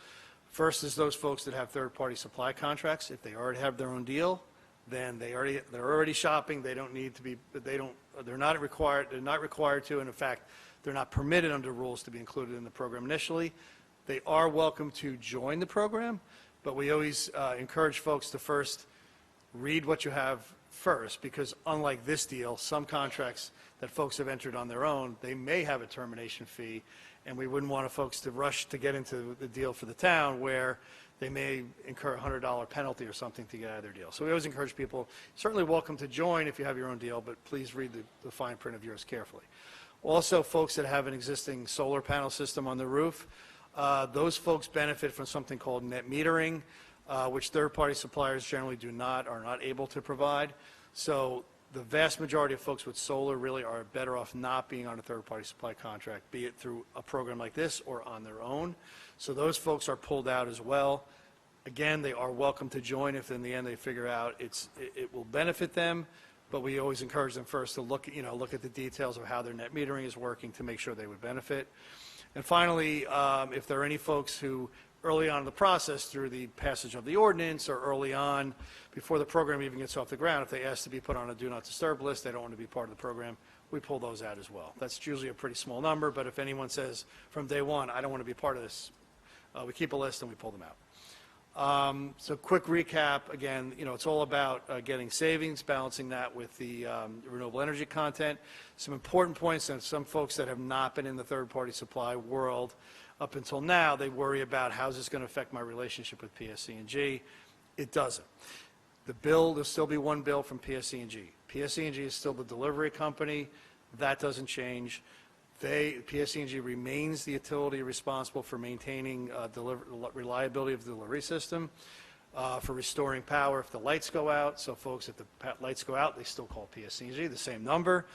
First is those folks that have third-party supply contracts. If they already have their own deal, then they're already shopping. They don't need to be. They're not required to, and in fact, they're not permitted under rules to be included in the program initially. They are welcome to join the program, but we always encourage folks to first read what you have first, because unlike this deal, some contracts that folks have entered on their own, they may have a termination fee, and we wouldn't want folks to rush to get into the deal for the town where they may incur a $100 penalty or something to get out of their deal. So we always encourage people, certainly welcome to join if you have your own deal, but please read the fine print of yours carefully. Also, folks that have an existing solar panel system on the roof, those folks benefit from something called net metering, which third-party suppliers generally are not able to provide. So the vast majority of folks with solar really are better off not being on a third-party supply contract, be it through a program like this or on their own. So those folks are pulled out as well. Again, they are welcome to join if in the end they figure out it will benefit them, but we always encourage them first to look at the details of how their net metering is working to make sure they would benefit. And finally, if there are any folks who early on in the process through the passage of the ordinance or early on before the program even gets off the ground, if they ask to be put on a do not disturb list, they don't want to be part of the program, we pull those out as well. That's usually a pretty small number, but if anyone says from day one, I don't want to be part of this, we keep a list and we pull them out. So quick recap, again, it's all about getting savings, balancing that with the renewable energy content. Some important points, and some folks that have not been in the third-party supply world up until now, they worry about how's this going to affect my relationship with PSC&G. It doesn't. There'll still be one bill from PSC&G. PSC&G is still the delivery company. That doesn't change. PSC&G remains the utility responsible for maintaining reliability of the delivery system, for restoring power if the lights go out. So folks, if the lights go out, they still call PSC&G, the same number.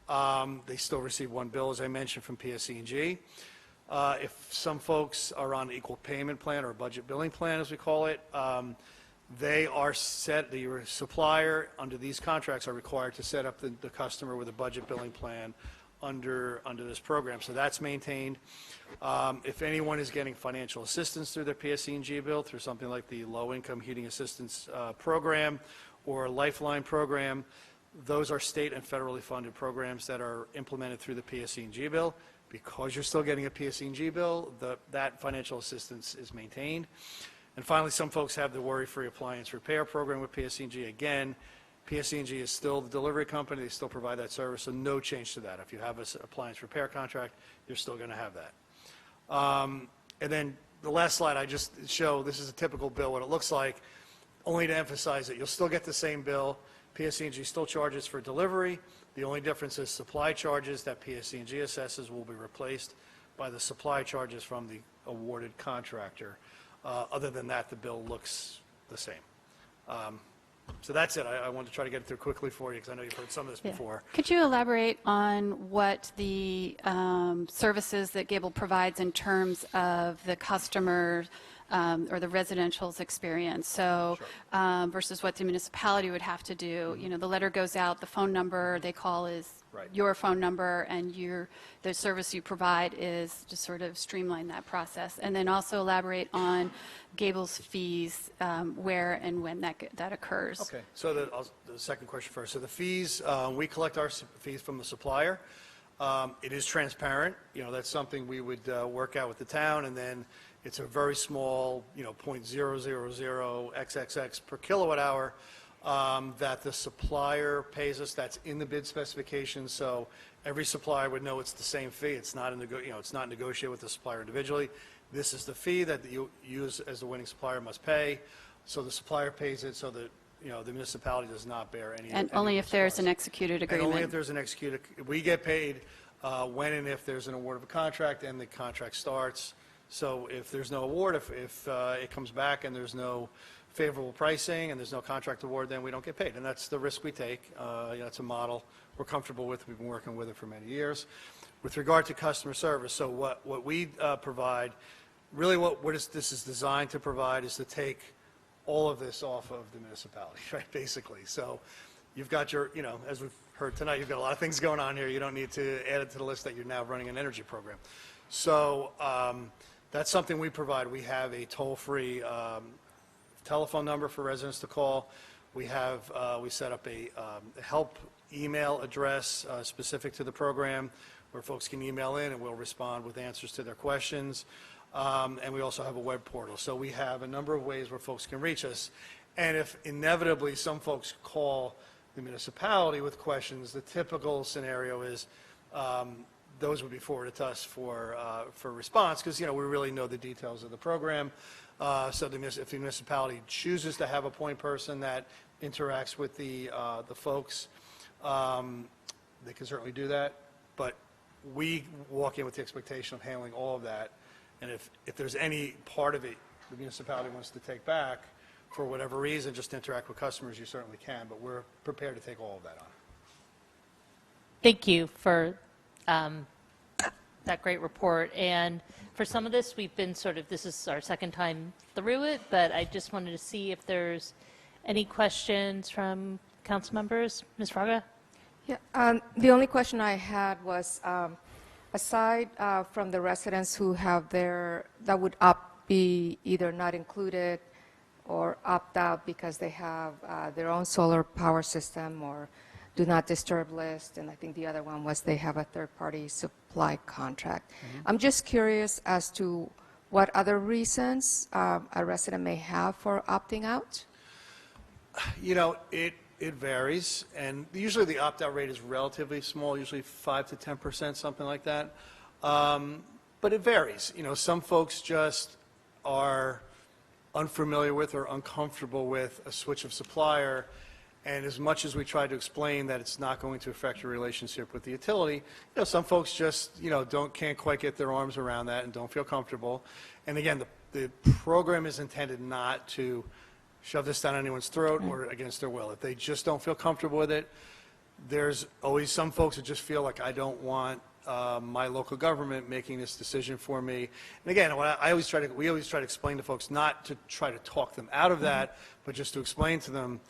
They still receive one bill, as I mentioned, from PSC&G. If some folks are on an equal payment plan or a budget billing plan, as we call it, the supplier under these contracts are required to set up the customer with a budget billing plan under this program. So that's maintained. If anyone is getting financial assistance through their PSC&G bill, through something like the Low-Income Heating Assistance Program or Lifeline Program, those are state and federally funded programs that are implemented through the PSC&G bill. Because you're still getting a PSC&G bill, that financial assistance is maintained. And finally, some folks have the worry-free appliance repair program with PSC&G. Again, PSC&G is still the delivery company. They still provide that service, so no change to that. If you have an appliance repair contract, you're still going to have that. And then the last slide I just show, this is a typical bill, what it looks like, only to emphasize that you'll still get the same bill. PSC&G still charges for delivery. The only difference is supply charges that PSC&G assesses will be replaced by the supply charges from the awarded contractor. Other than that, the bill looks the same. So that's it. I wanted to try to get it through quickly for you because I know you've heard some of this before. Could you elaborate on what the services that Gable provides in terms of the customer or the residential's experience? So versus what the municipality would have to do. You know, the letter goes out, the phone number they call is your phone number, and the service you provide is to sort of streamline that process. And then also elaborate on Gable's fees, where and when that occurs. Okay, so the second question first. So the fees, we collect our fees from the supplier. It is transparent. You know, that's something we would work out with the town, and then it's a very small, you know, 0.000 XXX per kilowatt hour that the supplier pays us. That's in the bid specification, so every supplier would know it's the same fee. It's not it's not negotiated with the supplier individually. This is the fee that you as the winning supplier must pay. So the supplier pays it, so that the municipality does not bear any. And only if there's an executed agreement. And only if there's an executed. We get paid when and if there's an award of a contract and the contract starts. So if there's no award, if it comes back and there's no favorable pricing and there's no contract award, then we don't get paid. And that's the risk we take. It's a model we're comfortable with. We've been working with it for many years. With regard to customer service, so what we provide, really what this is designed to provide is to take all of this off of the municipality, right, basically. So you've got your, as we've heard tonight, you've got a lot of things going on here. You don't need to add it to the list that you're now running an energy program. So that's something we provide. We have a toll-free telephone number for residents to call. We set up a help email address specific to the program where folks can email in and we'll respond with answers to their questions. And we also have a web portal. So we have a number of ways where folks can reach us. And if inevitably some folks call the municipality with questions, the typical scenario is those would be forwarded to us for response because, we really know the details of the program. So if the municipality chooses to have a point person that interacts with the folks, they can certainly do that. But we walk in with the expectation of handling all of that. And if there's any part of it the municipality wants to take back for whatever reason, just interact with customers, you certainly can. But we're prepared to take all of that on. Thank you for that great report. And for some of this, we've been this is our second time through it, but I just wanted to see if there's any questions from council members. Ms. Fraga? Yeah, the only question I had was, aside from the residents who have that would be either not included or opt out because they have their own solar power system or do not disturb list, and I think the other one was they have a third-party supply contract. I'm just curious as to what other reasons a resident may have for opting out. It varies, and usually the opt-out rate is relatively small, usually 5 to 10%, something like that. But it varies. Some folks just are unfamiliar with or uncomfortable with a switch of supplier, and as much as we try to explain that it's not going to affect your relationship with the utility, some folks just can't quite get their arms around that and don't feel comfortable. And again, the program is intended not to shove this down anyone's throat or against their will. If they just don't feel comfortable with it, there's always some folks that just feel like I don't want my local government making this decision for me. And again, we always try to explain to folks not to try to talk them out of that, but just to explain to them.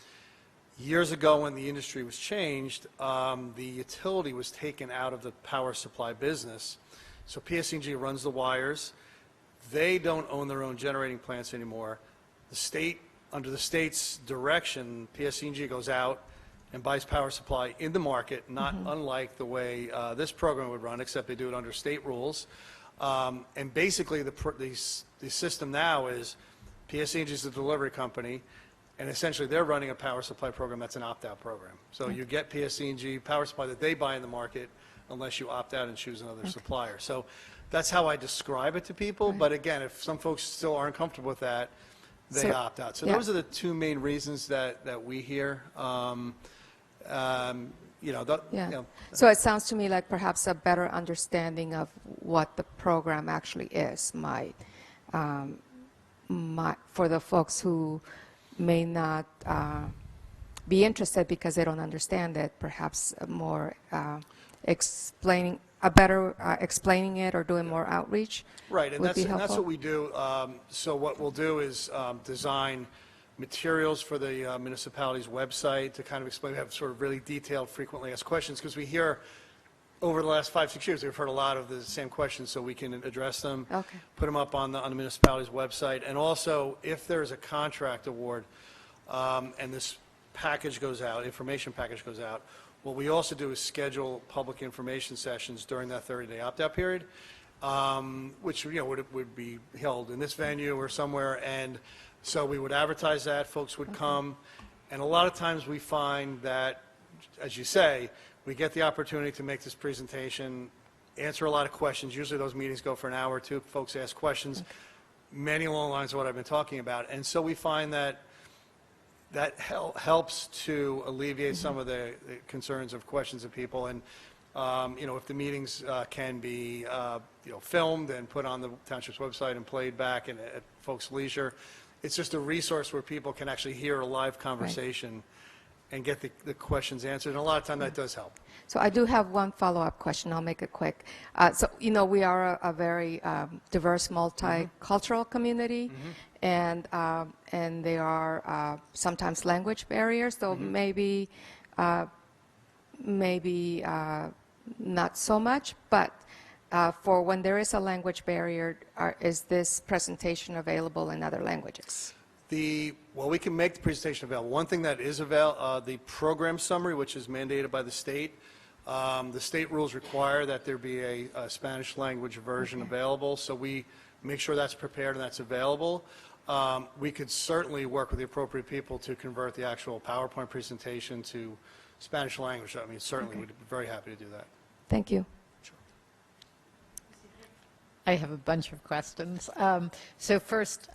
Years ago, when the industry was changed, the utility was taken out of the power supply business. So PSE&G runs the wires. They don't own their own generating plants anymore. The state, under the state's direction, PSE&G goes out and buys power supply in the market, not unlike the way this program would run, except they do it under state rules. And basically, the system now is PSE&G is the delivery company, and essentially they're running a power supply program that's an opt-out program. So you get PSE&G power supply that they buy in the market unless you opt out and choose another supplier. So that's how I describe it to people. But again, if some folks still aren't comfortable with that, they opt out. So those are the two main reasons that we hear. So it sounds to me like perhaps a better understanding of what the program actually is might, for the folks who may not be interested because they don't understand it, perhaps more explaining, a better explaining it or doing more outreach Right, and would be that's helpful. what we do. So what we'll do is design materials for the municipality's website to kind of explain, we have sort of really detailed, frequently asked questions, because we hear over the last 5-6 years, we've heard a lot of the same questions, so we can address them, Okay. put them up on the municipality's website. And also, if there's a contract award and this package goes out, information package goes out, what we also do is schedule public information sessions during that 30-day opt-out period, which would be held in this venue or somewhere. And so we would advertise that, folks would come, and a lot of times we find that, as you say, we get the opportunity to make this presentation, answer a lot of questions. Usually those meetings go for an hour or two. Folks ask questions, many along the lines of what I've been talking about. And so we find that helps to alleviate some of the concerns of questions of people. And if the meetings can be filmed and put on the township's website and played back and at folks' leisure, it's just a resource where people can actually hear a live conversation and get the questions answered. And a lot of time that does help. So I do have one follow-up question. I'll make it quick. So, we are a very diverse, multicultural community, and there are sometimes language barriers, though maybe not so much, but for when there is a language barrier, is this presentation available in other languages? Well, we can make the presentation available. One thing that is available, the program summary, which is mandated by the state rules require that there be a Spanish language version available, so we make sure that's prepared and that's available. We could certainly work with the appropriate people to convert the actual PowerPoint presentation to Spanish language. I mean, certainly we'd be very happy to do that. Thank you. I have a bunch of questions. So first,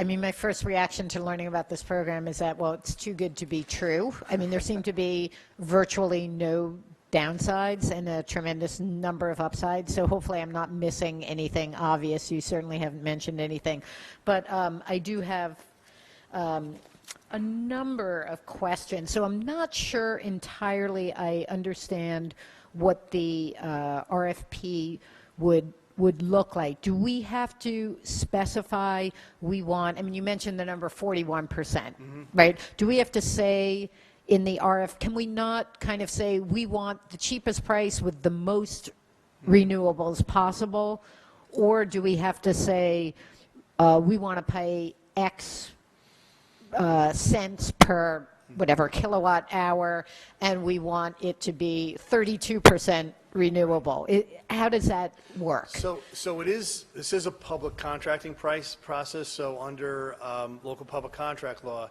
my first reaction to learning about this program is that, well, it's too good to be true. I mean, there seem to be virtually no downsides and a tremendous number of upsides, so hopefully I'm not missing anything obvious. You certainly haven't mentioned anything. But I do have a number of questions, so I'm not sure entirely I understand what the RFP would look like. Do we have to specify we want, you mentioned the number 41%, right? Do we have to say in the can we not kind of say we want the cheapest price with the most renewables possible? Or do we have to say we want to pay X cents per whatever kilowatt hour, and we want it to be 32% renewable? How does that work? So this is a public contracting process. So under local public contract law,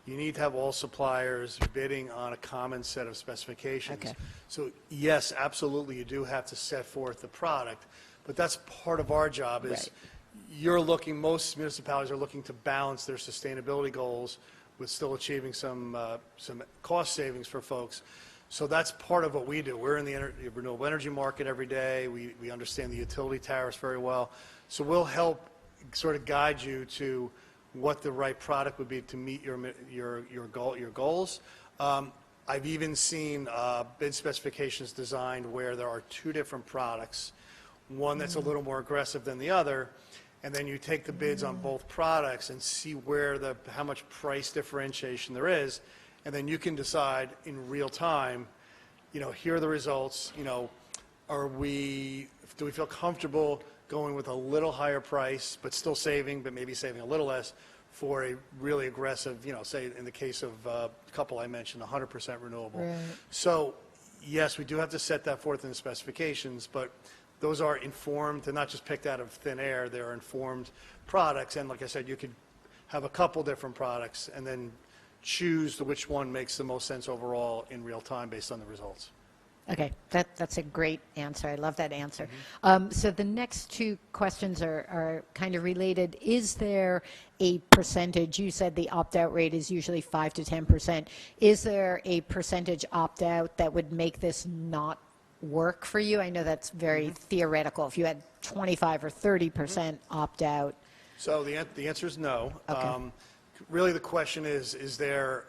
you need to have all suppliers bidding on a common set of specifications. Okay. So yes, absolutely, you do have to set forth the product, but that's part of our job is most municipalities are looking to balance their sustainability goals with still achieving some cost savings for folks. So that's part of what we do. We're in the renewable energy market every day. We understand the utility tariffs very well. So we'll help sort of guide you to what the right product would be to meet your goals. I've even seen bid specifications designed where there are two different products, one that's a little more aggressive than the other, and then you take the bids on both products and see how much price differentiation there is, and then you can decide in real time, here are the results, do we feel comfortable going with a little higher price, but still saving, but maybe saving a little less for a really aggressive, say in the case of a couple I mentioned, 100% renewable. Right. So yes, we do have to set that forth in the specifications, but those are informed, they're not just picked out of thin air, they're informed products, and like I said, you could have a couple different products and then choose which one makes the most sense overall in real time based on the results. Okay, that's a great answer. I love that answer. So the next two questions are kind of related. Is there a percentage? You said the opt-out rate is usually 5 to 10%. Is there a percentage opt-out that would make this not work for you? I know that's very theoretical. If you had 25 or 30% opt-out. So the answer is no. Okay. Really the question is there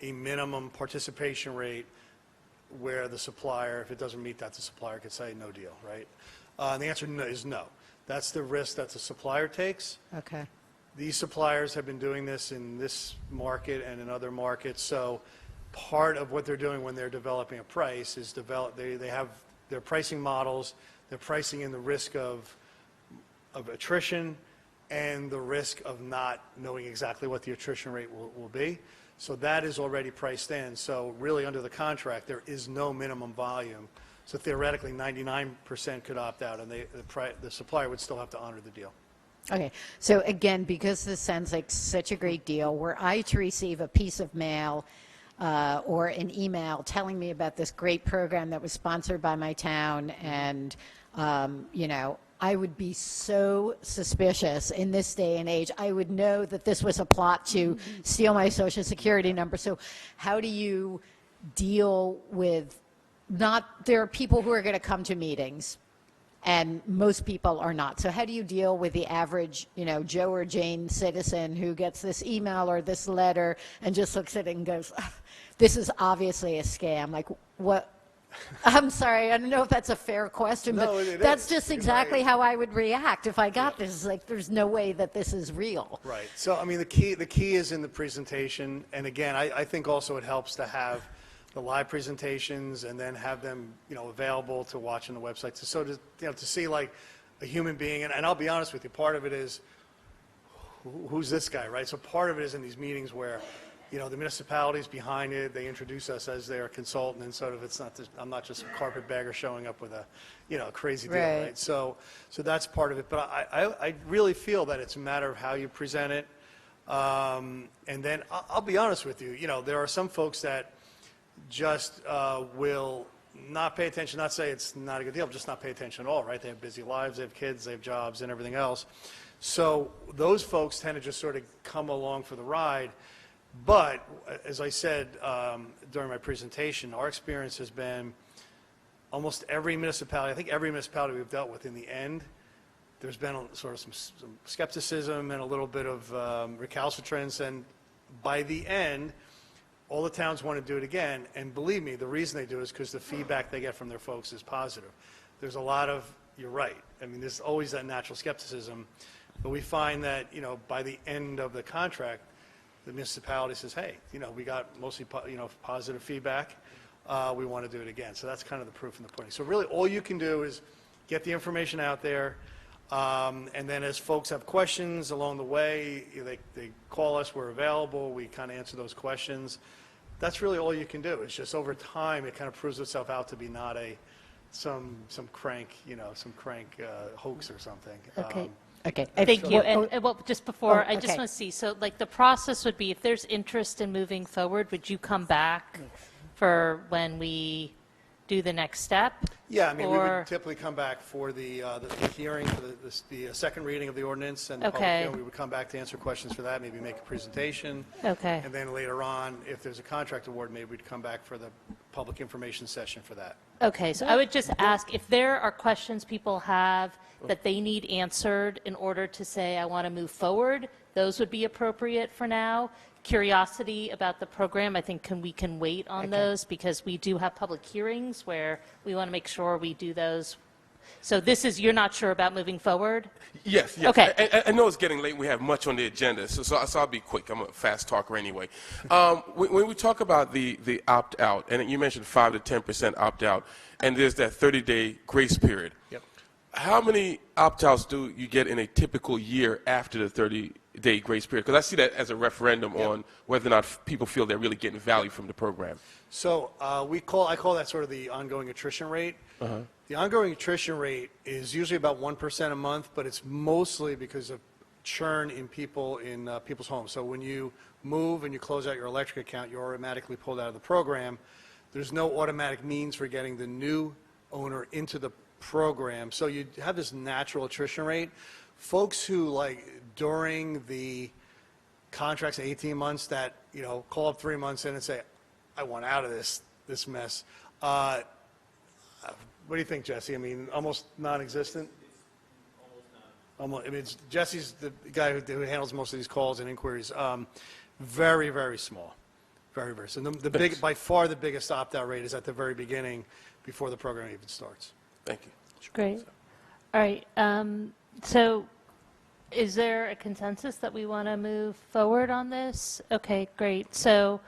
a minimum participation rate where the supplier, if it doesn't meet that, the supplier could say no deal, right? And the answer is no. That's the risk that the supplier takes. Okay. These suppliers have been doing this in this market and in other markets, so part of what they're doing when they're developing a price is they have their pricing models, they're pricing in the risk of attrition and the risk of not knowing exactly what the attrition rate will be. So that is already priced in. So really under the contract, there is no minimum volume. So theoretically, 99% could opt out, and the supplier would still have to honor the deal. Okay, so again, because this sounds like such a great deal, were I to receive a piece of mail or an email telling me about this great program that was sponsored by my town, and, you know, I would be so suspicious in this day and age. I would know that this was a plot to steal my Social Security number. So how do you deal with there are people who are going to come to meetings, and most people are not. So how do you deal with the average, you know, Joe or Jane citizen who gets this email or this letter and just looks at it and goes, this is obviously a scam? Like, what? I'm sorry, I don't know if that's a fair question, No, but it that's is. just exactly how I would react if I got this. It's like, there's no way that this is real. Right. So, I mean, the key is in the presentation. And again, I think also it helps to have the live presentations and then have them, you know, available to watch on the website. So to, you know, to see like a human being, and I'll be honest with you, part of it is, who's this guy, right? So part of it is in these meetings where, you know, the municipality's behind it, they introduce us as their consultant, and sort of it's not, I'm not just a carpetbagger showing up with a, you know, a crazy deal, right? So that's part of it. But I really feel that it's a matter of how you present it. And then I'll be honest with you, you know, there are some folks that just will not pay attention, not say it's not a good deal, just not pay attention at all, right? They have busy lives, they have kids, they have jobs and everything else. So those folks tend to just sort of come along for the ride. But as I said during my presentation, our experience has been almost every municipality, I think every municipality we've dealt with in the end, there's been sort of some skepticism and a little bit of recalcitrance, and by the end, all the towns want to do it again, and believe me, the reason they do it is because the feedback they get from their folks is positive. There's a lot of, you're right, I mean, there's always that natural skepticism, but we find that, you know, by the end of the contract, the municipality says, hey, you know, we got mostly, you know, positive feedback, we want to do it again. So that's kind of the proof in the pudding. So really, all you can do is get the information out there, and then as folks have questions along the way, they call us, we're available, we kind of answer those questions. That's really all you can do. It's just over time, it kind of proves itself out to be not some crank, you know, some crank hoax or something. Okay. Okay. Thank you. And well, just before, I just okay. want to see, so like the process would be, if there's interest in moving forward, would you come back for when we do the next step? Yeah, I mean, we would typically come back for the hearing, for the second reading of the ordinance and the public hearing. We would come back to answer questions for that, maybe make a presentation. Okay. And then later on, if there's a contract award, maybe we'd come back for the public information session for that. Okay, so I would just ask, if there are questions people have that they need answered in order to say, I want to move forward, those would be appropriate for now. Curiosity about the program, I think we can wait on those, because we do have public hearings where we want to make sure we do those. So this is, you're not sure about moving forward? Yes, yes. Okay. I know it's getting late. We have much on the agenda, so I'll be quick. I'm a fast talker anyway. When we talk about the opt-out, and you mentioned 5 to 10% opt-out, and there's that 30-day grace period. Yep. How many opt-outs do you get in a typical year after the 30-day grace period? Because I see that as a referendum on whether or not people feel they're really getting value from the program. So I call that sort of the ongoing attrition rate. The ongoing attrition rate is usually about 1% a month, but it's mostly because of churn in people's homes. So when you move and you close out your electric account, you're automatically pulled out of the program. There's no automatic means for getting the new owner into the program. So you have this natural attrition rate. Folks who, like, during the contracts, 18 months, that, you know, call up 3 months in and say, I want out of this mess. What do you think, Jesse? I mean, almost non-existent? Almost. I mean, Jesse's the guy who handles most of these calls and inquiries. Very, very small. Very, very. So by far the biggest opt-out rate is at the very beginning, before the program even starts. Thank you. Great. All right. So is there a consensus that we want to move forward on this? Okay, great. So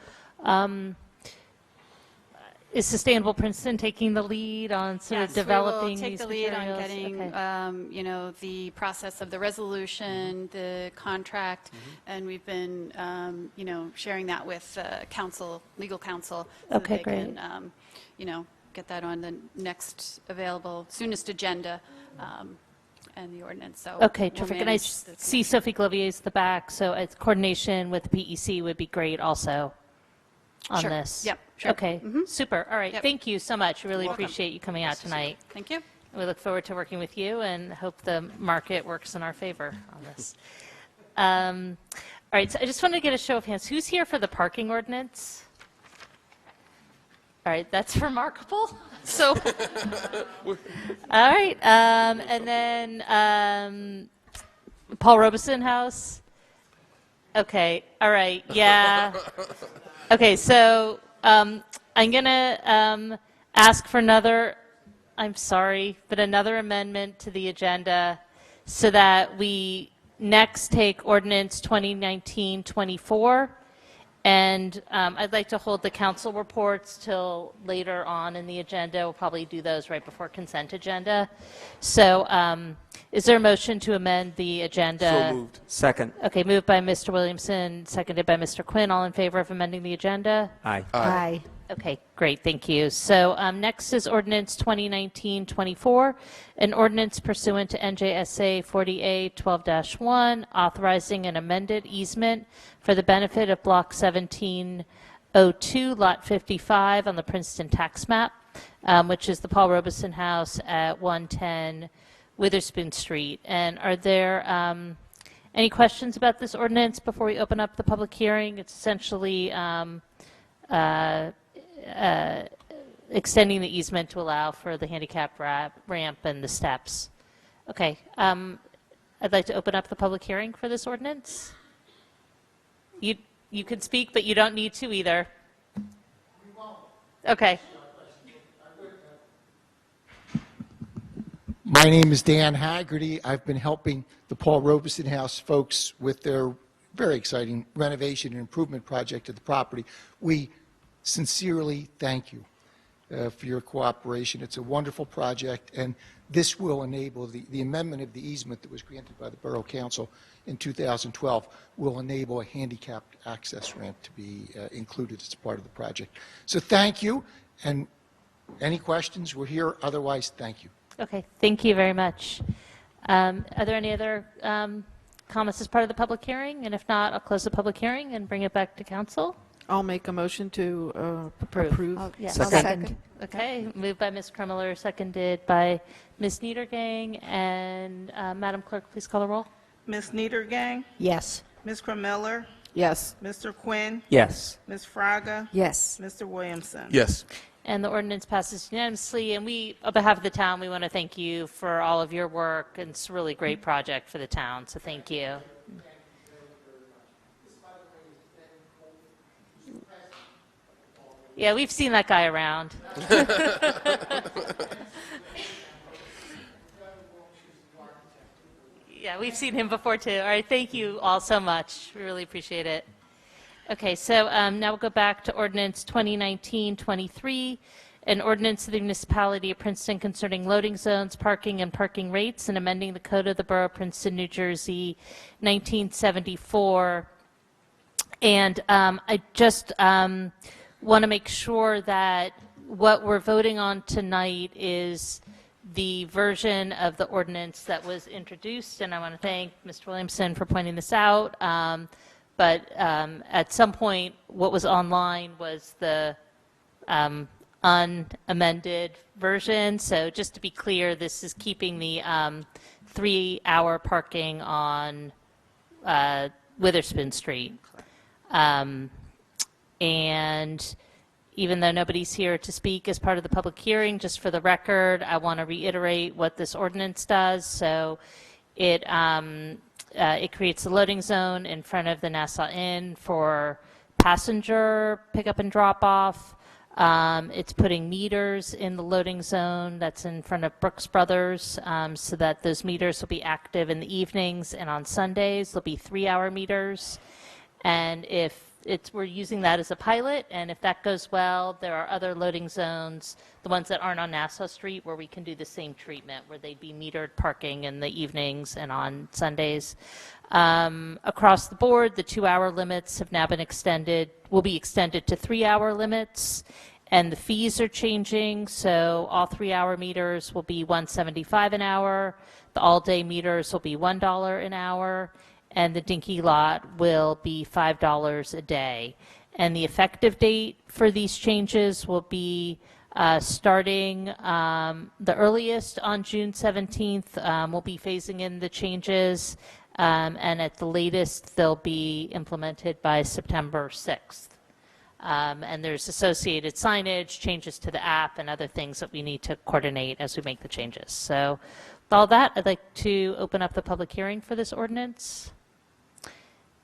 is Sustainable Princeton taking the lead on sort of developing take these the lead materials? on getting, Okay. you know, the process of the resolution, the contract, and we've been, you know, sharing that with counsel, legal counsel, so Okay, that they great. can, you know, get that on the next available, soonest agenda, and the ordinance. So Okay, we'll terrific. And I manage the see Sophie Glovier's the back, so it's coordination with the PEC would be great also on Sure. this. Yep, sure. Okay, super. All right, Yep. thank you so much. Really Welcome. appreciate you coming out tonight. Thank you. We look forward to working with you and hope the market works in our favor on this. All right, so I just wanted to get a show of hands. Who's here for the parking ordinance? All right, that's remarkable. So, all right, and then Paul Robeson House. Okay, all right, yeah. Okay, so I'm gonna ask for another. I'm sorry, but another amendment to the agenda so that we next take ordinance 2019-24. And I'd like to hold the council reports till later on in the agenda. We'll probably do those right before consent agenda. So is there a motion to amend the agenda? So moved. Second. Okay, moved by Mr. Williamson, seconded by Mr. Quinn. All in favor of amending the agenda? Aye. Aye. Okay, great, thank you. So next is ordinance 2019-24, an ordinance pursuant to NJSA 40A-12-1, authorizing an amended easement for the benefit of Block 1702, Lot 55 on the Princeton tax map, which is the Paul Robeson House at 110 Witherspoon Street. And are there any questions about this ordinance before we open up the public hearing? It's essentially extending the easement to allow for the handicap ramp and the steps. Okay, I'd like to open up the public hearing for this ordinance. You can speak, but you don't need to either. Okay. My name is Dan Haggerty. I've been helping the Paul Robeson House folks with their very exciting renovation and improvement project of the property. We sincerely thank you for your cooperation. It's a wonderful project, and this will enable the amendment of the easement that was granted by the Borough Council in 2012 will enable a handicapped access ramp to be included as part of the project. So thank you, and any questions, we're here. Otherwise, thank you. Okay, thank you very much. Are there any other comments as part of the public hearing? And if not, I'll close the public hearing and bring it back to council. I'll make a motion to approve. Yeah, Second. Okay, moved by Ms. Krummeler, seconded by Ms. Niedergang. And Madam Clerk, please call the roll. Ms. Niedergang, Yes. Ms. Miller, Yes. Mr. Quinn, Yes. Ms. Fraga, Yes. Mr. Williamson. Yes. And the ordinance passes unanimously. And we, on behalf of the town, we want to thank you for all of your work. And it's a really great project for the town, so thank you. Yeah, we've seen that guy around. Yeah, we've seen him before too. All right, thank you all so much. We really appreciate it. Okay, so now we'll go back to ordinance 2019-23, an ordinance of the municipality of Princeton concerning loading zones, parking, and parking rates, and amending the code of the Borough of Princeton, New Jersey, 1974. And I just want to make sure that what we're voting on tonight is the version of the ordinance that was introduced, and I want to thank Mr. Williamson for pointing this out. But at some point, what was online was the unamended version. So just to be clear, this is keeping the 3-hour parking on Witherspoon Street. And even though nobody's here to speak as part of the public hearing, just for the record, I want to reiterate what this ordinance does. So it creates a loading zone in front of the Nassau Inn for passenger pickup and drop-off. It's putting meters in the loading zone that's in front of Brooks Brothers, so that those meters will be active in the evenings, and on Sundays they'll be 3-hour meters. And if we're using that as a pilot, and if that goes well, there are other loading zones, the ones that aren't on Nassau Street, where we can do the same treatment, where they'd be metered parking in the evenings and on Sundays. Across the board, the 2-hour limits have now been will be extended to 3-hour limits, and the fees are changing. So all 3-hour meters will be $1.75 an hour. The all-day meters will be $1 an hour, and the dinky lot will be $5 a day. And the effective date for these changes will be starting the earliest on June 17th. We'll be phasing in the changes, and at the latest they'll be implemented by September 6th. And there's associated signage, changes to the app, and other things that we need to coordinate as we make the changes. So with all that, I'd like to open up the public hearing for this ordinance.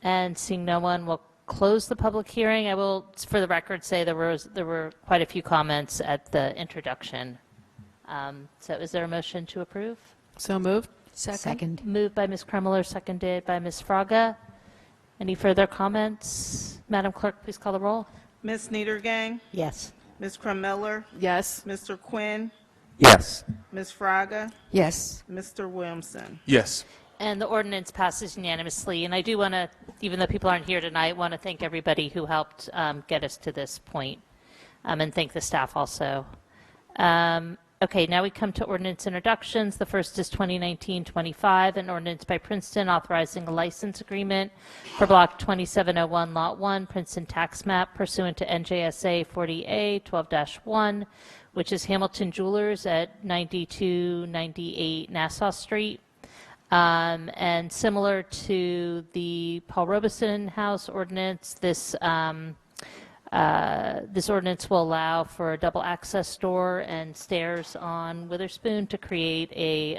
And seeing no one, will close the public hearing. I will, for the record, say there were quite a few comments at the introduction. So is there a motion to approve? So moved. Second. Moved by Ms. Kremler, seconded by Ms. Fraga. Any further comments? Madam Clerk, please call the roll. Ms. Niedergang, Yes. Ms. Kremiller, Yes. Mr. Quinn, Yes. Ms. Fraga, Yes. Mr. Williamson. Yes. And the ordinance passes unanimously. And I do want to, even though people aren't here tonight, want to thank everybody who helped get us to this point, and thank the staff also. Okay, now we come to ordinance introductions. The first is 2019-25, an ordinance by Princeton authorizing a license agreement for Block 2701, Lot 1, Princeton Tax Map pursuant to NJSA 40A 12-1, which is Hamilton Jewelers at 9298 Nassau Street. And similar to the Paul Robeson House ordinance, this ordinance will allow for a double access door and stairs on Witherspoon to create a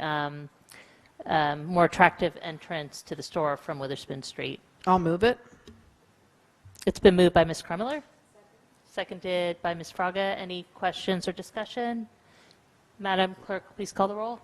more attractive entrance to the store from Witherspoon Street. I'll move it. It's been moved by Ms. Kremler, seconded by Ms. Fraga. Any questions or discussion? Madam Clerk, please call the roll.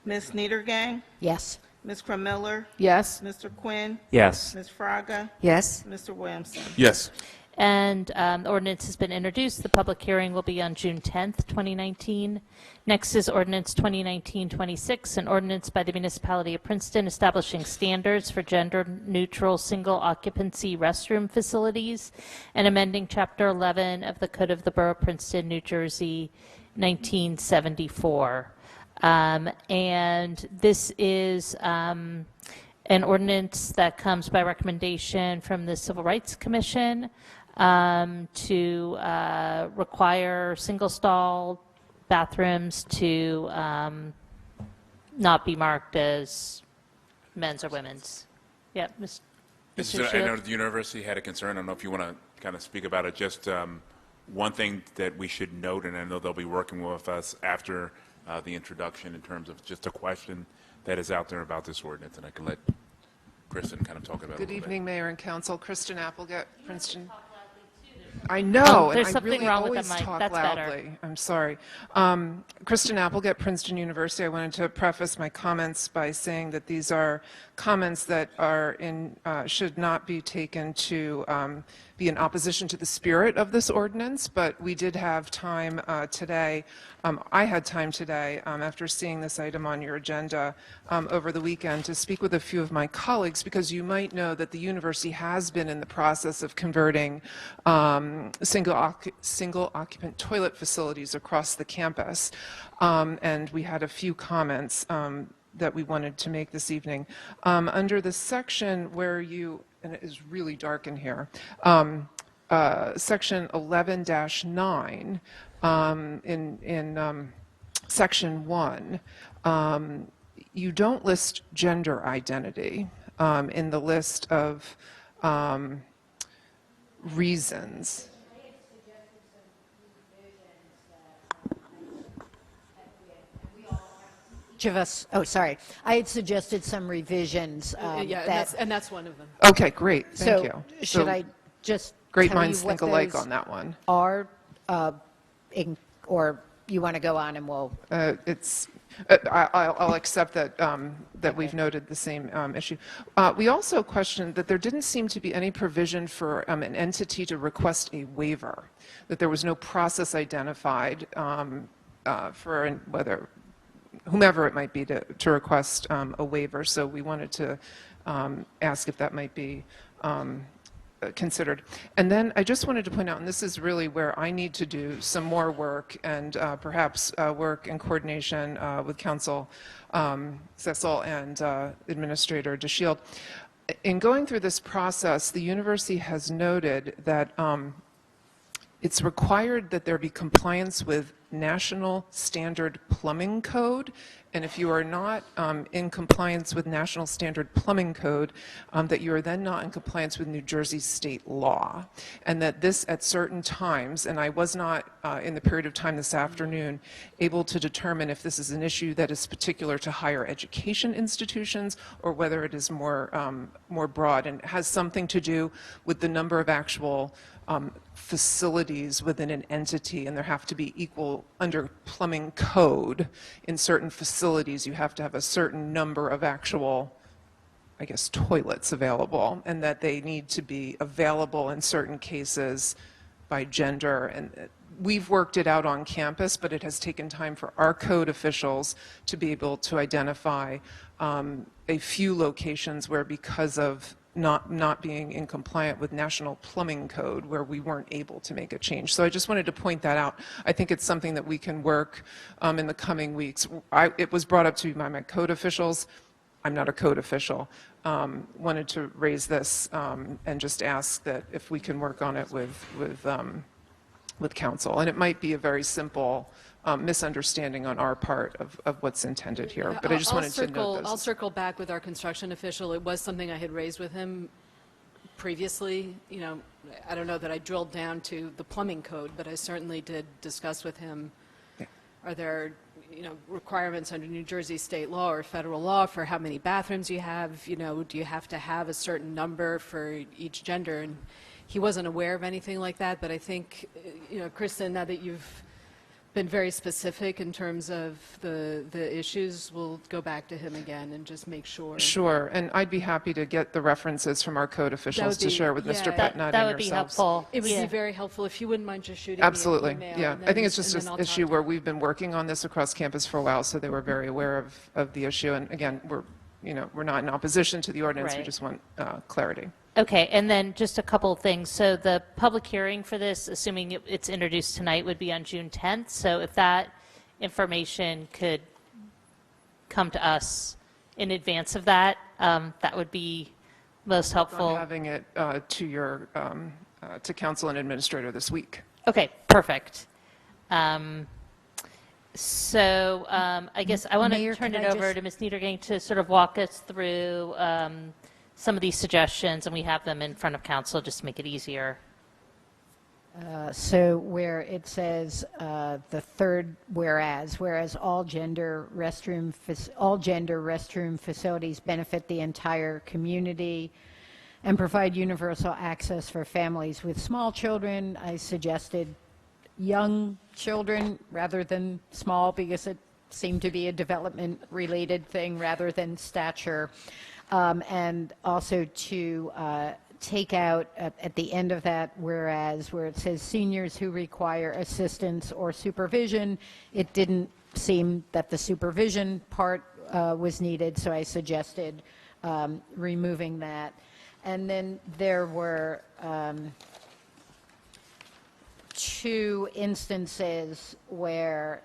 Ms. Niedergang, Yes. Ms. Kremiller, Yes. Mr. Quinn, Yes. Ms. Fraga, Yes. Mr. Williamson. Yes. And the ordinance has been introduced. The public hearing will be on June 10th, 2019. Next is ordinance 2019-26, an ordinance by the municipality of Princeton establishing standards for gender-neutral single-occupancy restroom facilities and amending Chapter 11 of the Code of the Borough of Princeton, New Jersey, 1974. And this is an ordinance that comes by recommendation from the Civil Rights Commission to require single-stall bathrooms to not be marked as men's or women's. Yeah, Mr. I know Shields? the university had a concern. I don't know if you want to kind of speak about it. Just one thing that we should note, and I know they'll be working with us after the introduction in terms of just a question that is out there about this ordinance, and I can let Kristen kind of talk about it a Good little bit. evening, Mayor and Council. Kristen Applegate, Princeton. I know, and There's I something really wrong with the always mic. talk That's better. loudly. I'm sorry. Kristen Applegate, Princeton University. I wanted to preface my comments by saying that these are comments that are should not be taken to be in opposition to the spirit of this ordinance, but we did have time today. I had time today after seeing this item on your agenda over the weekend to speak with a few of my colleagues, because you might know that the university has been in the process of converting single occupant toilet facilities across the campus, and we had a few comments that we wanted to make this evening. Under the section where you, and it is really dark in here, section 11-9, in section 1, you don't list gender identity in the list of reasons. Sorry. I had suggested some revisions. Yeah, and that's one of them. Okay, great. Thank So you. should I just Great tell you minds what think alike those on that one. are, or you want to go on and we'll... I'll accept that that we've noted the same issue. We also questioned that there didn't seem to be any provision for an entity to request a waiver, that there was no process identified for whether whomever it might be to request a waiver. So we wanted to ask if that might be considered. And then I just wanted to point out, and this is really where I need to do some more work and perhaps work in coordination with Council Cecil and Administrator DeShield. In going through this process, the university has noted that it's required that there be compliance with National Standard Plumbing Code, and if you are not in compliance with National Standard Plumbing Code, that you are then not in compliance with New Jersey state law, and that this at certain times, and I was not in the period of time this afternoon able to determine if this is an issue that is particular to higher education institutions or whether it is more broad and has something to do with the number of actual facilities within an entity, and there have to be equal under plumbing code in certain facilities. You have to have a certain number of actual, I guess, toilets available, and that they need to be available in certain cases by gender. And we've worked it out on campus, but it has taken time for our code officials to be able to identify a few locations where, because of not being in compliant with National Plumbing Code, where we weren't able to make a change. So I just wanted to point that out. I think it's something that we can work in the coming weeks. It was brought up to me by my code officials. I'm not a code official. Wanted to raise this and just ask that if we can work on it with council. And it might be a very simple misunderstanding on our part of what's intended here. But I just wanted to note those. I'll circle back with our construction official. It was something I had raised with him previously. You know, I don't know that I drilled down to the plumbing code, but I certainly did discuss with him, are there, you know, requirements under New Jersey state law or federal law for how many bathrooms you have? You know, do you have to have a certain number for each gender? And he wasn't aware of anything like that, but I think, you know, Kristen, now that you've been very specific in terms of the issues, we'll go back to him again and just make sure. Sure, and I'd be happy to get the references from our code officials to share with Mr. Petnut and yourselves. That would be helpful. It would be very helpful if you wouldn't mind just shooting Absolutely, me an email. yeah. And then, I think it's just and then an I'll issue talk to where we've been working on this across campus for a while, so they were very aware of the issue. And again, we're not in opposition to the ordinance. We Right. just want clarity. Okay, and then just a couple of things. So the public hearing for this, assuming it's introduced tonight, would be on June 10th. So if that information could come to us in advance of that, that would be most helpful. I'm having it to your to council and administrator this week. Okay, perfect. So I guess I want to Mayor, turn can it I over just- to Ms. Niedergang to sort of walk us through some of these suggestions, and we have them in front of council just to make it easier. So where it says the third whereas all gender restroom facilities benefit the entire community and provide universal access for families with small children, I suggested young children rather than small, because it seemed to be a development related thing rather than stature, and also to take out at the end of that whereas, where it says seniors who require assistance or supervision, it didn't seem that the supervision part was needed, so I suggested removing that. And then there were two instances where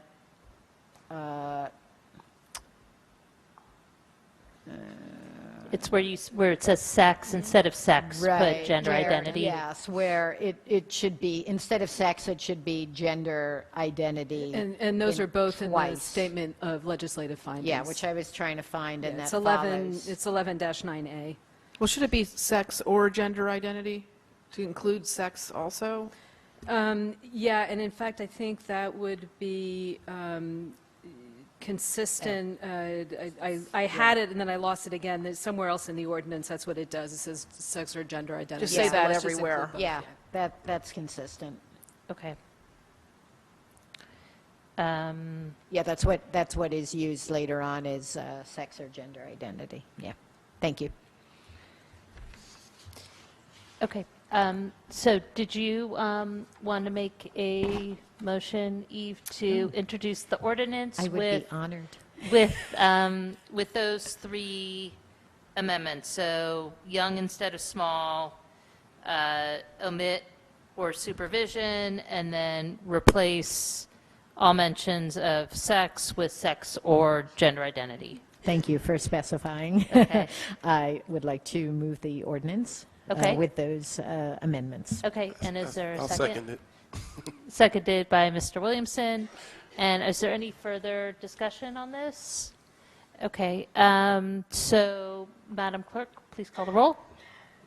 It's where it says sex instead of sex, put gender where- identity. Yes, where it should be, instead of sex, it should be gender identity. And those are both in the twice. statement of legislative findings. Yeah, which I was trying to find, and that It's 11, follows. it's 11-9A. Well, should it be sex or gender identity to include sex also? Yeah, and in fact, I think that would be consistent, I had it and then I lost it again. There's somewhere else in the ordinance, that's what it does. It says sex or gender identity. Just say So that let's just everywhere. include both, Yeah, that's consistent. Okay. Yeah, that's what is used later on is sex or gender identity. Yeah, thank you. Okay. So did you want to make a motion, Eve, to introduce the ordinance I would with be honored. with those three amendments? So young instead of small, omit or supervision, and then replace all mentions of sex with sex or gender identity. Thank you for specifying. Okay. I would like to move the ordinance Okay. with those amendments. Okay, and is there a I'll second? second it. Seconded by Mr. Williamson. And is there any further discussion on this? Okay, so Madam Clerk, please call the roll.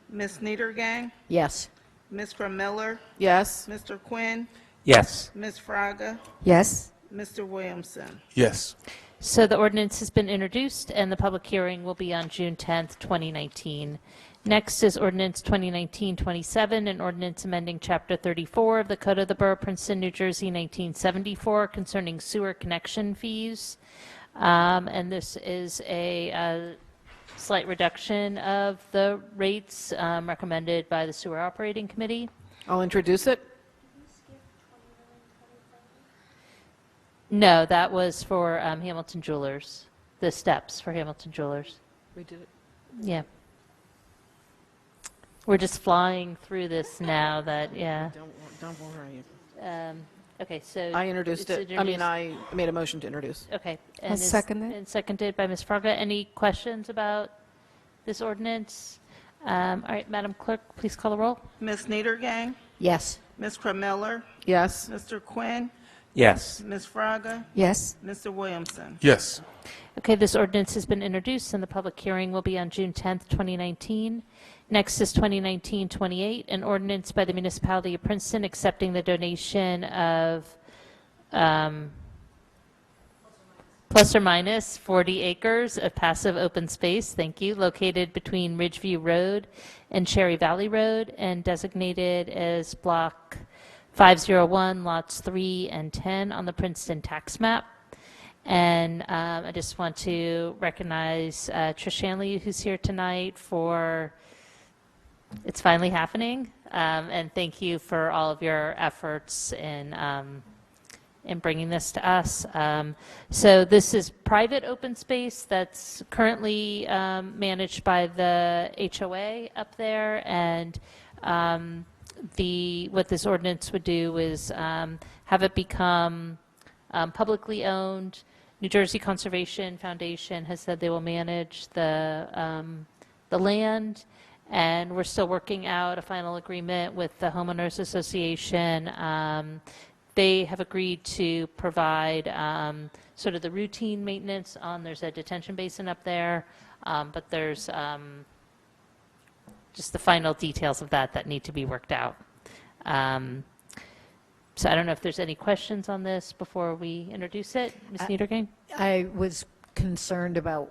Ms. Niedergang, Yes. Ms. Miller, Yes. Mr. Quinn, Yes. Ms. Fraga, Yes. Mr. Williamson. Yes. So the ordinance has been introduced, and the public hearing will be on June 10th, 2019. Next is ordinance 2019-27, an ordinance amending Chapter 34 of the Code of the Borough of Princeton, New Jersey, 1974, concerning sewer connection fees. And this is a slight reduction of the rates recommended by the Sewer Operating Committee. I'll introduce it. No, that was for Hamilton Jewelers, the steps for Hamilton Jewelers. We did it. Yeah. We're just flying through this now that, yeah. Don't worry. Okay, so. I introduced it's it. I mean, I made a motion to introduce. Okay. I'll second it. And seconded by Ms. Fraga. Any questions about this ordinance? All right, Madam Clerk, please call the roll. Ms. Niedergang, Yes. Ms. Miller, Yes. Mr. Quinn, Yes. Ms. Fraga, Yes. Mr. Williamson. Yes. Okay, this ordinance has been introduced, and the public hearing will be on June 10th, 2019. Next is 2019-28, an ordinance by the municipality of Princeton accepting the donation of plus or minus 40 acres of passive open space, thank you, located between Ridgeview Road and Cherry Valley Road and designated as Block 501, Lots 3 and 10 on the Princeton tax map. And I just want to recognize Trish Shanley, who's here tonight, for it's finally happening. And thank you for all of your efforts in bringing this to us. So this is private open space that's currently managed by the HOA up there. And what this ordinance would do is have it become publicly owned. New Jersey Conservation Foundation has said they will manage the land, and we're still working out a final agreement with the Homeowners Association. They have agreed to provide sort of the routine maintenance there's a detention basin up there, but there's just the final details of that need to be worked out. So I don't know if there's any questions on this before we introduce it. Ms. Niedergang? I was concerned about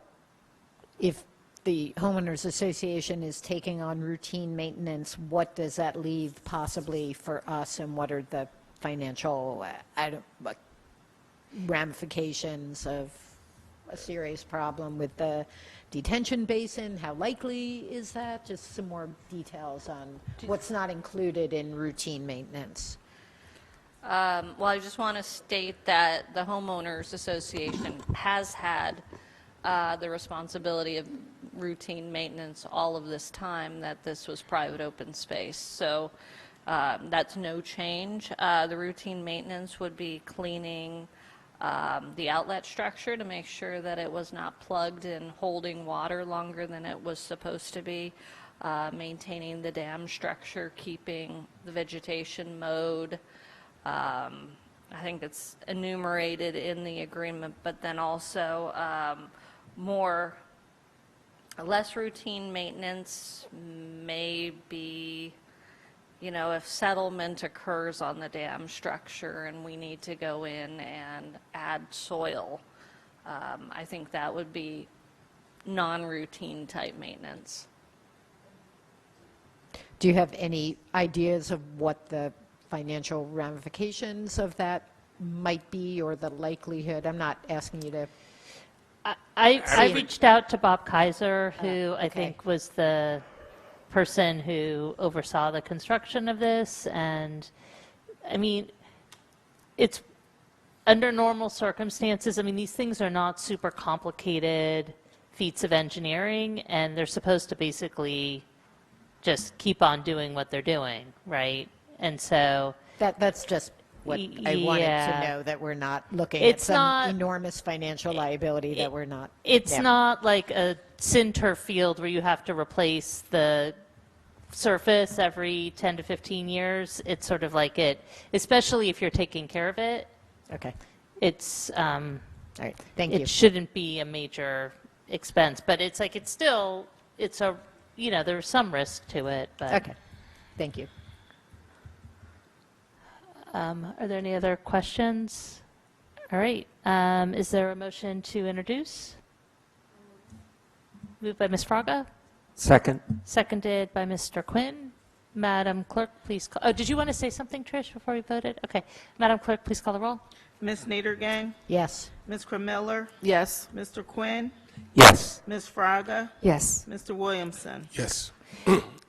if the homeowners association is taking on routine maintenance, what does that leave possibly for us, and what are the financial ramifications of a serious problem with the detention basin? How likely is that? Just some more details on what's not included in routine maintenance. Well, I just want to state that the Homeowners Association has had the responsibility of routine maintenance all of this time that this was private open space. So that's no change. The routine maintenance would be cleaning the outlet structure to make sure that it was not plugged and holding water longer than it was supposed to be, maintaining the dam structure, keeping the vegetation mowed. I think it's enumerated in the agreement, but then also less routine maintenance may be, if settlement occurs on the dam structure and we need to go in and add soil I think that would be non-routine type maintenance. Do you have any ideas of what the financial ramifications of that might be, or the likelihood? I'm not asking you to. I reached out to Bob Kaiser, who I think was the person who oversaw the construction of this, and I mean, it's under normal circumstances. I mean, these things are not super complicated feats of engineering, and they're supposed to basically just keep on doing what they're doing, right? And so That's just what I wanted to know, that we're not looking at some enormous financial liability that we're not. It's not like a center field where you have to replace the surface every 10 to 15 years. It's sort of like it, especially if you're taking care of it. Okay. It's, all right, thank you. It shouldn't be a major expense, but it's like, it's still, it's a, you know, there's some risk to it, but. Okay, thank you. Are there any other questions? All right. Is there a motion to introduce? Moved by Ms. Fraga. Second. Seconded by Mr. Quinn. Madam Clerk, please call. Oh, did you want to say something, Trish, before we voted? Okay. Madam Clerk, please call the roll. Ms. Niedergang? Yes. Ms. Miller? Yes. Mr. Quinn? Yes. Ms. Fraga? Yes. Mr. Williamson? Yes.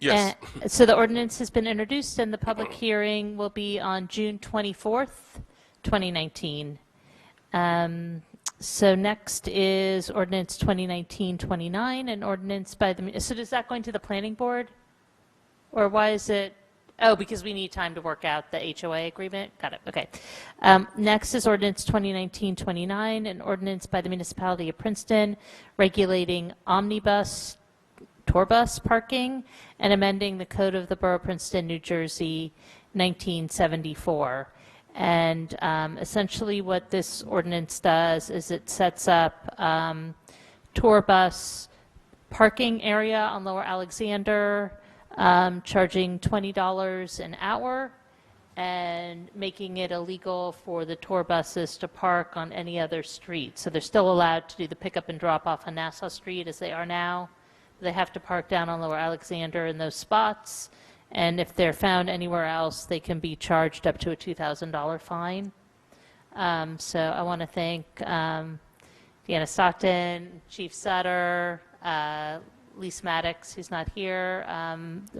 Yes. So the ordinance has been introduced, and the public hearing will be on June 24th, 2019. So next is ordinance 2019-29, an ordinance by the, so is that going to the planning board? Or why is it, oh, because we need time to work out the HOA agreement? Got it, okay. Next is ordinance 2019-29, an ordinance by the municipality of Princeton regulating omnibus, tour bus parking, and amending the Code of the Borough of Princeton, New Jersey, 1974. And essentially what this ordinance does is it sets up tour bus parking area on Lower Alexander, charging $20 an hour and making it illegal for the tour buses to park on any other street. So they're still allowed to do the pickup and drop off on Nassau Street as they are now. They have to park down on Lower Alexander in those spots. And if they're found anywhere else, they can be charged up to a $2,000 fine. So I want to thank Deanna Stockton, Chief Sutter, Lise Maddox, who's not here,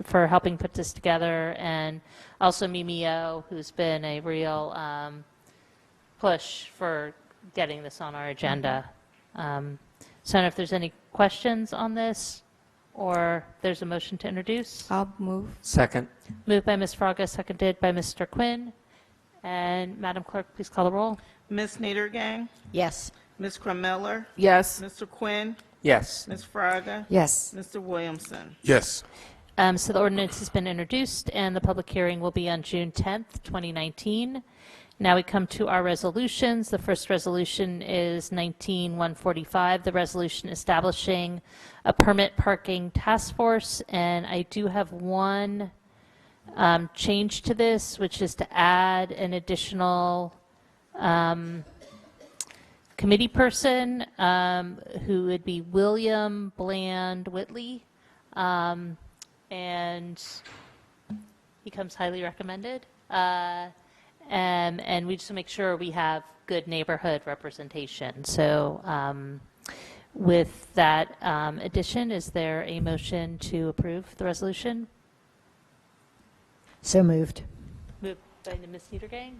for helping put this together, and also Mimi O, who's been a real push for getting this on our agenda. So I don't know if there's any questions on this, or there's a motion to introduce. I'll move. Second. Moved by Ms. Fraga, seconded by Mr. Quinn. And Madam Clerk, please call the roll. Ms. Niedergang? Yes. Ms. Miller? Yes. Mr. Quinn? Yes. Ms. Fraga? Yes. Mr. Williamson? Yes. So the ordinance has been introduced, and the public hearing will be on June 10th, 2019. Now we come to our resolutions. The first resolution is 19-145, the resolution establishing a permit parking task force. And I do have one change to this, which is to add an additional committee person who would be William Bland Whitley. And he comes highly recommended. And we just make sure we have good neighborhood representation. So with that addition, is there a motion to approve the resolution? So moved. Moved by Ms. Niedergang.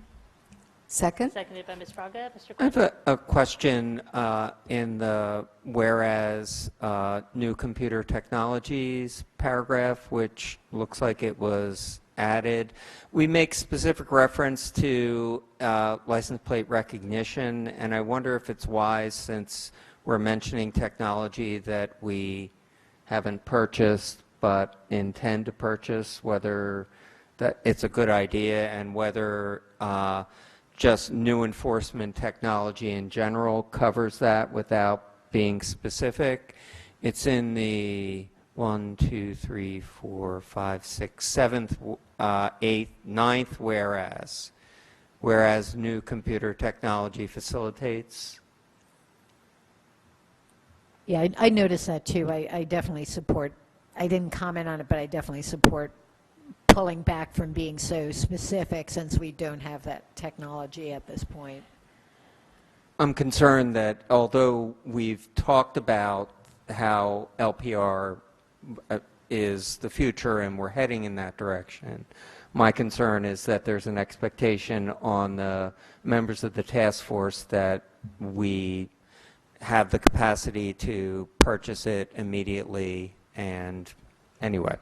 Second. Seconded by Ms. Fraga. Mr. I Quinn? have a question in the whereas new computer technologies paragraph, which looks like it was added. We make specific reference to license plate recognition, and I wonder if it's wise, since we're mentioning technology that we haven't purchased but intend to purchase, whether that it's a good idea, and whether just new enforcement technology in general covers that without being specific. It's in the 1, 2, 3, 4, 5, 6, 7th, 8th, 9th whereas new computer technology facilitates. Yeah, I noticed that too. I definitely support, I didn't comment on it, but I definitely support pulling back from being so specific since we don't have that technology at this point. I'm concerned that although we've talked about how LPR is the future and we're heading in that direction, my concern is that there's an expectation on the members of the task force that we have the capacity to purchase it immediately. And anyway.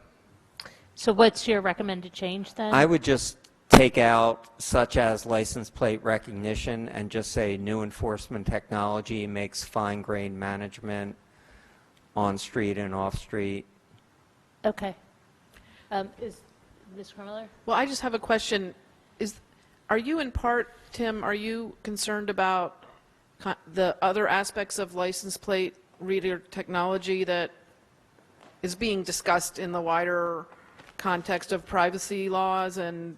So what's your recommended change then? I would just take out such as license plate recognition and just say new enforcement technology makes fine-grained management on street and off street. Okay. Is Ms. Krummeller? Well, I just have a question. Are you in part, Tim, are you concerned about the other aspects of license plate reader technology that is being discussed in the wider context of privacy laws and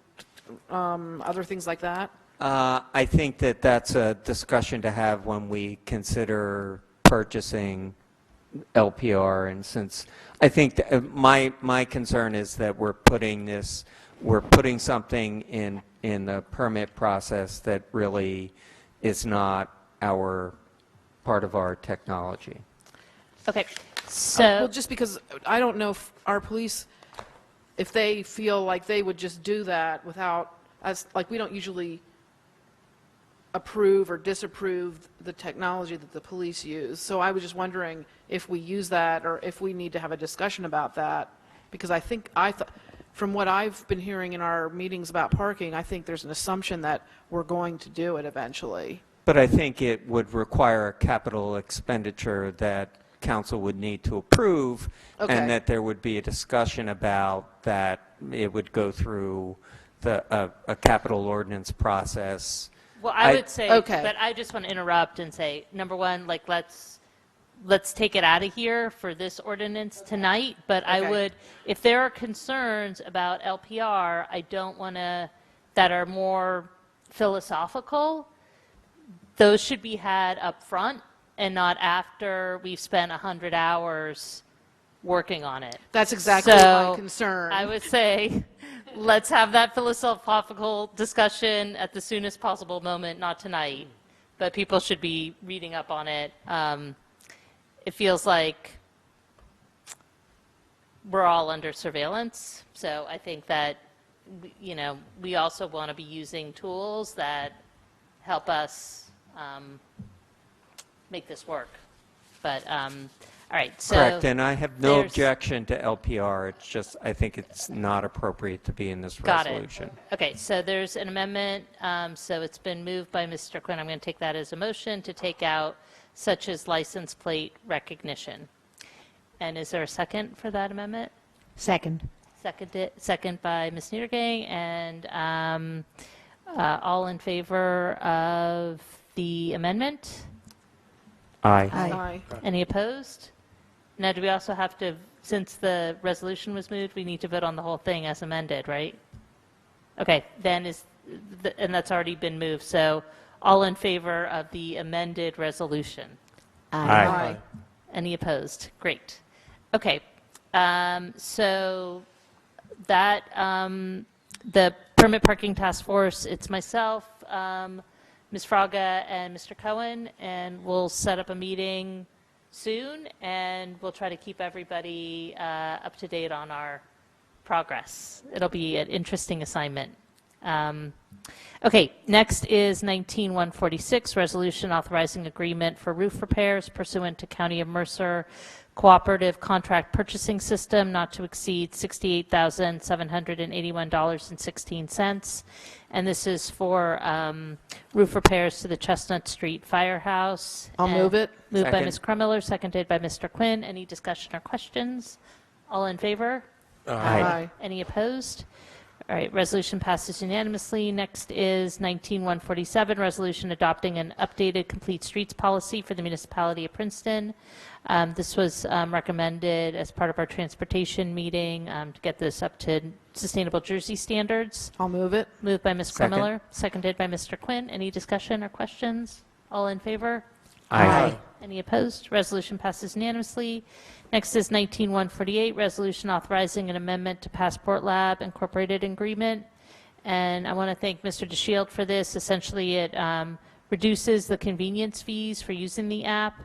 other things like that? I think that that's a discussion to have when we consider purchasing LPR, and since I think my concern is that we're putting something in the permit process that really is not part of our technology. Okay. So well, just because I don't know if our police, if they feel like they would just do that without us, like we don't usually approve or disapprove the technology that the police use. So I was just wondering if we use that or if we need to have a discussion about that, because I thought, from what I've been hearing in our meetings about parking, I think there's an assumption that we're going to do it eventually. But I think it would require a capital expenditure that council would need to approve, and that there would be a discussion about that. It would go through a capital ordinance process. Well, I would say, but I just want to interrupt and say, number one, like let's take it out of here for this ordinance tonight. But I would, if there are concerns about LPR, I don't want to, that are more philosophical, those should be had up front and not after we've spent 100 hours working on it. That's exactly my concern. I would say, let's have that philosophical discussion at the soonest possible moment, not tonight, but people should be reading up on it. It feels like we're all under surveillance, so I think that, you know, we also want to be using tools that help us make this work. But, all right, so. Correct, and I have no objection to LPR. It's just, I think it's not appropriate to be in this resolution. Got it. Okay, so there's an amendment. So it's been moved by Mr. Quinn. I'm going to take that as a motion to take out such as license plate recognition. And is there a second for that amendment? Second. Second by Ms. Niedergang. And all in favor of the amendment? Aye. Aye. Any opposed? Now, do we also have to, since the resolution was moved, we need to vote on the whole thing as amended, right? Okay, then and that's already been moved. So all in favor of the amended resolution? Aye. Aye. Any opposed? Great. Okay, so that, the permit parking task force, it's myself, Ms. Fraga and Mr. Cohen, and we'll set up a meeting soon, and we'll try to keep everybody up to date on our progress. It'll be an interesting assignment. Okay, next is 19-146, resolution authorizing agreement for roof repairs pursuant to County of Mercer Cooperative Contract Purchasing System not to exceed $68,781.16. And this is for roof repairs to the Chestnut Street Firehouse. I'll move it. Moved by Second. Ms. Krummeller, seconded by Mr. Quinn. Any discussion or questions? All in favor? Aye. Any opposed? All right, resolution passes unanimously. Next is 19-147, resolution adopting an updated complete streets policy for the municipality of Princeton. This was recommended as part of our transportation meeting to get this up to sustainable Jersey standards. I'll move it. Moved by Ms. Second. Krummeller, seconded by Mr. Quinn. Any discussion or questions? All in favor? Aye. Any opposed? Resolution passes unanimously. Next is 19148, resolution authorizing an amendment to Passport Lab Incorporated agreement. And I want to thank Mr. DeShield for this. Essentially, it reduces the convenience fees for using the app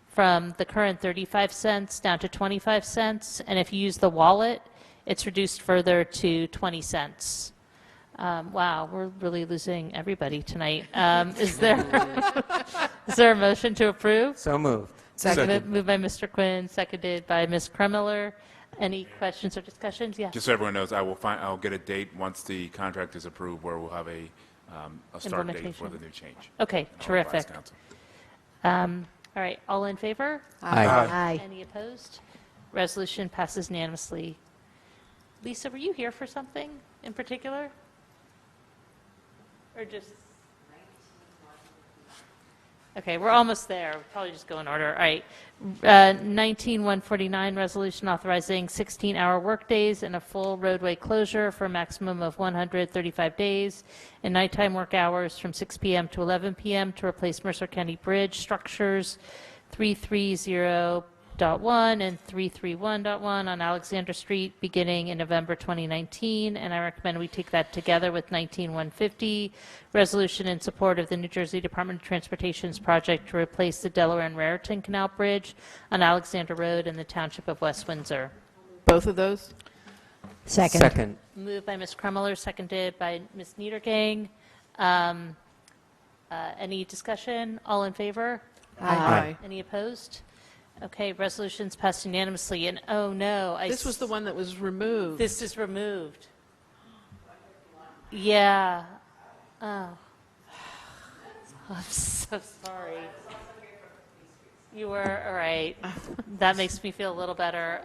from the current 35 cents down to 25 cents. And if you use the wallet, it's reduced further to 20 cents. Wow, we're really losing everybody tonight. Is there a motion to approve? So moved. Second. Moved by Mr. Quinn, seconded by Ms. Kremiller. Any questions or discussions? Yes. Just so everyone knows, I'll get a date once the contract is approved where we'll have a start date for the new change. Okay, I'll terrific. advise council. All right, all in favor? Aye. Any opposed? Resolution passes unanimously. Lisa, were you here for something in particular? Or just? Okay, we're almost there. We'll probably just go in order. All right. 19149, resolution authorizing 16-hour workdays and a full roadway closure for a maximum of 135 days and nighttime work hours from 6 p.m. to 11 p.m. to replace Mercer County Bridge structures 330.1 and 331.1 on Alexander Street beginning in November 2019, and I recommend we take that together with 19150, resolution in support of the New Jersey Department of Transportation's project to replace the Delaware and Raritan Canal Bridge on Alexander Road in the Township of West Windsor. Both of those? Second. Moved by Ms. Krummeller, seconded by Ms. Niedergang. Any discussion? All in favor? Aye. Any opposed? Okay, resolutions passed unanimously, and oh no. This was the one that was removed. This is removed. Yeah. Oh. I'm so sorry. You were, all right. That makes me feel a little better.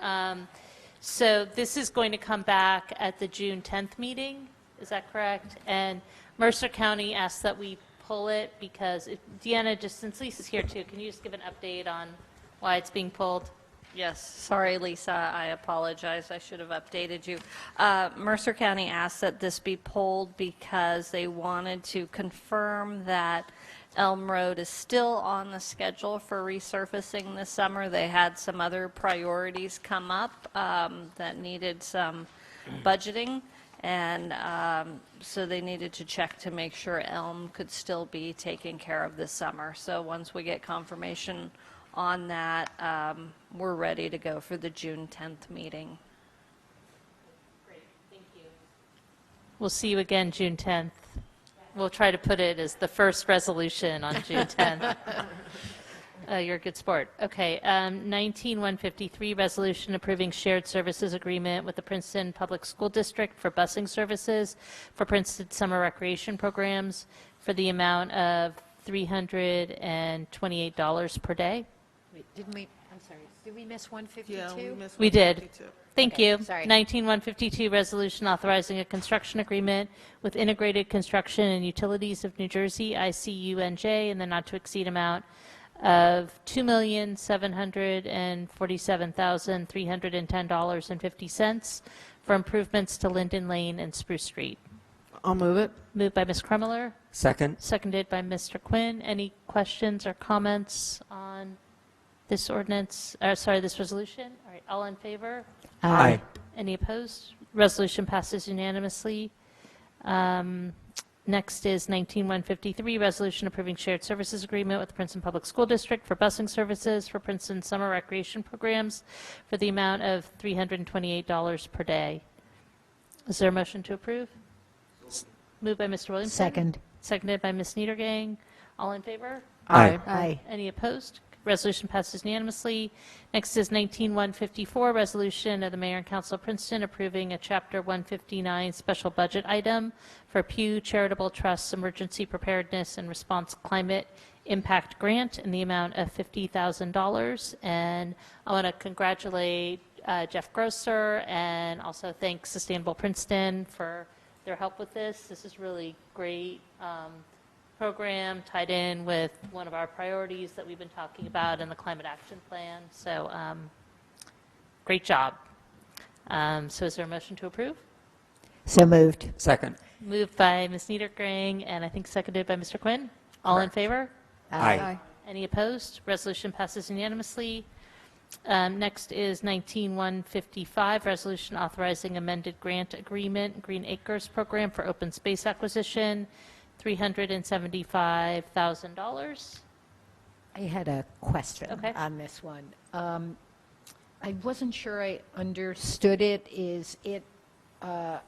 So this is going to come back at the June 10th meeting, is that correct? And Mercer County asked that we pull it because, Deanna, just since Lisa's here too, can you just give an update on why it's being pulled? Yes, sorry, Lisa, I apologize. I should have updated you. Mercer County asked that this be pulled because they wanted to confirm that Elm Road is still on the schedule for resurfacing this summer. They had some other priorities come up that needed some budgeting, and so they needed to check to make sure Elm could still be taken care of this summer. So once we get confirmation on that, we're ready to go for the June 10th meeting. Great, thank you. We'll see you again June 10th. We'll try to put it as the first resolution on June 10th. You're a good sport. Okay, 19153, resolution approving shared services agreement with the Princeton Public School District for busing services for Princeton summer recreation programs for the amount of $328 per day. Wait, didn't we, I'm sorry, did we miss 152? Yeah, we missed We did. 152. Thank Okay, you. sorry. 19152, resolution authorizing a construction agreement with Integrated Construction and Utilities of New Jersey, ICUNJ, in the not-to-exceed amount of $2,747,310.50 for improvements to Linden Lane and Spruce Street. I'll move it. Moved by Ms. Krummeller, Second. seconded by Mr. Quinn. Any questions or comments on this ordinance, this resolution? All right, all in favor? Aye. Any opposed? Resolution passes unanimously. Next is 19153, resolution approving shared services agreement with the Princeton Public School District for busing services for Princeton summer recreation programs for the amount of $328 per day. Is there a motion to approve? Moved by Mr. Williamson. Second. Seconded by Ms. Niedergang. All in favor? Aye. Aye. Any opposed? Resolution passes unanimously. Next is 19154, resolution of the Mayor and Council of Princeton approving a Chapter 159 special budget item for Pew Charitable Trust's Emergency Preparedness and Response Climate Impact Grant in the amount of $50,000. And I want to congratulate Jeff Grosser and also thank Sustainable Princeton for their help with this. This is really great program tied in with one of our priorities that we've been talking about in the Climate Action Plan. So great job. So is there a motion to approve? So moved. Second. Moved by Ms. Niedergang and I think seconded by Mr. Quinn. All in favor? Aye. Any opposed? Resolution passes unanimously. Next is 19155, resolution authorizing amended grant agreement, Green Acres Program for open space acquisition, $375,000. I had a question Okay. on this one. I wasn't sure I understood it. Is it a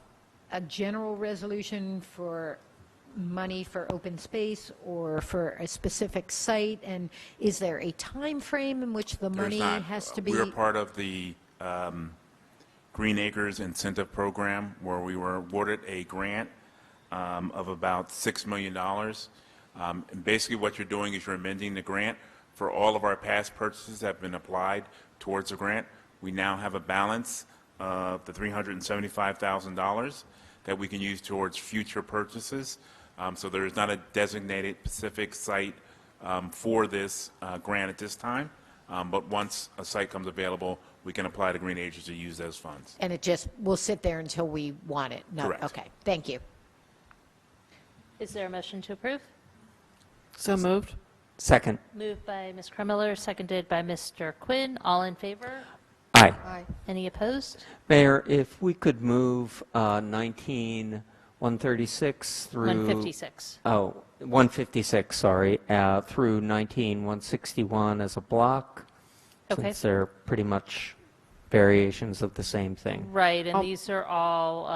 general resolution for money for open space or for a specific site? And is there a time frame in which the money There's not. has to be? We're part of the Green Acres Incentive Program, where we were awarded a grant of about $6 million. And basically what you're doing is you're amending the grant. For all of our past purchases that have been applied towards the grant, we now have a balance of the $375,000 that we can use towards future purchases. So there is not a designated specific site for this grant at this time, but once a site comes available, we can apply to Green Acres to use those funds. And it just will sit there until we want it? No. Correct. Okay, thank you. Is there a motion to approve? So moved. Second. Moved by Ms. Kremiller, seconded by Mr. Quinn. All in favor? Aye. Aye. Any opposed? Mayor, if we could move 19136 through... 156. Oh, 156, sorry, through 19161 as a block, Okay. since they're pretty much variations of the same thing. Right, and Oh. these are all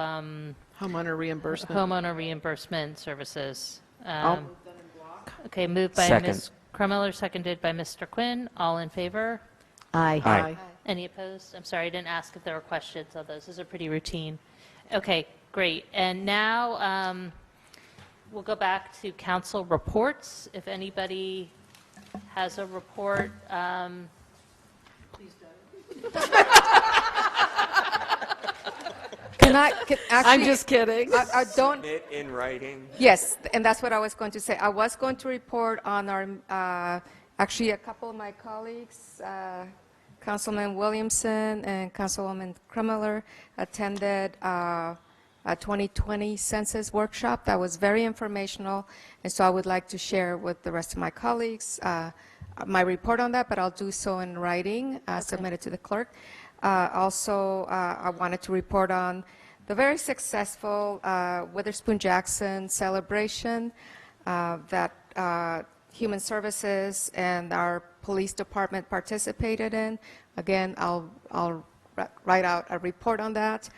Homeowner reimbursement. homeowner reimbursement services. I'll- Okay, moved by Second. Ms. Krummeller, seconded by Mr. Quinn. All in favor? Aye. Aye. Any opposed? I'm sorry, I didn't ask if there were questions on those. Those are pretty routine. Okay, great. And now we'll go back to council reports. If anybody has a report. Please don't. Can actually, I'm just kidding. I don't. Submit in writing. Yes, and that's what I was going to say. I was going to report on our, actually, a couple of my colleagues, Councilman Williamson and Councilwoman Krummeller, attended a 2020 census workshop that was very informational, and so I would like to share with the rest of my colleagues my report on that, but I'll do so in writing, submitted to the clerk. Also, I wanted to report on the very successful Witherspoon-Jackson celebration that Human Services and our police department participated in. Again, I'll write out a report on that.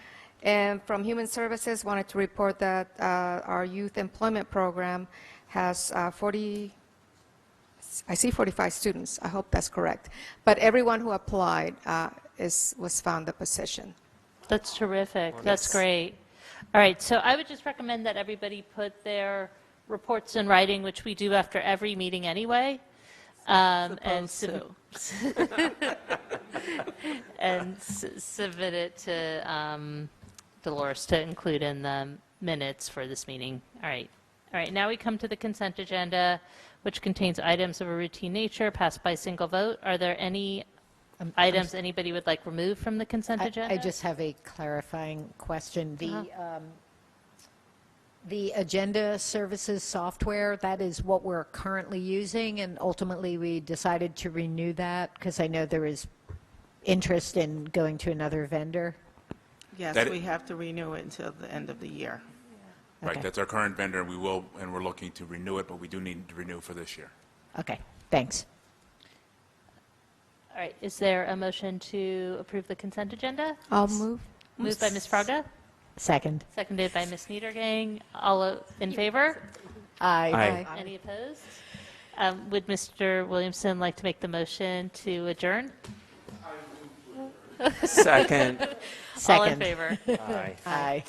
And from Human Services, wanted to report that our youth employment program has 45 students. I hope that's correct. But everyone who applied was found the position. That's terrific. That's great. All right, so I would just recommend that everybody put their reports in writing, which we do after every meeting anyway. And submit it to Dolores to include in the minutes for this meeting. All right. All right, now we come to the consent agenda, which contains items of a routine nature passed by single vote. Are there any items anybody would like removed from the consent agenda? I just have a clarifying question. The agenda services software, that is what we're currently using, and ultimately we decided to renew that because I know there is interest in going to another vendor. Yes, That- we have to renew it until the end of the year. Right, Okay. that's our current vendor, and we're looking to renew it, but we do need to renew for this year. Okay, thanks. All right, is there a motion to approve the consent agenda? I'll move. Moved by Ms. Frauda, Second. seconded by Ms. Niedergang. All in favor? Aye. Aye. Any opposed? Would Mr. Williamson like to make the motion to adjourn? Second. All in Second. favor? Aye. Aye.